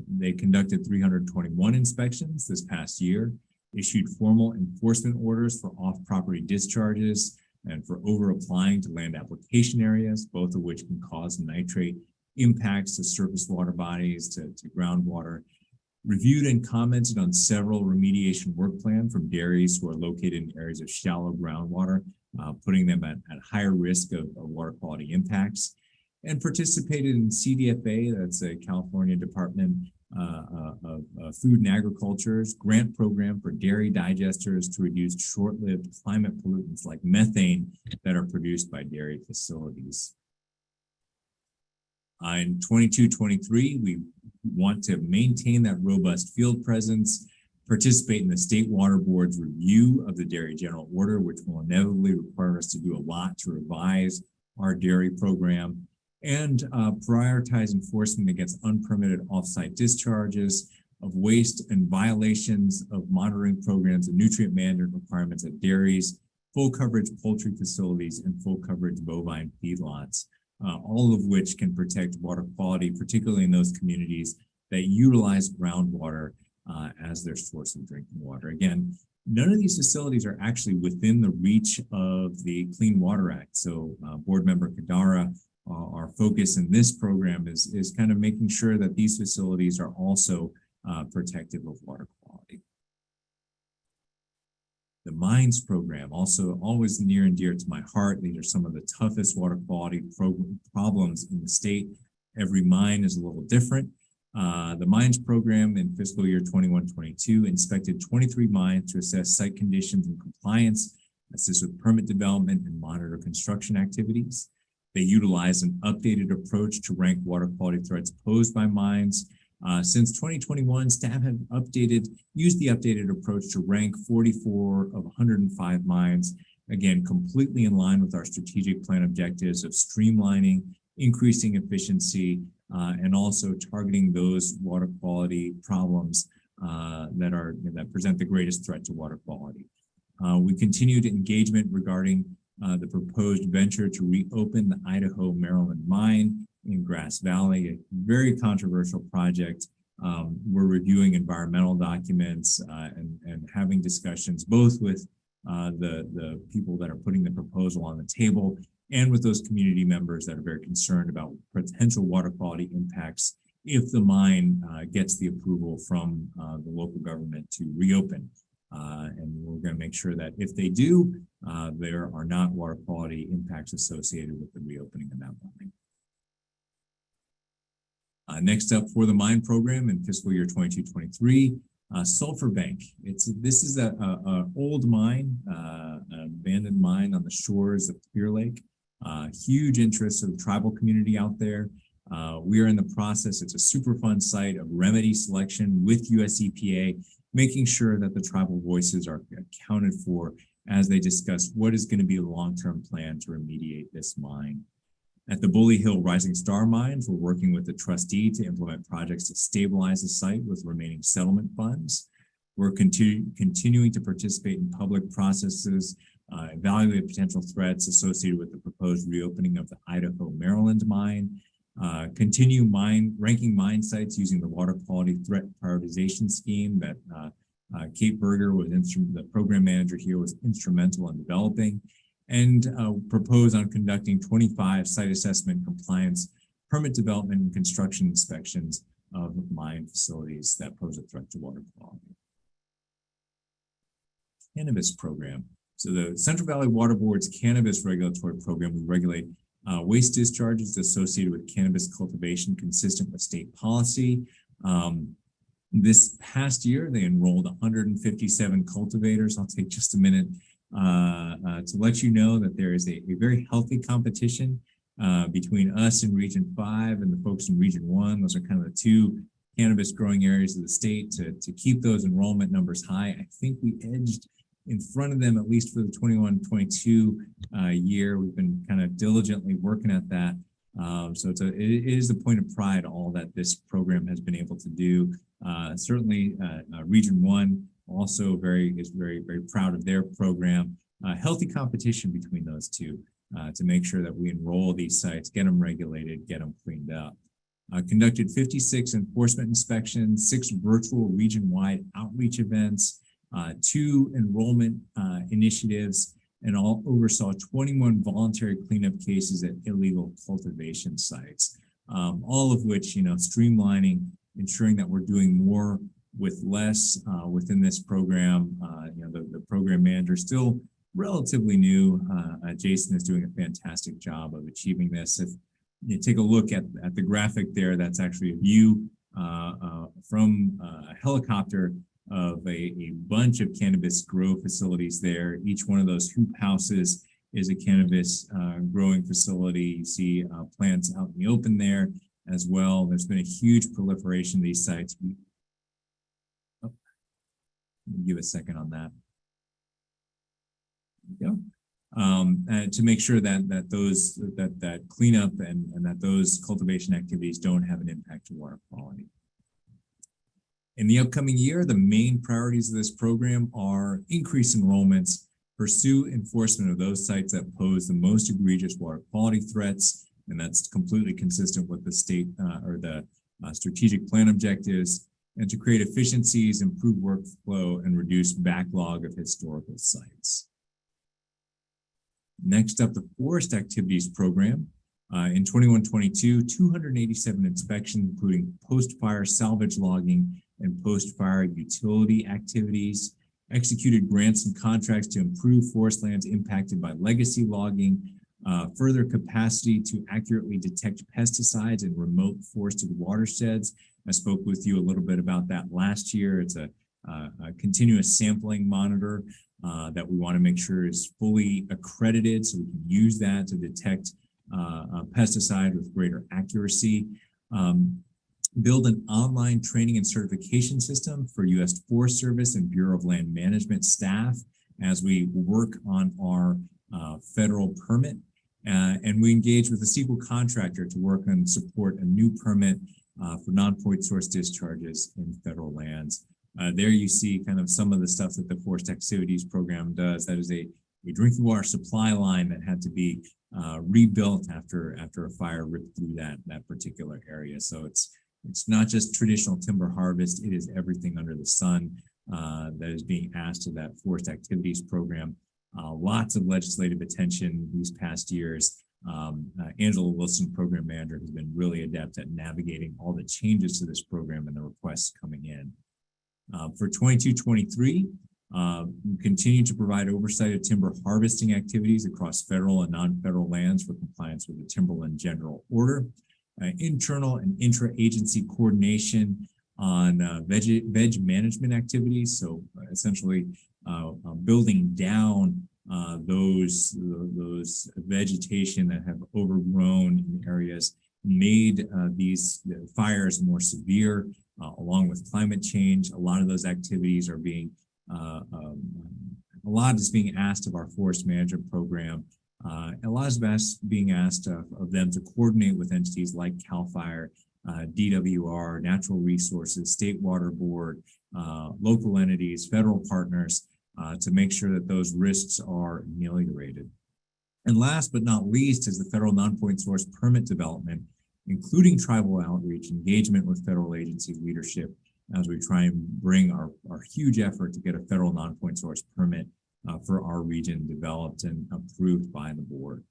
They conducted 321 inspections this past year, issued formal enforcement orders for off-property discharges and for over-applying to land application areas, both of which can cause nitrate impacts to surface water bodies, to groundwater. Reviewed and commented on several remediation work plans from dairies who are located in areas of shallow groundwater, putting them at higher risk of water quality impacts, and participated in CDFA, that's a California Department of Food and Agriculture's grant program for dairy digesters to reduce short-lived climate pollutants like methane that are produced by dairy facilities. In 22-23, we want to maintain that robust field presence, participate in the state water board's review of the dairy general order, which will inevitably require us to do a lot to revise our dairy program, and prioritize enforcement against unpermitted offsite discharges of waste and violations of monitoring programs and nutrient management requirements at dairies, full coverage poultry facilities, and full coverage bovine feedlots. All of which can protect water quality, particularly in those communities that utilize groundwater as their source of drinking water. Again, none of these facilities are actually within the reach of the Clean Water Act. So Board Member Kadara, our focus in this program is kind of making sure that these facilities are also protective of water quality. The mines program, also always near and dear to my heart. These are some of the toughest water quality problems in the state. Every mine is a little different. The mines program in fiscal year 21-22 inspected 23 mines to assess site conditions and compliance, assist with permit development, and monitor construction activities. They utilize an updated approach to rank water quality threats posed by mines. Since 2021, staff have used the updated approach to rank 44 of 105 mines, again, completely in line with our strategic plan objectives of streamlining, increasing efficiency, and also targeting those water quality problems that present the greatest threat to water quality. We continued engagement regarding the proposed venture to reopen the Idaho Maryland mine in Grass Valley, a very controversial project. We're reviewing environmental documents and having discussions both with the people that are putting the proposal on the table and with those community members that are very concerned about potential water quality impacts if the mine gets the approval from the local government to reopen. And we're going to make sure that if they do, there are not water quality impacts associated with the reopening of that mine. Next up for the mine program in fiscal year 22-23, Sulphur Bank. This is an old mine, an abandoned mine on the shores of Clear Lake. Huge interest of the tribal community out there. We are in the process, it's a super fun site of remedy selection with US EPA, making sure that the tribal voices are accounted for as they discuss what is going to be a long-term plan to remediate this mine. At the Bully Hill Rising Star Mines, we're working with the trustee to implement projects to stabilize the site with remaining settlement funds. We're continuing to participate in public processes, evaluate potential threats associated with the proposed reopening of the Idaho Maryland mine, continue ranking mine sites using the water quality threat prioritization scheme that Kate Berger, the program manager here, was instrumental in developing, and propose on conducting 25 site assessment compliance, permit development, and construction inspections of mine facilities that pose a threat to water quality. Cannabis program. So the Central Valley Waterboards cannabis regulatory program, we regulate waste discharges associated with cannabis cultivation consistent with state policy. This past year, they enrolled 157 cultivators. I'll take just a minute to let you know that there is a very healthy competition between us in Region 5 and the folks in Region 1. Those are kind of the two cannabis growing areas of the state to keep those enrollment numbers high. I think we edged in front of them, at least for the 21-22 year. We've been kind of diligently working at that. So it is a point of pride, all that this program has been able to do. Certainly, Region 1 also is very proud of their program. Healthy competition between those two to make sure that we enroll these sites, get them regulated, get them cleaned up. Conducted 56 enforcement inspections, 6 virtual region-wide outreach events, 2 enrollment initiatives, and oversaw 21 voluntary cleanup cases at illegal cultivation sites. All of which, streamlining, ensuring that we're doing more with less within this program. The program manager is still relatively new. Jason is doing a fantastic job of achieving this. If you take a look at the graphic there, that's actually a view from a helicopter of a bunch of cannabis grow facilities there. Each one of those hoop houses is a cannabis growing facility. You see plants out in the open there as well. There's been a huge proliferation of these sites. Give a second on that. There you go. To make sure that cleanup and that those cultivation activities don't have an impact to water quality. In the upcoming year, the main priorities of this program are increase enrollments, pursue enforcement of those sites that pose the most egregious water quality threats, and that's completely consistent with the state or the strategic plan objectives, and to create efficiencies, improve workflow, and reduce backlog of historical sites. Next up, the Forest Activities Program. In 21-22, 287 inspections, including post-fire salvage logging and post-fire utility activities, executed grants and contracts to improve forest lands impacted by legacy logging, further capacity to accurately detect pesticides in remote forested watersheds. I spoke with you a little bit about that last year. It's a continuous sampling monitor that we want to make sure is fully accredited so we can use that to detect a pesticide with greater accuracy. Build an online training and certification system for U.S. Forest Service and Bureau of Land Management staff as we work on our federal permit. And we engage with a sequel contractor to work and support a new permit for non-point source discharges in federal lands. There you see kind of some of the stuff that the Forest Activities Program does. That is a drinking water supply line that had to be rebuilt after a fire ripped through that particular area. So it's not just traditional timber harvest, it is everything under the sun that is being asked of that Forest Activities Program. Lots of legislative attention these past years. Angela Wilson, Program Manager, has been really adept at navigating all the changes to this program and the requests coming in. For 22-23, we continue to provide oversight of timber harvesting activities across federal and non-federal lands for compliance with the Timberland General Order. Internal and intra-agency coordination on veg management activities. So essentially building down those vegetation that have overgrown in areas, made these fires more severe, along with climate change. A lot of those activities are being, a lot is being asked of our forest management program. A lot is being asked of them to coordinate with entities like CAL FIRE, DWR, Natural Resources, State Water Board, local entities, federal partners, to make sure that those risks are ameliorated. And last but not least is the federal non-point source permit development, including tribal outreach, engagement with federal agency leadership as we try and bring our huge effort to get a federal non-point source permit for our region developed and approved by the board.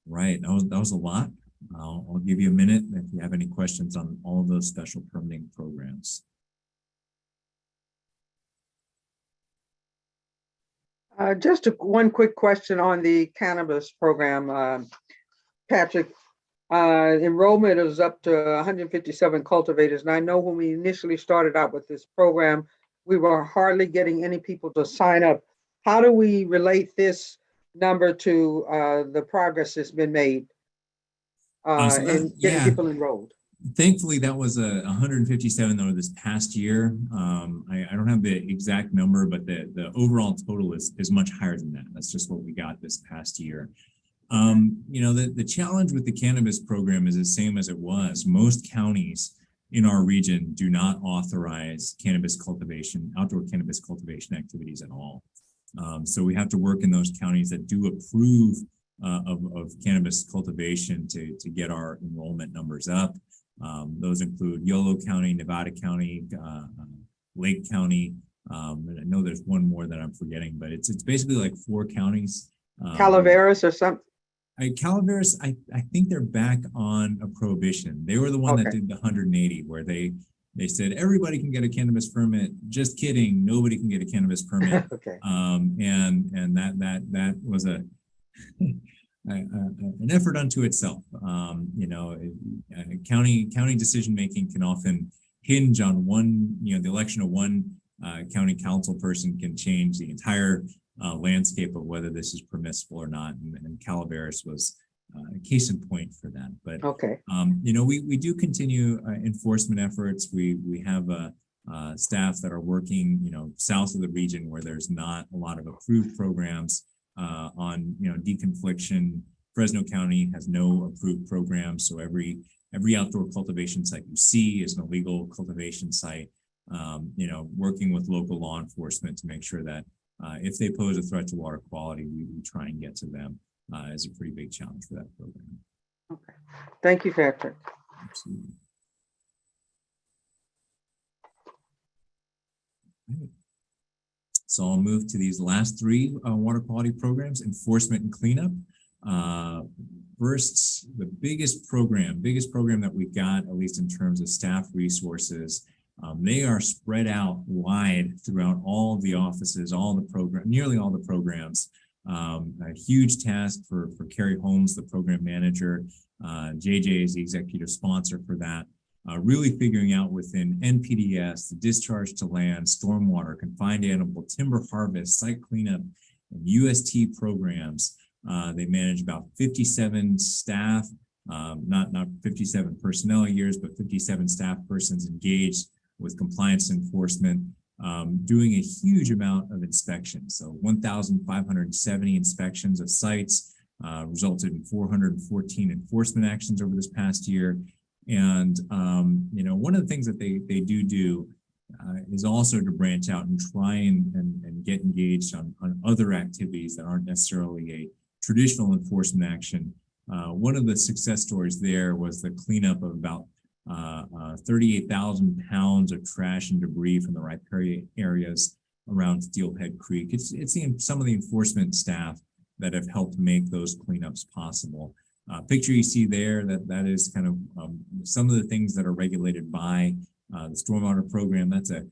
Right, that was a lot. I'll give you a minute if you have any questions on all of those special permitting programs. Just one quick question on the cannabis program, Patrick. Enrollment is up to 157 cultivators. And I know when we initially started out with this program, we were hardly getting any people to sign up. How do we relate this number to the progress that's been made in getting people enrolled? Thankfully, that was a 157 though this past year. I don't have the exact number, but the overall total is much higher than that. That's just what we got this past year. You know, the challenge with the cannabis program is the same as it was. Most counties in our region do not authorize cannabis cultivation, outdoor cannabis cultivation activities at all. So we have to work in those counties that do approve of cannabis cultivation to get our enrollment numbers up. Those include Yolo County, Nevada County, Lake County. And I know there's one more that I'm forgetting, but it's basically like 4 counties. Calaveras or something? Calaveras, I think they're back on a prohibition. They were the one that did the 180, where they said everybody can get a cannabis permit. Just kidding, nobody can get a cannabis permit. And that was an effort unto itself. You know, county decision making can often hinge on one. You know, the election of one county council person can change the entire landscape of whether this is permissible or not. And Calaveras was a case in point for that. But you know, we do continue enforcement efforts. We have staff that are working, you know, south of the region where there's not a lot of approved programs on, you know, deconfliction. Fresno County has no approved programs, so every outdoor cultivation site you see is an illegal cultivation site. You know, working with local law enforcement to make sure that if they pose a threat to water quality, we try and get to them is a pretty big challenge for that program. Okay, thank you, Patrick. Absolutely. So I'll move to these last 3 water quality programs: enforcement and cleanup. First, the biggest program that we've got, at least in terms of staff resources, they are spread out wide throughout all of the offices, nearly all the programs. A huge task for Carrie Holmes, the program manager. JJ is the executive sponsor for that. Really figuring out within NPDS, the discharge to land, stormwater, confined animal, timber harvest, site cleanup, and UST programs. They manage about 57 staff, not 57 personnel years, but 57 staff persons engaged with compliance enforcement, doing a huge amount of inspections. So 1,570 inspections of sites, resulted in 414 enforcement actions over this past year. And you know, one of the things that they do is also to branch out and try and get engaged on other activities that aren't necessarily a traditional enforcement action. One of the success stories there was the cleanup of about 38,000 pounds of trash and debris from the riparian areas around Steelhead Creek. It's some of the enforcement staff that have helped make those cleanups possible. Picture you see there, that is kind of some of the things that are regulated by the stormwater program. That's a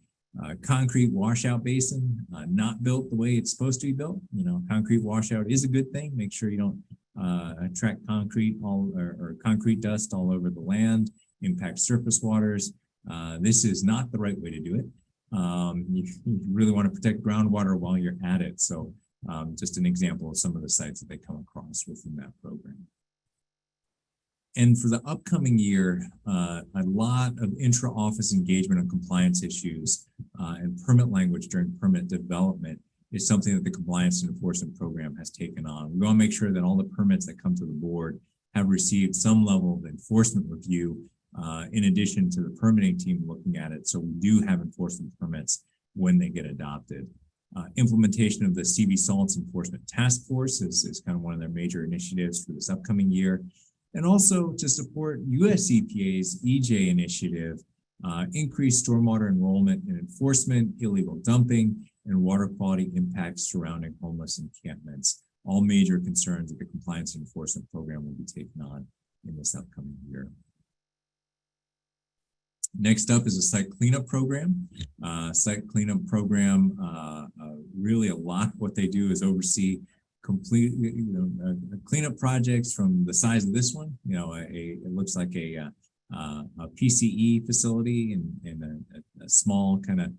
concrete washout basin, not built the way it's supposed to be built. You know, concrete washout is a good thing. Make sure you don't attract concrete or concrete dust all over the land, impact surface waters. This is not the right way to do it. You really want to protect groundwater while you're at it. So just an example of some of the sites that they come across within that program. And for the upcoming year, a lot of intra-office engagement on compliance issues and permit language during permit development is something that the compliance and enforcement program has taken on. We want to make sure that all the permits that come to the board have received some level of enforcement review in addition to the permitting team looking at it. So we do have enforcement permits when they get adopted. Implementation of the CV Salts Enforcement Task Force is kind of one of their major initiatives for this upcoming year. And also to support US EPA's EJ initiative, increased stormwater enrollment and enforcement, illegal dumping, and water quality impacts surrounding homeless encampments. All major concerns that the compliance and enforcement program will be taking on in this upcoming year. Next up is a site cleanup program. Really a lot of what they do is oversee complete, cleanup projects from the size of this one. You know, it looks like a PCE facility in a small kind of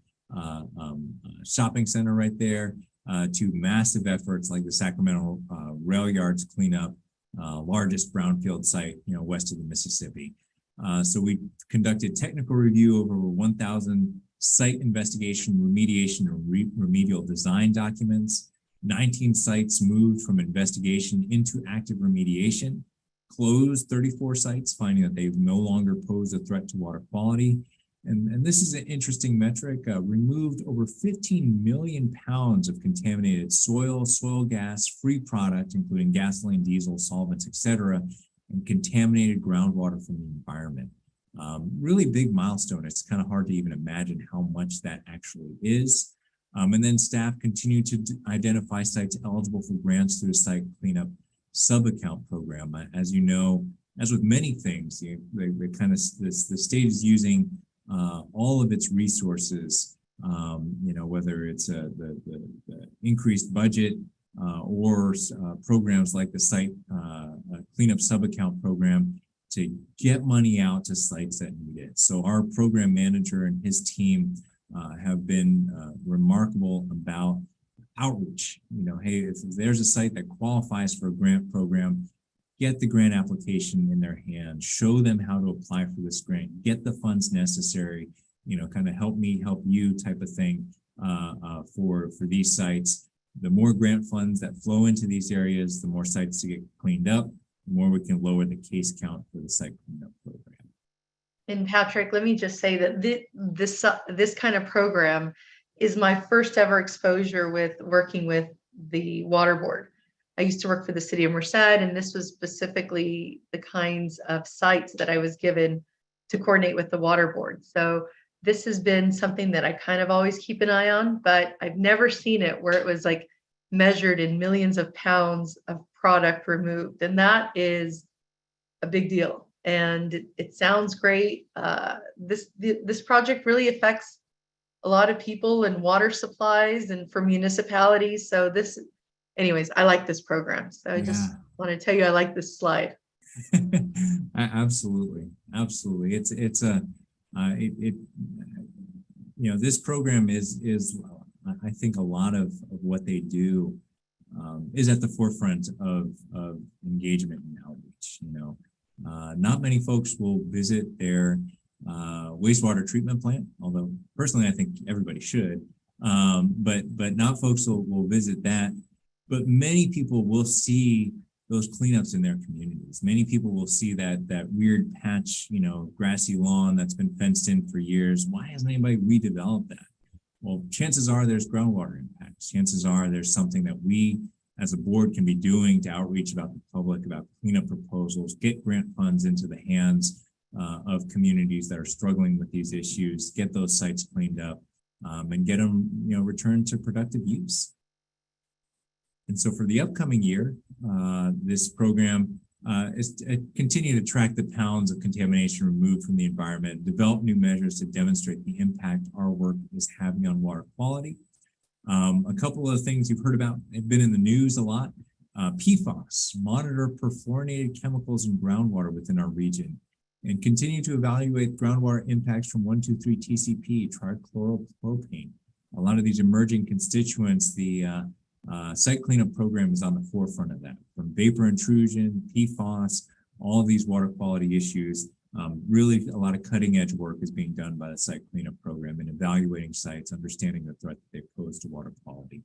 shopping center right there, to massive efforts like the Sacramento rail yards cleanup, largest brownfield site, west of the Mississippi. So we conducted technical review of over 1,000 site investigation, remediation, and remedial design documents. 19 sites moved from investigation into active remediation, closed 34 sites, finding that they no longer pose a threat to water quality. And this is an interesting metric, removed over 15 million pounds of contaminated soil, soil gas, free product, including gasoline, diesel, solvents, etc., and contaminated groundwater from the environment. Really big milestone. It's kind of hard to even imagine how much that actually is. And then staff continue to identify sites eligible for grants through the site cleanup sub-account program. As you know, as with many things, the state is using all of its resources, whether it's the increased budget or programs like the site cleanup sub-account program to get money out to sites that need it. So our program manager and his team have been remarkable about outreach. Hey, if there's a site that qualifies for a grant program, get the grant application in their hand, show them how to apply for this grant, get the funds necessary, kind of help me, help you type of thing for these sites. The more grant funds that flow into these areas, the more sites to get cleaned up, the more we can lower the case count for the site cleanup program. And Patrick, let me just say that this kind of program is my first ever exposure with working with the water board. I used to work for the city of Merced, and this was specifically the kinds of sites that I was given to coordinate with the water board. So this has been something that I kind of always keep an eye on, but I've never seen it where it was like measured in millions of pounds of product removed. And that is a big deal. And it sounds great. This project really affects a lot of people and water supplies and for municipalities. So anyways, I like this program. So I just want to tell you, I like this slide. Absolutely. This program is I think a lot of what they do is at the forefront of engagement and outreach. Not many folks will visit their wastewater treatment plant, although personally I think everybody should, but not folks will visit that. But many people will see those cleanups in their communities. Many people will see that weird patch, grassy lawn that's been fenced in for years. Why hasn't anybody redeveloped that? Well, chances are there's groundwater impacts. Chances are there's something that we as a board can be doing to outreach about the public, about cleanup proposals, get grant funds into the hands of communities that are struggling with these issues, get those sites cleaned up, and get them, returned to productive use. And so for the upcoming year, this program is to continue to track the pounds of contamination removed from the environment, develop new measures to demonstrate the impact our work is having on water quality. A couple of things you've heard about have been in the news a lot. PFAS, monitor perfluorinated chemicals in groundwater within our region, and continue to evaluate groundwater impacts from 1,2,3 TCP, trichloropropane. A lot of these emerging constituents, the site cleanup program is on the forefront of that. From vapor intrusion, PFAS, all of these water quality issues, really a lot of cutting edge work is being done by the site cleanup program in evaluating sites, understanding the threat that they pose to water quality.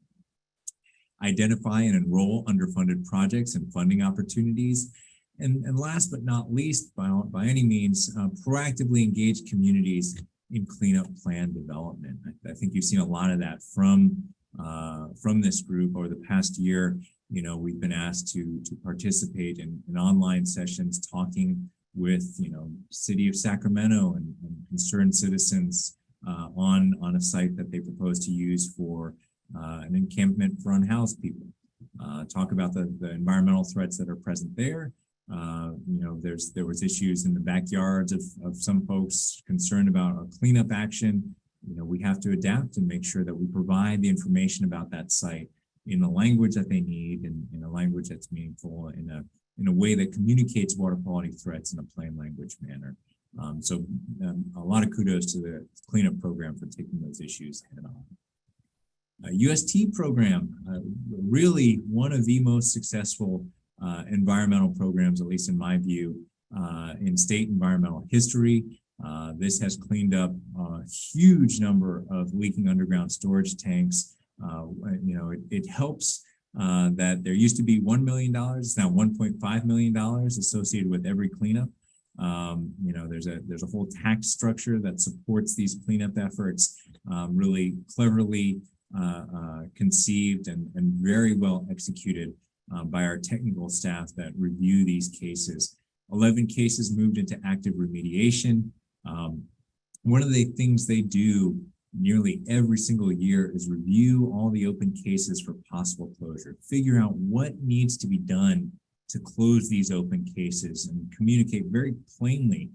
Identify and enroll underfunded projects and funding opportunities. And last but not least, by any means, proactively engage communities in cleanup plan development. I think you've seen a lot of that from this group over the past year. We've been asked to participate in online sessions, talking with City of Sacramento and concerned citizens on a site that they propose to use for an encampment for unhoused people. Talk about the environmental threats that are present there. There was issues in the backyards of some folks concerned about a cleanup action. We have to adapt and make sure that we provide the information about that site in the language that they need and in a language that's meaningful, in a way that communicates water quality threats in a plain language manner. So a lot of kudos to the cleanup program for taking those issues head on. UST program, really one of the most successful environmental programs, at least in my view, in state environmental history. This has cleaned up a huge number of leaking underground storage tanks. It helps that there used to be $1 million, now $1.5 million associated with every cleanup. There's a whole tax structure that supports these cleanup efforts, really cleverly conceived and very well executed by our technical staff that review these cases. 11 cases moved into active remediation. One of the things they do nearly every single year is review all the open cases for possible closure, figure out what needs to be done to close these open cases and communicate very plainly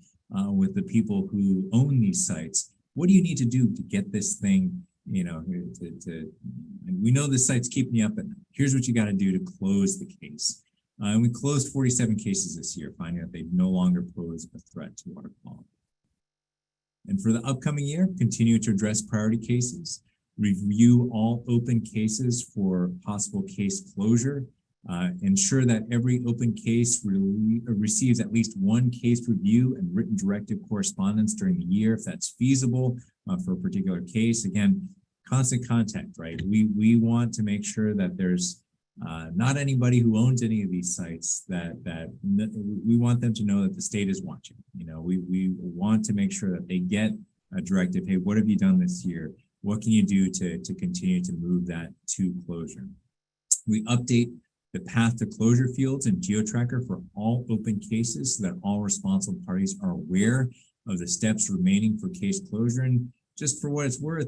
with the people who own these sites. What do you need to do to get this thing, and we know this site's keeping you up at night. Here's what you got to do to close the case. And we closed 47 cases this year, finding that they no longer pose a threat to water quality. And for the upcoming year, continue to address priority cases, review all open cases for possible case closure, ensure that every open case receives at least one case review and written directive correspondence during the year, if that's feasible for a particular case. Again, constant contact, right? We want to make sure that there's not anybody who owns any of these sites that we want them to know that the state is watching. We want to make sure that they get a directive. Hey, what have you done this year? What can you do to continue to move that to closure? We update the path to closure fields in GeoTracker for all open cases so that all responsible parties are aware of the steps remaining for case closure. And just for what it's worth,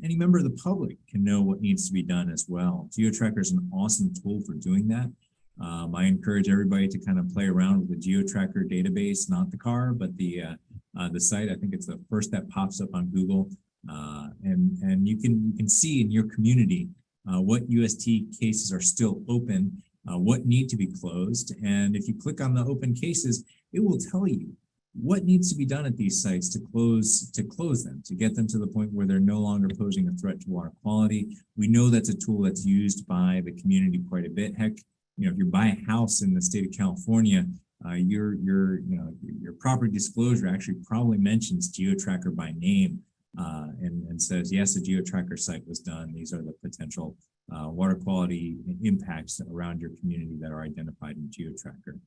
any member of the public can know what needs to be done as well. GeoTracker is an awesome tool for doing that. I encourage everybody to kind of play around with the GeoTracker database, not the car, but the site. I think it's the first that pops up on Google, and you can see in your community what UST cases are still open, what need to be closed, and if you click on the open cases, it will tell you what needs to be done at these sites to close them, to get them to the point where they're no longer posing a threat to water quality. We know that's a tool that's used by the community quite a bit. Heck, if you buy a house in the state of California, your property disclosure actually probably mentions GeoTracker by name and says, yes, a GeoTracker site was done. These are the potential water quality impacts around your community that are identified in GeoTracker.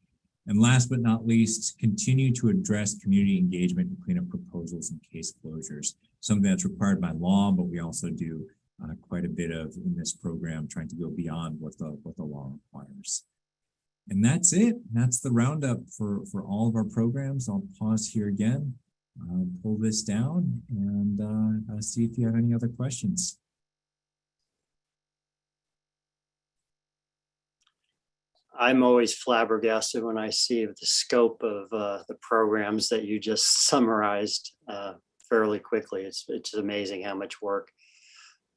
And last but not least, continue to address community engagement and cleanup proposals and case closures, something that's required by law, but we also do quite a bit of in this program, trying to go beyond what the law requires. And that's it. That's the roundup for all of our programs. I'll pause here again, pull this down, and see if you have any other questions. I'm always flabbergasted when I see the scope of the programs that you just summarized fairly quickly. It's amazing how much work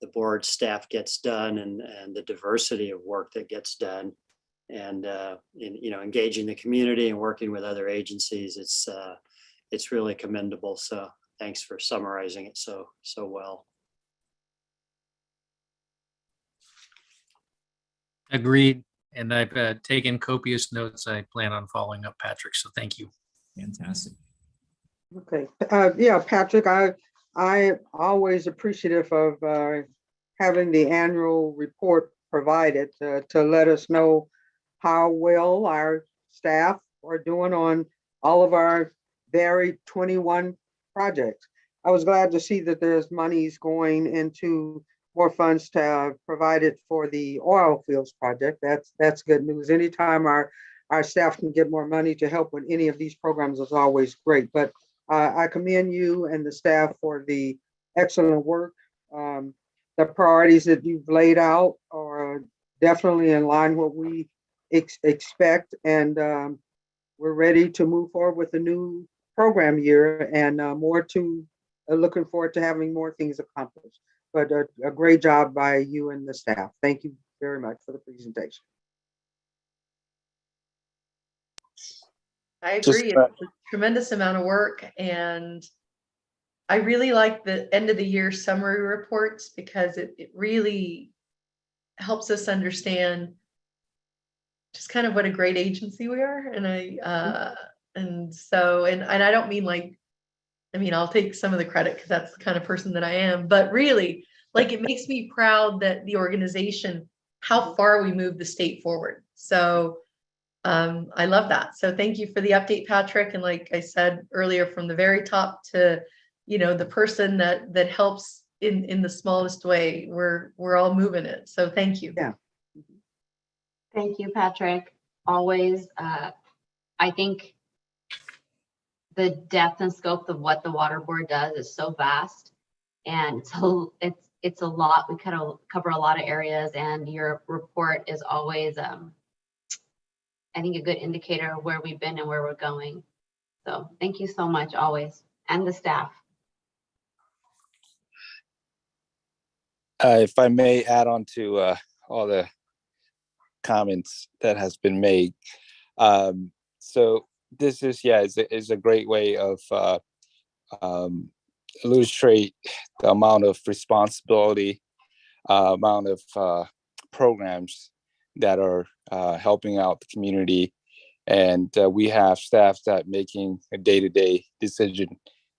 the board staff gets done and the diversity of work that gets done, and engaging the community and working with other agencies. It's really commendable. So thanks for summarizing it so well. Agreed. And I've taken copious notes. I plan on following up, Patrick. So thank you. Fantastic. Okay. Yeah, Patrick, I always appreciative of having the annual report provided to let us know how well our staff are doing on all of our varied 21 projects. I was glad to see that there's monies going into more funds to provided for the oil fields project. That's good news. Anytime our staff can get more money to help with any of these programs is always great. But I commend you and the staff for the excellent work. The priorities that you've laid out are definitely in line with what we expect, and we're ready to move forward with the new program year, and looking forward to having more things accomplished. But a great job by you and the staff. Thank you very much for the presentation. I agree. It's a tremendous amount of work, and I really like the end of the year summary reports because it really helps us understand just kind of what a great agency we are. And And so, and I don't mean like, I mean, I'll take some of the credit because that's the kind of person that I am, but really, like, it makes me proud that the organization, how far we moved the state forward. So I love that. So thank you for the update, Patrick. And like I said earlier, from the very top to, you know, the person that helps in the smallest way, we're all moving it. So thank you. Yeah. Thank you, Patrick. Always, I think the depth and scope of what the water board does is so vast, and so it's a lot. We kind of cover a lot of areas, and your report is always, I think, a good indicator of where we've been and where we're going. So thank you so much, always, and the staff. If I may add on to all the comments that has been made. So this is, is a great way of illustrate the amount of responsibility, amount of programs that are helping out the community. And we have staff that making a day-to-day decision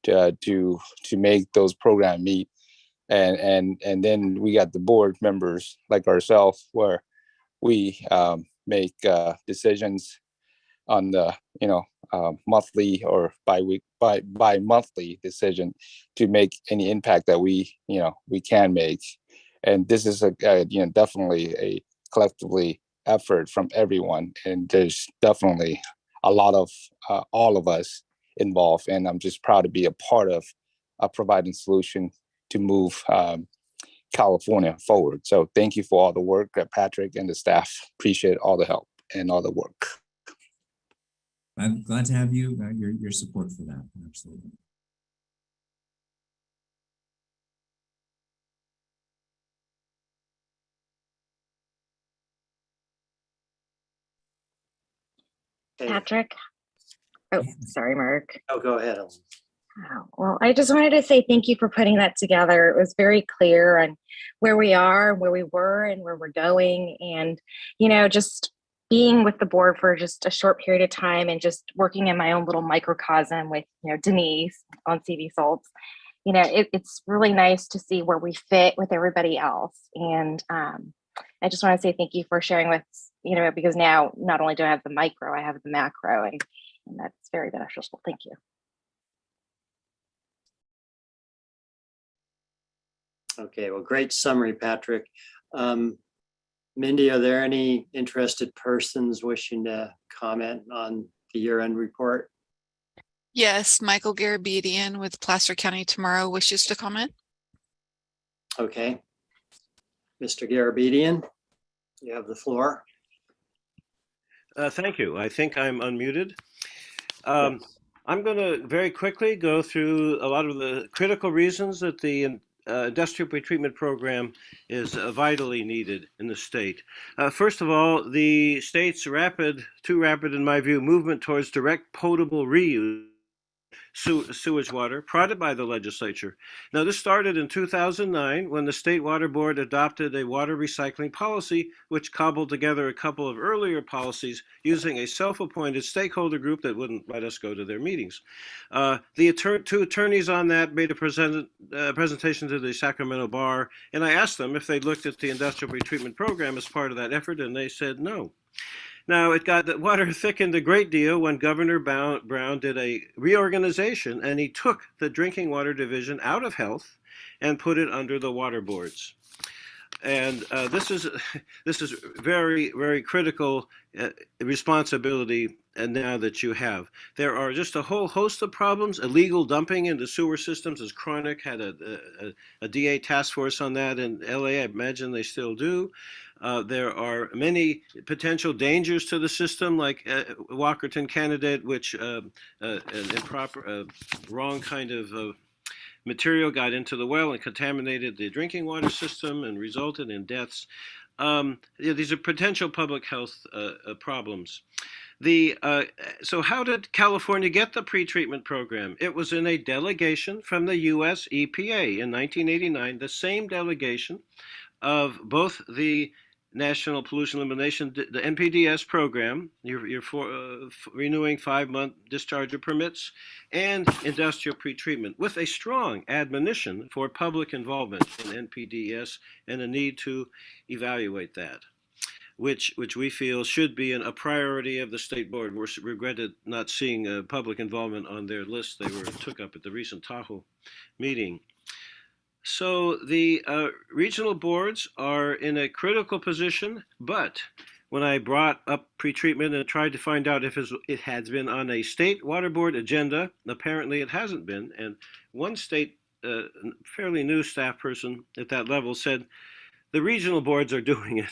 to make those programs meet. And then we got the board members like ourselves where we make decisions on the monthly or by monthly decision to make any impact that we can make. And this is definitely a collectively effort from everyone, and there's definitely a lot of all of us involved, and I'm just proud to be a part of providing solution to move California forward. So thank you for all the work, Patrick and the staff. Appreciate all the help and all the work. I'm glad to have you, your support for that. Absolutely. Okay. Patrick. Oh, sorry, Mark. Oh, go ahead. Oh, well, I just wanted to say thank you for putting that together. It was very clear on where we are, where we were, and where we're going. And, you know, just being with the board for just a short period of time and just working in my own little microcosm with, you know, Denise on CV Salts, you know, it's really nice to see where we fit with everybody else. And I just want to say thank you for sharing with, you know, because now not only do I have the micro, I have the macro, and that's very beneficial. Thank you. Okay, well, great summary, Patrick. Mindy, are there any interested persons wishing to comment on the year-end report? Yes, Michael Garabedian with Placer County Tomorrow wishes to comment. Okay. Mr. Garabedian, you have the floor. Thank you. I think I'm unmuted. I'm going to very quickly go through a lot of the critical reasons that the industrial pretreatment program is vitally needed in the state. First of all, the state's too rapid in my view, movement towards direct potable reuse sewage water prodded by the legislature. Now, this started in 2009 when the State Water Board adopted a water recycling policy, which cobbled together a couple of earlier policies using a self-appointed stakeholder group that wouldn't let us go to their meetings. The two attorneys on that made a presentation to the Sacramento Bar, and I asked them if they'd looked at the industrial pretreatment program as part of that effort, and they said no. Now, it got the water thickened a great deal when Governor Brown did a reorganization, and he took the drinking water division out of health and put it under the water boards. And this is very, very critical responsibility. And now that you have, there are just a whole host of problems. Illegal dumping into sewer systems is chronic. Had a DA task force on that in LA. I imagine they still do. There are many potential dangers to the system, like Walkerton candidate, which an improper, wrong kind of material got into the well and contaminated the drinking water system and resulted in deaths. These are potential public health problems. So how did California get the pretreatment program? It was in a delegation from the US EPA in 1989, the same delegation of both the National Pollution Elimination, the NPDS program, you're renewing 5-month discharger permits, and industrial pretreatment with a strong admonition for public involvement in NPDS and a need to evaluate that, which we feel should be a priority of the state board. We're regretted not seeing public involvement on their list. They were took up at the recent Tahoe meeting. So the regional boards are in a critical position, but when I brought up pretreatment and tried to find out if it has been on a state water board agenda, apparently it hasn't been. And one state, fairly new staff person at that level said, the regional boards are doing it.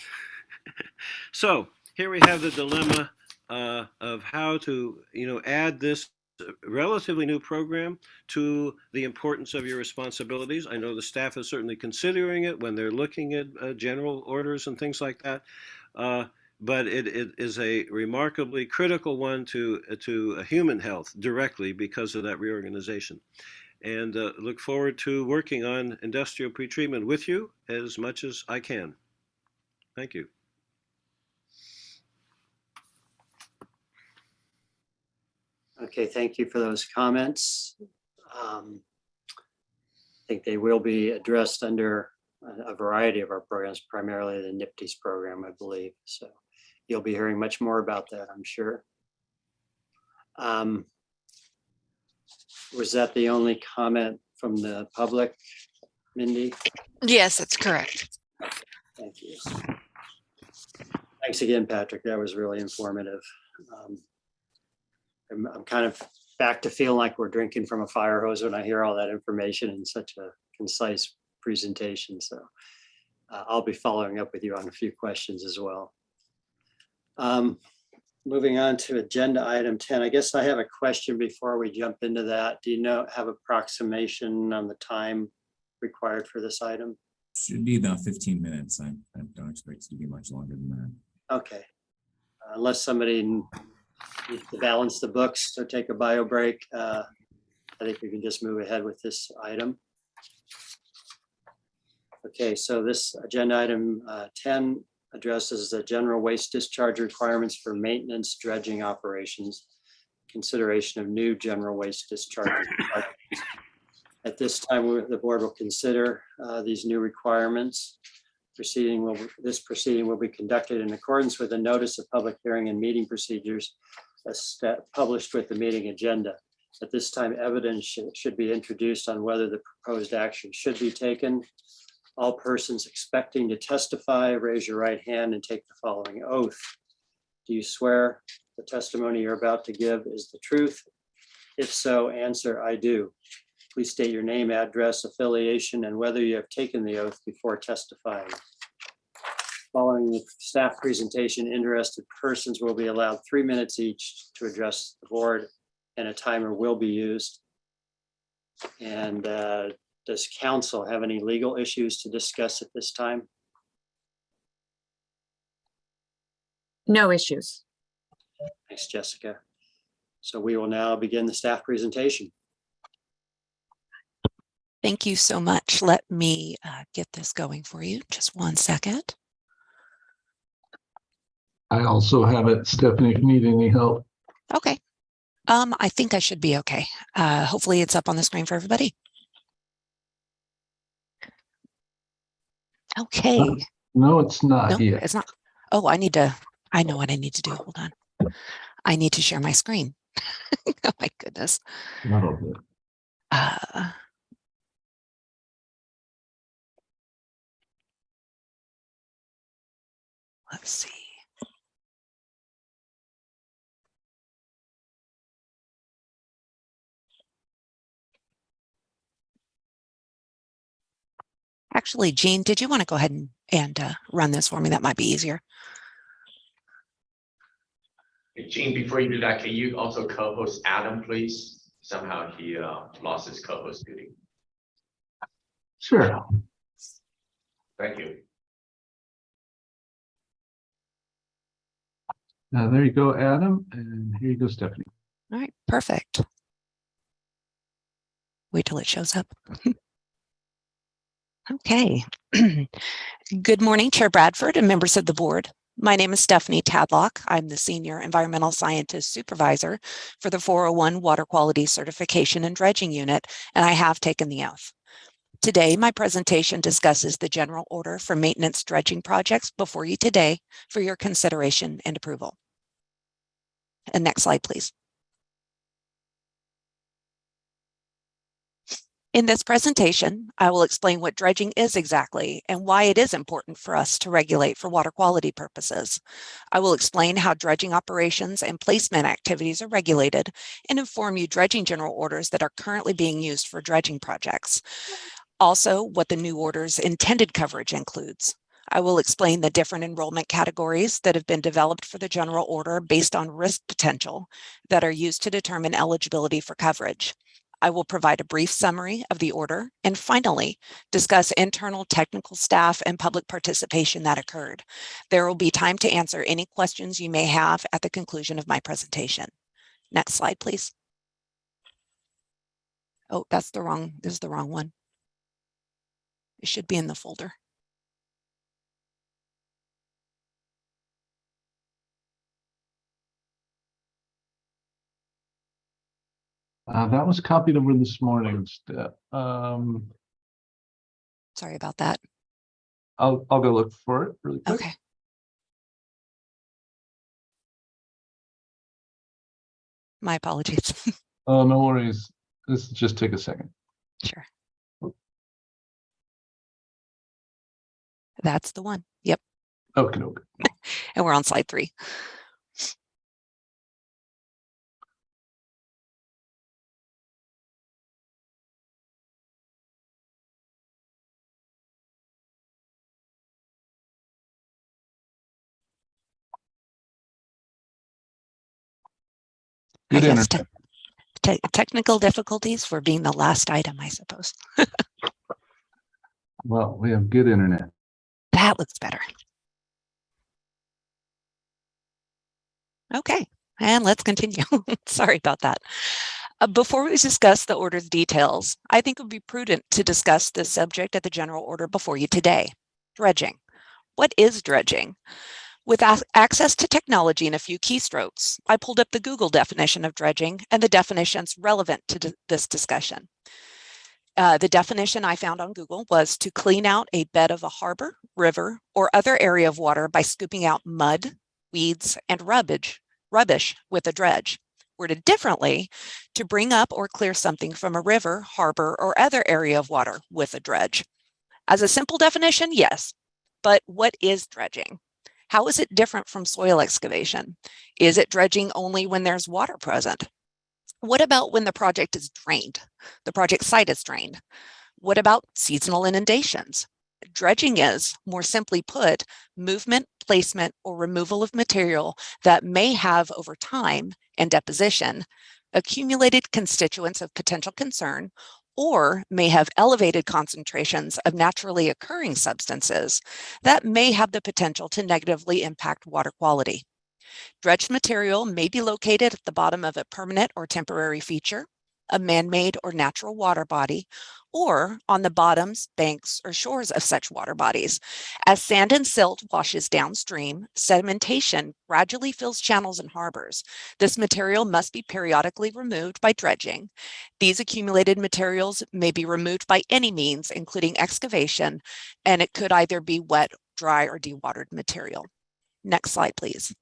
So here we have the dilemma of how to, add this relatively new program to the importance of your responsibilities. I know the staff is certainly considering it when they're looking at general orders and things like that. But it is a remarkably critical one to human health directly because of that reorganization. And look forward to working on industrial pretreatment with you as much as I can. Thank you. Okay, thank you for those comments. I think they will be addressed under a variety of our programs, primarily the NPDES program, I believe. So you'll be hearing much more about that, I'm sure. Was that the only comment from the public, Mindy? Yes, that's correct. Thank you. Thanks again, Patrick. That was really informative. I'm kind of back to feeling like we're drinking from a fire hose when I hear all that information in such a concise presentation. So I'll be following up with you on a few questions as well. Moving on to agenda item 10, I guess I have a question before we jump into that. Do you have approximation on the time required for this item? Should be about 15 minutes. I don't expect it to be much longer than that. Okay. Unless somebody needs to balance the books or take a bio break, I think we can just move ahead with this item. Okay, so this agenda item 10 addresses the general waste discharge requirements for maintenance dredging operations, consideration of new general waste discharge requirements. At this time, the board will consider these new requirements. This proceeding will be conducted in accordance with the notice of public hearing and meeting procedures published with the meeting agenda. At this time, evidence should be introduced on whether the proposed action should be taken. All persons expecting to testify, raise your right hand and take the following oath. Do you swear the testimony you're about to give is the truth? If so, answer, I do. Please state your name, address, affiliation, and whether you have taken the oath before testifying. Following the staff presentation, interested persons will be allowed 3 minutes each to address the board, and a timer will be used. And does council have any legal issues to discuss at this time? No issues. Thanks, Jessica. So we will now begin the staff presentation. Thank you so much. Let me get this going for you. Just 1 second. I also have it, Stephanie, if you need any help. Okay. I think I should be okay. Hopefully it's up on the screen for everybody. Okay. No, it's not No, yet. it's not. Oh, I know what I need to do. Hold on. I need to share my screen. Oh my goodness. Not all good. Let's see. Actually, Jean, did you want to go ahead and run this for me? That might be easier. Hey, Gene, before you do that, can you also co-host Adam, please? Somehow he lost his co-host duty. Sure. Thank you. There you go, Adam, and here you go, Stephanie. All right, perfect. Wait till it shows up. Okay. Good morning, Chair Bradford and members of the board. My name is Stephanie Tadlock. I'm the Senior Environmental Scientist Supervisor for the 401 Water Quality Certification and Dredging Unit, and I have taken the oath. Today, my presentation discusses the general order for maintenance dredging projects before you today for your consideration and approval. And next slide, please. In this presentation, I will explain what dredging is exactly and why it is important for us to regulate for water quality purposes. I will explain how dredging operations and placement activities are regulated and inform you dredging general orders that are currently being used for dredging projects. Also, what the new order's intended coverage includes. I will explain the different enrollment categories that have been developed for the general order based on risk potential that are used to determine eligibility for coverage. I will provide a brief summary of the order and finally discuss internal technical staff and public participation that occurred. There will be time to answer any questions you may have at the conclusion of my presentation. Next slide, please. Oh, this is the wrong one. It should be in the folder. That was copied over this morning. Sorry about that. I'll go look for it really quick. Okay. My apologies. Oh, no worries. This will just take a second. Sure. That's the one. Yep. Okay. And we're on slide 3. Good internet. Technical difficulties for being the last item, I suppose. Well, we have good internet. That looks better. Okay, and let's continue. Sorry about that. Before we discuss the order's details, I think it would be prudent to discuss this subject at the general order before you today. Dredging. What is dredging? With access to technology and a few keystrokes, I pulled up the Google definition of dredging and the definitions relevant to this discussion. The definition I found on Google was to clean out a bed of a harbor, river, or other area of water by scooping out mud, weeds, and rubbish with a dredge. Worded differently, to bring up or clear something from a river, harbor, or other area of water with a dredge. As a simple definition, yes, but what is dredging? How is it different from soil excavation? Is it dredging only when there's water present? What about when the project is drained? The project site is drained. What about seasonal inundations? Dredging is, more simply put, movement, placement, or removal of material that may have over time and deposition accumulated constituents of potential concern or may have elevated concentrations of naturally occurring substances that may have the potential to negatively impact water quality. Dredged material may be located at the bottom of a permanent or temporary feature, a man-made or natural water body, or on the bottoms, banks, or shores of such water bodies. As sand and silt washes downstream, sedimentation gradually fills channels and harbors. This material must be periodically removed by dredging. These accumulated materials may be removed by any means, including excavation, and it could either be wet, dry, or dewatered material. Next slide, please.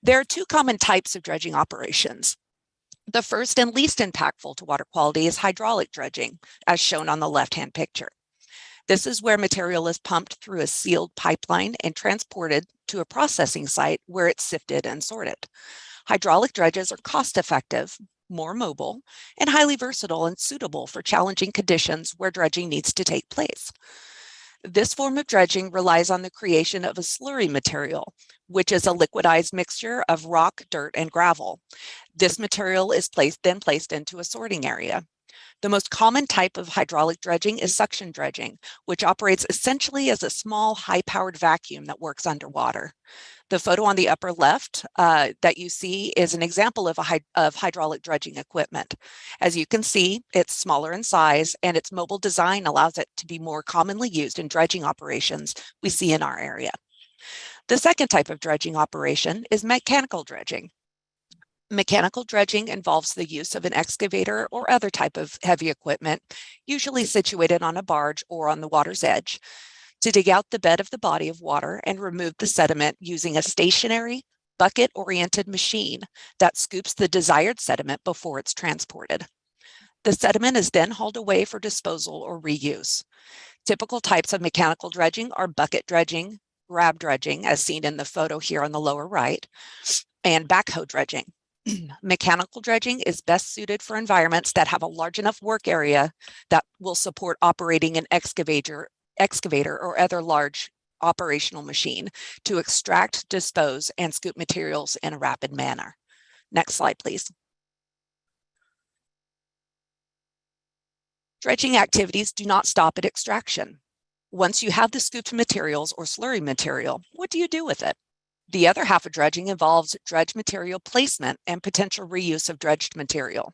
There are 2 common types of dredging operations. The first and least impactful to water quality is hydraulic dredging, as shown on the left-hand picture. This is where material is pumped through a sealed pipeline and transported to a processing site where it's sifted and sorted. Hydraulic dredges are cost-effective, more mobile, and highly versatile and suitable for challenging conditions where dredging needs to take place. This form of dredging relies on the creation of a slurry material, which is a liquidized mixture of rock, dirt, and gravel. This material is then placed into a sorting area. The most common type of hydraulic dredging is suction dredging, which operates essentially as a small high-powered vacuum that works underwater. The photo on the upper left that you see is an example of hydraulic dredging equipment. As you can see, it's smaller in size, and its mobile design allows it to be more commonly used in dredging operations we see in our area. The second type of dredging operation is mechanical dredging. Mechanical dredging involves the use of an excavator or other type of heavy equipment, usually situated on a barge or on the water's edge, to dig out the bed of the body of water and remove the sediment using a stationary, bucket-oriented machine that scoops the desired sediment before it's transported. The sediment is then hauled away for disposal or reuse. Typical types of mechanical dredging are bucket dredging, grab dredging, as seen in the photo here on the lower right, and backhoe dredging. Mechanical dredging is best suited for environments that have a large enough work area that will support operating an excavator or other large operational machine to extract, dispose, and scoop materials in a rapid manner. Next slide, please. Dredging activities do not stop at extraction. Once you have the scooped materials or slurry material, what do you do with it? The other half of dredging involves dredged material placement and potential reuse of dredged material.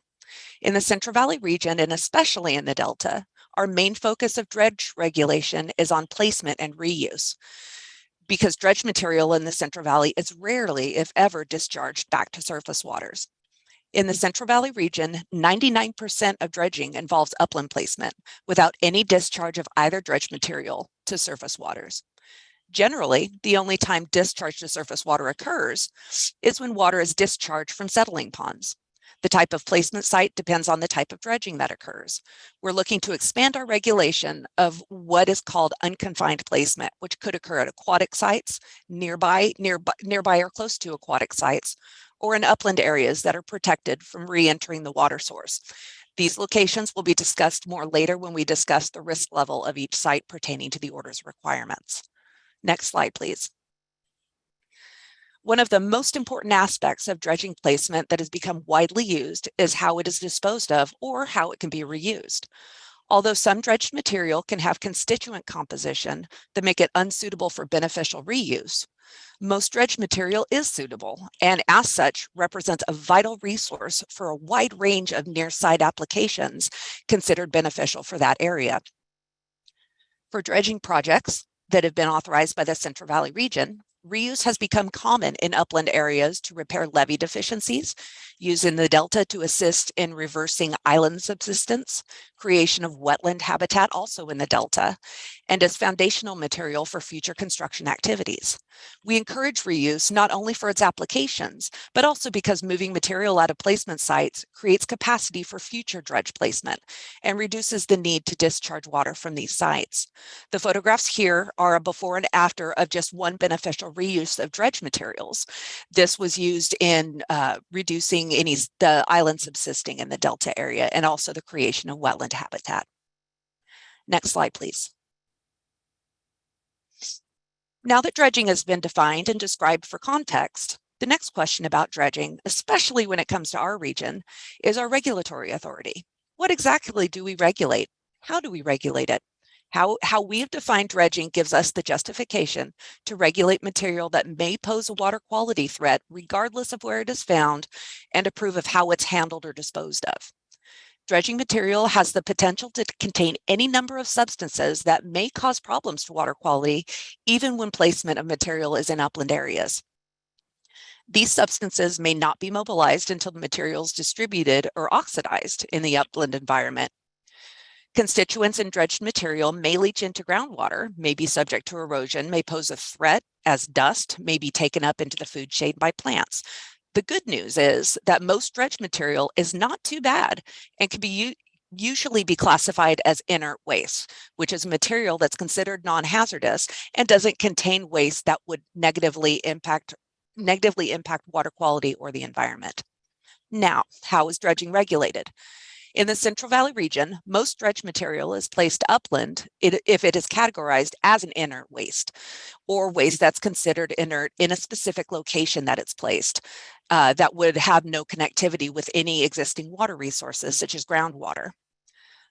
In the Central Valley region, and especially in the Delta, our main focus of dredge regulation is on placement and reuse, because dredged material in the Central Valley is rarely, if ever, discharged back to surface waters. In the Central Valley region, 99% of dredging involves upland placement without any discharge of either dredged material to surface waters. Generally, the only time discharge to surface water occurs is when water is discharged from settling ponds. The type of placement site depends on the type of dredging that occurs. We're looking to expand our regulation of what is called unconfined placement, which could occur at aquatic sites, nearby or close to aquatic sites, or in upland areas that are protected from re-entering the water source. These locations will be discussed more later when we discuss the risk level of each site pertaining to the order's requirements. Next slide, please. One of the most important aspects of dredging placement that has become widely used is how it is disposed of or how it can be reused. Although some dredged material can have constituent composition that make it unsuitable for beneficial reuse, most dredged material is suitable and as such represents a vital resource for a wide range of near-site applications considered beneficial for that area. For dredging projects that have been authorized by the Central Valley region, reuse has become common in upland areas to repair levee deficiencies, used in the Delta to assist in reversing island subsidence, creation of wetland habitat also in the Delta, and as foundational material for future construction activities. We encourage reuse not only for its applications, but also because moving material out of placement sites creates capacity for future dredge placement and reduces the need to discharge water from these sites. The photographs here are a before and after of just one beneficial reuse of dredge materials. This was used in reducing the island subsisting in the Delta area and also the creation of wetland habitat. Next slide, please. Now that dredging has been defined and described for context, the next question about dredging, especially when it comes to our region, is our regulatory authority. What exactly do we regulate? How do we regulate it? How we have defined dredging gives us the justification to regulate material that may pose a water quality threat regardless of where it is found and approve of how it's handled or disposed of. Dredging material has the potential to contain any number of substances that may cause problems to water quality, even when placement of material is in upland areas. These substances may not be mobilized until the material is distributed or oxidized in the upland environment. Constituents in dredged material may leach into groundwater, may be subject to erosion, may pose a threat as dust may be taken up into the food chain by plants. The good news is that most dredged material is not too bad and can usually be classified as inert waste, which is material that's considered non-hazardous and doesn't contain waste that would negatively impact water quality or the environment. Now, how is dredging regulated? In the Central Valley region, most dredged material is placed upland if it is categorized as an inert waste or waste that's considered inert in a specific location that it's placed that would have no connectivity with any existing water resources such as groundwater.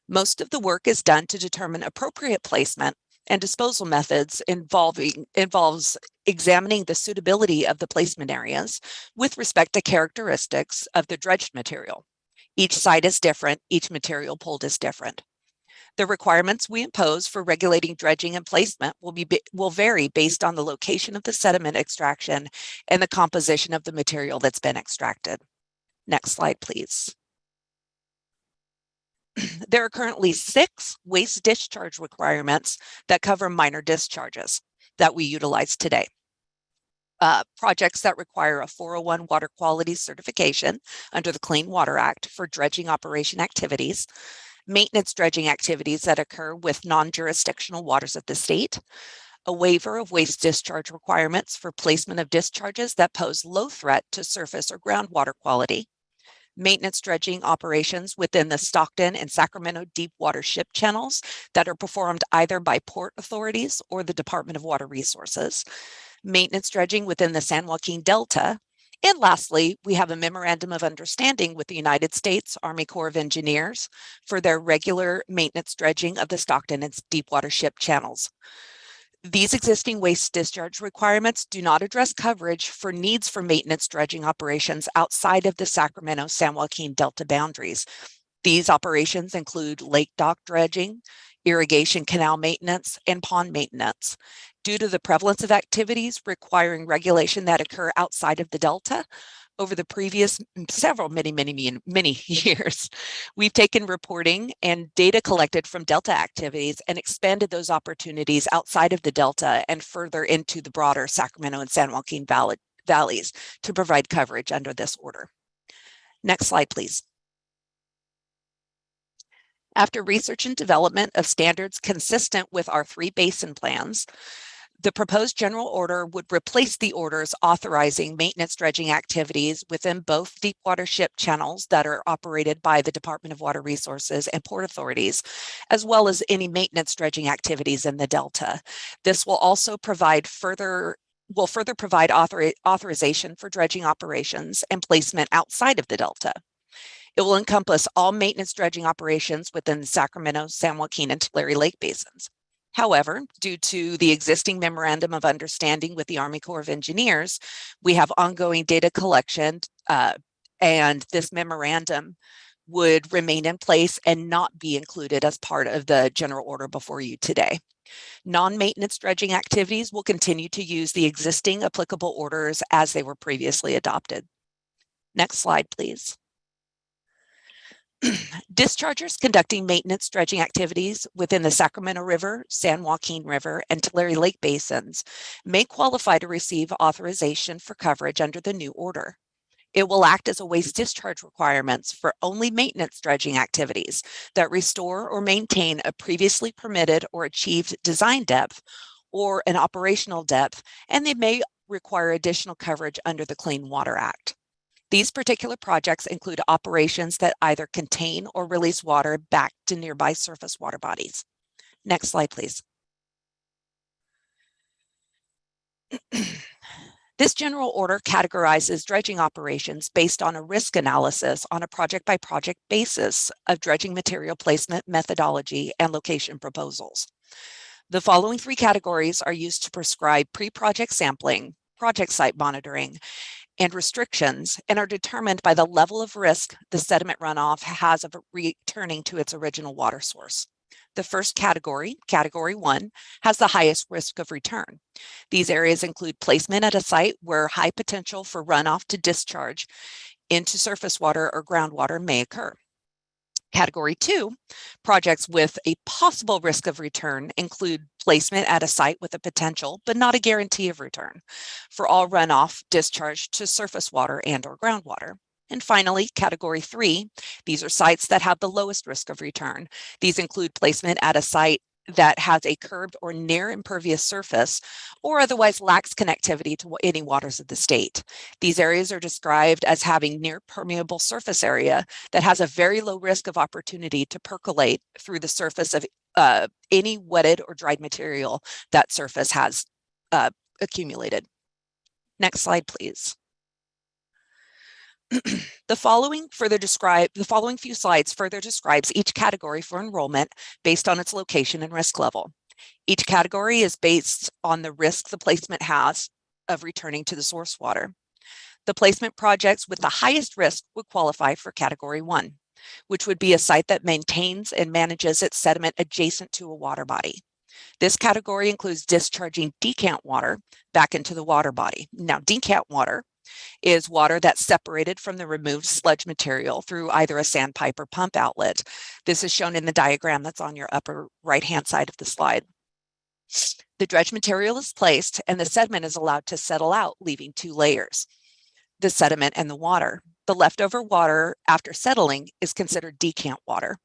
Most of the work is done to determine appropriate placement, and disposal methods involves examining the suitability of the placement areas with respect to characteristics of the dredged material. Each site is different, each material pulled is different. The requirements we impose for regulating dredging and placement will vary based on the location of the sediment extraction and the composition of the material that's been extracted. Next slide, please. There are currently 6 waste discharge requirements that cover minor discharges that we utilize today. Projects that require a 401 water quality certification under the Clean Water Act for dredging operation activities, maintenance dredging activities that occur with non-jurisdictional waters of the state, a waiver of waste discharge requirements for placement of discharges that pose low threat to surface or groundwater quality, maintenance dredging operations within the Stockton and Sacramento deep water ship channels that are performed either by port authorities or the Department of Water Resources, maintenance dredging within the San Joaquin Delta, and lastly, we have a memorandum of understanding with the United States Army Corps of Engineers for their regular maintenance dredging of the Stockton and deep water ship channels. These existing waste discharge requirements do not address coverage for needs for maintenance dredging operations outside of the Sacramento-San Joaquin Delta boundaries. These operations include lake dock dredging, irrigation canal maintenance, and pond maintenance. Due to the prevalence of activities requiring regulation that occur outside of the Delta, over the previous many years, we've taken reporting and data collected from Delta activities and expanded those opportunities outside of the Delta and further into the broader Sacramento and San Joaquin valleys to provide coverage under this order. Next slide, please. After research and development of standards consistent with our 3 basin plans, the proposed general order would replace the orders authorizing maintenance dredging activities within both deep water ship channels that are operated by the Department of Water Resources and port authorities, as well as any maintenance dredging activities in the Delta. This will also provide further authorization for dredging operations and placement outside of the Delta. It will encompass all maintenance dredging operations within the Sacramento, San Joaquin, and Tulare Lake basins. However, due to the existing memorandum of understanding with the Army Corps of Engineers, we have ongoing data collection, and this memorandum would remain in place and not be included as part of the general order before you today. Non-maintenance dredging activities will continue to use the existing applicable orders as they were previously adopted. Next slide, please. Dischargers conducting maintenance dredging activities within the Sacramento River, San Joaquin River, and Tulare Lake basins may qualify to receive authorization for coverage under the new order. It will act as a waste discharge requirements for only maintenance dredging activities that restore or maintain a previously permitted or achieved design depth or an operational depth, and they may require additional coverage under the Clean Water Act. These particular projects include operations that either contain or release water back to nearby surface water bodies. Next slide, please. This general order categorizes dredging operations based on a risk analysis on a project-by-project basis of dredging material placement, methodology, and location proposals. The following 3 categories are used to prescribe pre-project sampling, project site monitoring, and restrictions, and are determined by the level of risk the sediment runoff has of returning to its original water source. The first category, category 1, has the highest risk of return. These areas include placement at a site where high potential for runoff to discharge into surface water or groundwater may occur. Category 2, projects with a possible risk of return include placement at a site with a potential but not a guarantee of return for all runoff discharged to surface water and or groundwater. And finally, category 3, these are sites that have the lowest risk of return. These include placement at a site that has a curbed or near impervious surface or otherwise lacks connectivity to any waters of the state. These areas are described as having near permeable surface area that has a very low risk of opportunity to percolate through the surface of any wetted or dried material that surface has accumulated. Next slide, please. The following few slides further describes each category for enrollment based on its location and risk level. Each category is based on the risk the placement has of returning to the source water. The placement projects with the highest risk would qualify for Category 1, which would be a site that maintains and manages its sediment adjacent to a water body. This category includes discharging decant water back into the water body. Now, decant water is water that's separated from the removed sludge material through either a sandpipe or pump outlet. This is shown in the diagram that's on your upper right-hand side of the slide. The dredge material is placed and the sediment is allowed to settle out, leaving two layers, the sediment and the water. The leftover water after settling is considered decant water.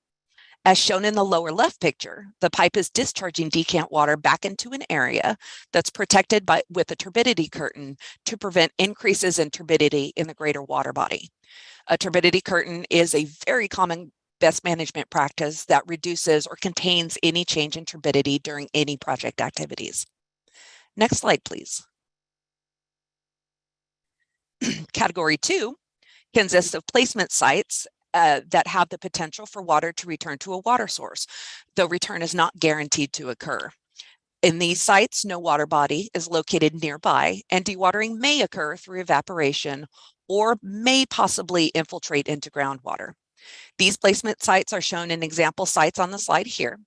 As shown in the lower left picture, the pipe is discharging decant water back into an area that's protected with a turbidity curtain to prevent increases in turbidity in the greater water body. A turbidity curtain is a very common best management practice that reduces or contains any change in turbidity during any project activities. Next slide, please. Category 2 consists of placement sites that have the potential for water to return to a water source, though return is not guaranteed to occur. In these sites, no water body is located nearby, and dewatering may occur through evaporation or may possibly infiltrate into groundwater. These placement sites are shown in example sites on the slide here.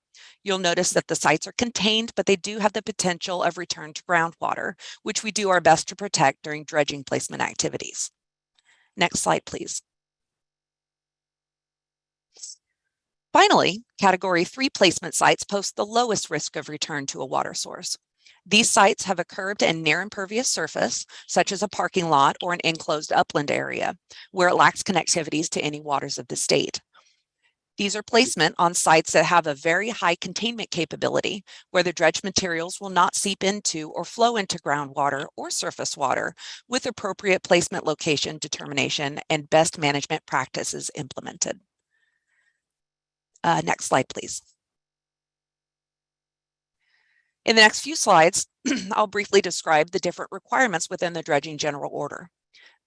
You'll notice that the sites are contained, but they do have the potential of return to groundwater, which we do our best to protect during dredging placement activities. Next slide, please. Finally, Category 3 placement sites pose the lowest risk of return to a water source. These sites have a curved and near impervious surface, such as a parking lot or an enclosed upland area, where it lacks connectivities to any waters of the state. These are placement on sites that have a very high containment capability, where the dredge materials will not seep into or flow into groundwater or surface water, with appropriate placement location determination and best management practices implemented. Next slide, please. In the next few slides, I'll briefly describe the different requirements within the dredging general order.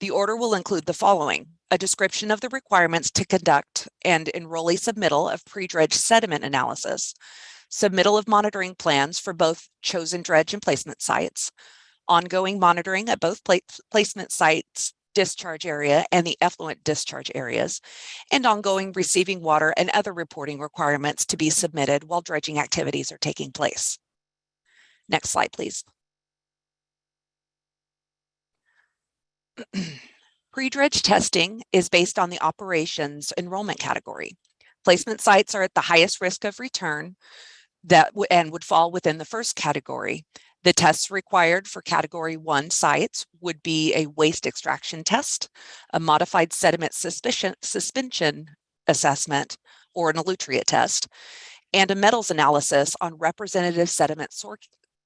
The order will include the following: a description of the requirements to conduct and enrollee submittal of pre-dredge sediment analysis, submittal of monitoring plans for both chosen dredge and placement sites, ongoing monitoring at both placement sites, discharge area, and the effluent discharge areas, and ongoing receiving water and other reporting requirements to be submitted while dredging activities are taking place. Next slide, please. Pre-dredge testing is based on the operations enrollment category. Placement sites are at the highest risk of return and would fall within the first category. The tests required for Category 1 sites would be a waste extraction test, a modified sediment suspension assessment, or an elutria test, and a metals analysis on representative sediment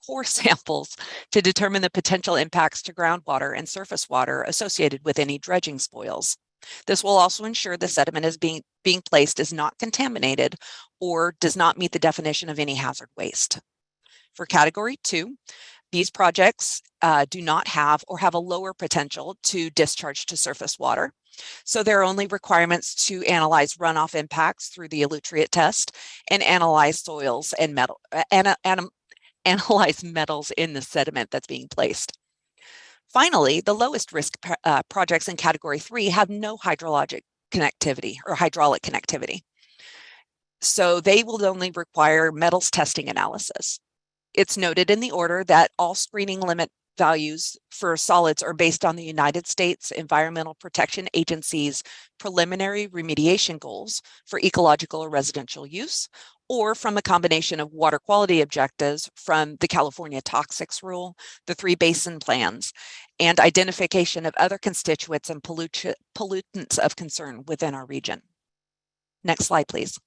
core samples to determine the potential impacts to groundwater and surface water associated with any dredging spoils. This will also ensure the sediment is being placed is not contaminated or does not meet the definition of any hazard waste. For Category 2, these projects do not have or have a lower potential to discharge to surface water. So there are only requirements to analyze runoff impacts through the elutria test and analyze soils and analyze metals in the sediment that's being placed. Finally, the lowest risk projects in Category 3 have no hydrologic connectivity or hydraulic connectivity. So they will only require metals testing analysis. It's noted in the order that all screening limit values for solids are based on the United States Environmental Protection Agency's preliminary remediation goals for ecological or residential use, or from a combination of water quality objectives from the California Toxics Rule, the 3 basin plans, and identification of other constituents and pollutants of concern within our region. Next slide, please.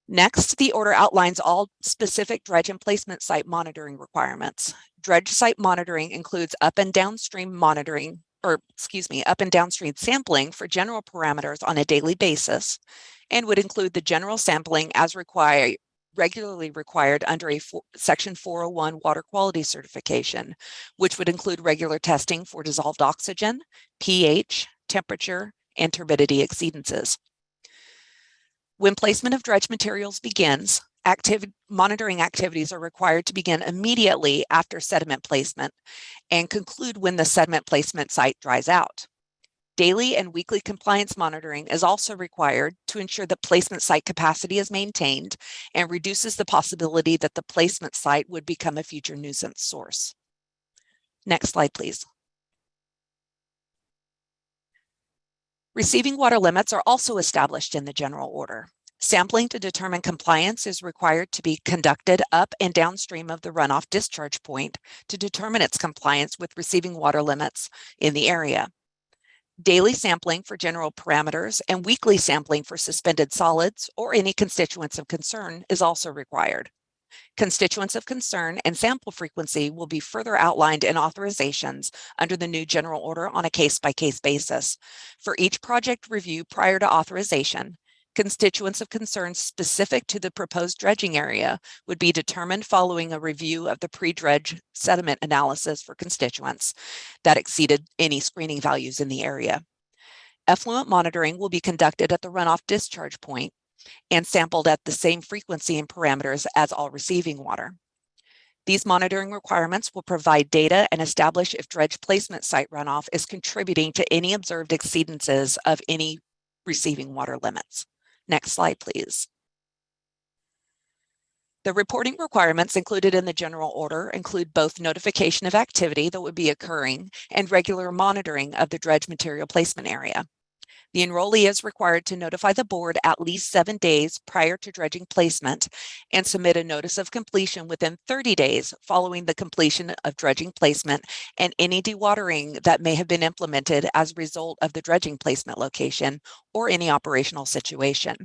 Next, the order outlines all specific dredge and placement site monitoring requirements. Dredge site monitoring includes up and downstream sampling for general parameters on a daily basis, and would include the general sampling as required regularly required under a Section 401 water quality certification, which would include regular testing for dissolved oxygen, pH, temperature, and turbidity exceedances. When placement of dredge materials begins, monitoring activities are required to begin immediately after sediment placement and conclude when the sediment placement site dries out. Daily and weekly compliance monitoring is also required to ensure that placement site capacity is maintained and reduces the possibility that the placement site would become a future nuisance source. Next slide, please. Receiving water limits are also established in the general order. Sampling to determine compliance is required to be conducted up and downstream of the runoff discharge point to determine its compliance with receiving water limits in the area. Daily sampling for general parameters and weekly sampling for suspended solids or any constituents of concern is also required. Constituents of concern and sample frequency will be further outlined in authorizations under the new general order on a case-by-case basis. For each project review prior to authorization, constituents of concern specific to the proposed dredging area would be determined following a review of the pre-dredge sediment analysis for constituents that exceeded any screening values in the area. Effluent monitoring will be conducted at the runoff discharge point and sampled at the same frequency and parameters as all receiving water. These monitoring requirements will provide data and establish if dredge placement site runoff is contributing to any observed exceedances of any receiving water limits. Next slide, please. The reporting requirements included in the general order include both notification of activity that would be occurring and regular monitoring of the dredge material placement area. The enrollee is required to notify the board at least 7 days prior to dredging placement and submit a notice of completion within 30 days following the completion of dredging placement and any dewatering that may have been implemented as a result of the dredging placement location or any operational situation.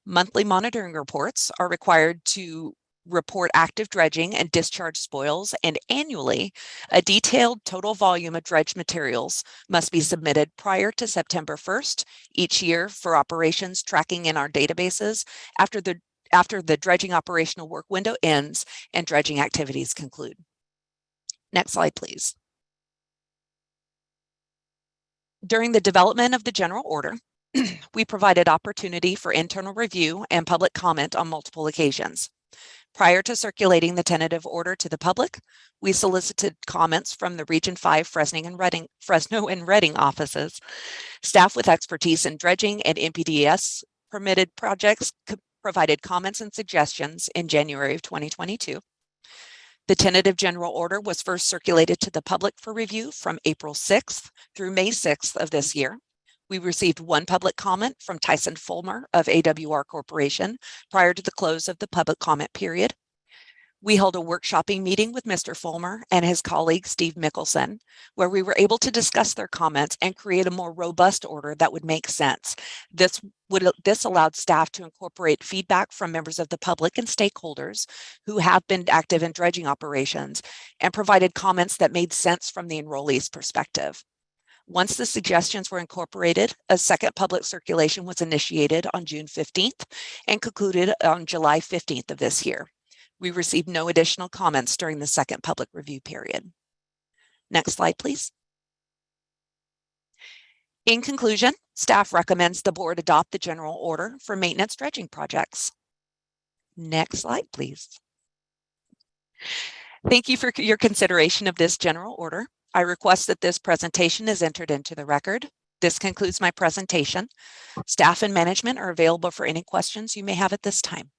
Monthly monitoring reports are required to report active dredging and discharge spoils, and annually, a detailed total volume of dredge materials must be submitted prior to September 1st each year for operations tracking in our databases after the dredging operational work window ends and dredging activities conclude. Next slide, please. During the development of the general order, we provided opportunity for internal review and public comment on multiple occasions. Prior to circulating the tentative order to the public, we solicited comments from the Region 5 Fresno and Reading offices. Staff with expertise in dredging and NPDES permitted projects provided comments and suggestions in January of 2022. The tentative general order was first circulated to the public for review from April 6th through May 6th of this year. We received one public comment from Tyson Fulmer of AWR Corporation prior to the close of the public comment period. We held a workshopping meeting with Mr. Fulmer and his colleague, Steve Mickelson, where we were able to discuss their comments and create a more robust order that would make sense. This allowed staff to incorporate feedback from members of the public and stakeholders who have been active in dredging operations and provided comments that made sense from the enrollee's perspective. Once the suggestions were incorporated, a second public circulation was initiated on June 15th and concluded on July 15th of this year. We received no additional comments during the second public review period. Next slide, please. In conclusion, staff recommends the board adopt the general order for maintenance dredging projects. Next slide, please. Thank you for your consideration of this general order. I request that this presentation is entered into the record. This concludes my presentation. Staff and management are available for any questions you may have at this time.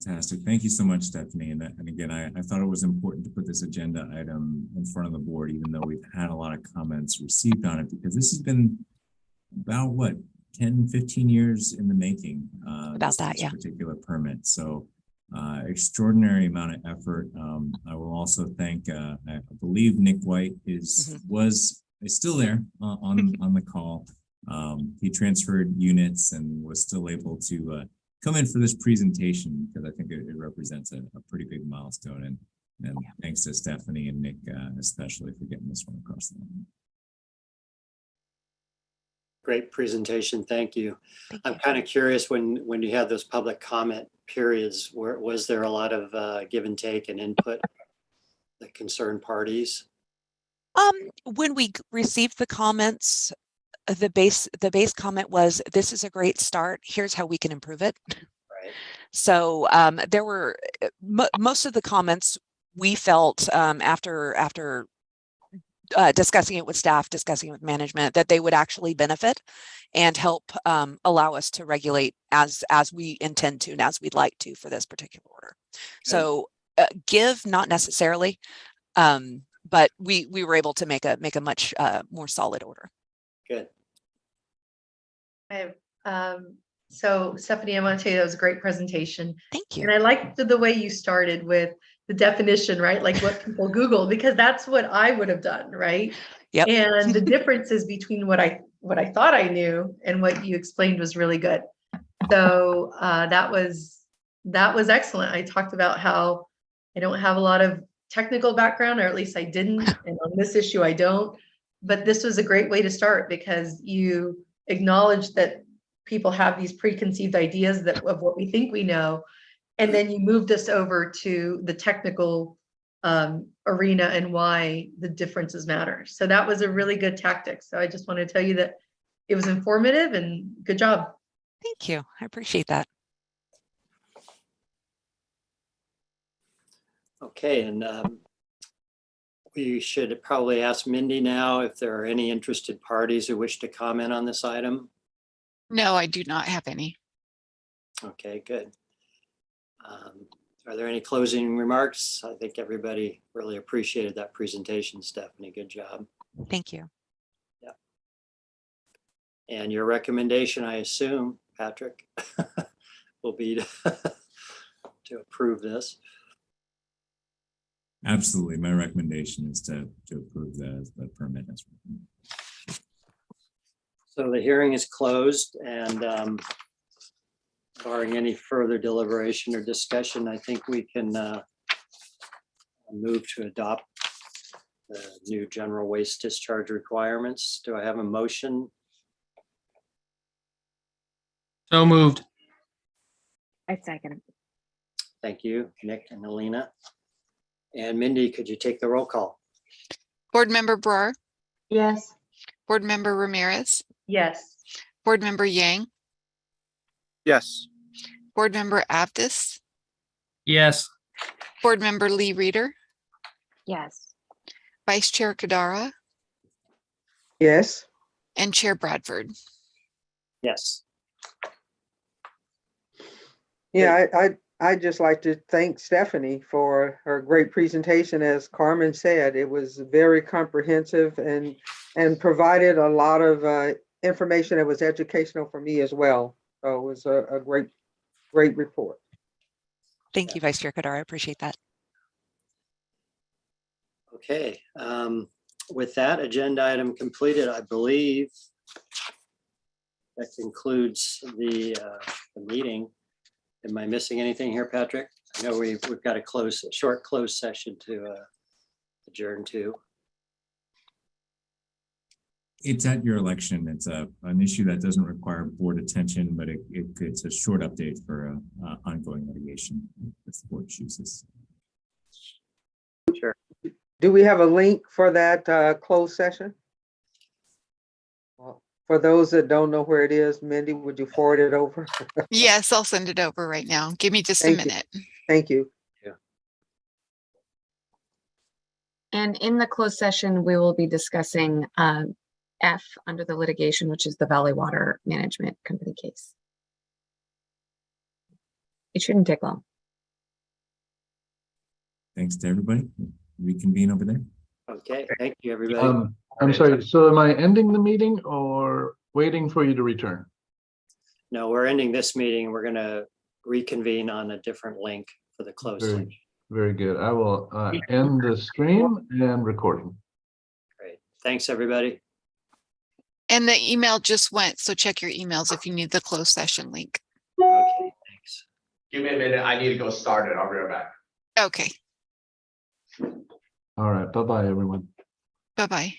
Fantastic. Thank you so much, Stephanie. And again, I thought it was important to put this agenda item in front of the board, even though we've had a lot of comments received on it, because this has been about what, 10, 15 years in the making. About that, yeah. Particular permit. So extraordinary amount of effort. I will also thank, I believe Nick White is still there on the call. He transferred units and was still able to come in for this presentation because I think it represents a pretty big milestone. And thanks to Stephanie and Nick especially for getting this one across the line. Great presentation. Thank you. Thank I'm you. kind of curious when you had those public comment periods, was there a lot of give and take and input that concerned parties? When we received the comments, the base comment was, this is a great start. Here's how we can improve it. Right. So there were most of the comments we felt after discussing it with staff, discussing it with management, that they would actually benefit and help allow us to regulate as we intend to and as we'd like to for this particular order. Good. So give, not necessarily, but we were able to make a much more solid order. Good. So Stephanie, I want to tell you that was a great presentation. Thank you. And I liked the way you started with the definition, right? Like what people Google, because that's what I would have done, right? Yep. And the differences between what I thought I knew and what you explained was really good. So that was excellent. I talked about how I don't have a lot of technical background, or at least I didn't. And on this issue, I don't. But this was a great way to start because you acknowledge that people have these preconceived ideas of what we think we know. And then you moved us over to the technical arena and why the differences matter. So that was a really good tactic. So I just want to tell you that it was informative and good job. Thank you. I appreciate that. Okay, and we should probably ask Mindy now if there are any interested parties who wish to comment on this item. No, I do not have any. Okay, good. Are there any closing remarks? I think everybody really appreciated that presentation, Stephanie. Good job. Thank you. Yeah. And your recommendation, I assume, Patrick, will be to approve this. Absolutely. My recommendation is to approve the permit as written. So the hearing is closed, and barring any further deliberation or discussion, I think we can move to adopt the new general waste discharge requirements. Do I have a motion? So moved. I second. Thank you, Nick and Alina. And Mindy, could you take the roll call? Board Member Brar, Yes. Board Member Ramirez, Yes. Board Member Yang, Yes. Board Member Abdus, Yes. Board Member Lee Reader, Yes. Vice Chair Kadara, Yes. and Chair Bradford. Yes. Yeah, I'd just like to thank Stephanie for her great presentation. As Carmen said, it was very comprehensive and provided a lot of information that was educational for me as well. So it was a great report. Thank you, Vice Chair Kadar. I appreciate that. Okay. With that agenda item completed, I believe that concludes the meeting. Am I missing anything here, Patrick? I know we've got a short closed session to adjourn to. It's at your election. It's an issue that doesn't require board attention, but it's a short update for ongoing litigation if the board chooses. Sure. Do we have a link for that closed session? Well, for those that don't know where it is, Mindy, would you forward it over? Yes, I'll send it over right now. Give me just a Thank you. minute. Thank you. And in the closed session, we will be discussing F under the litigation, which is the Valley Water Management Company case. It shouldn't take long. Thanks to everybody. Reconvene over there. Okay, thank you, everybody. I'm sorry, so am I ending the meeting or waiting for you to return? No, we're ending this meeting. We're going to reconvene on a different link for the closed session. Very good. I will end the stream and recording. Great. Thanks, everybody. And the email just went, so check your emails if you need the closed session link. Okay, thanks. Give me a minute. I need to go start it. I'll be right back. Okay, All right. Bye-bye, everyone. bye-bye.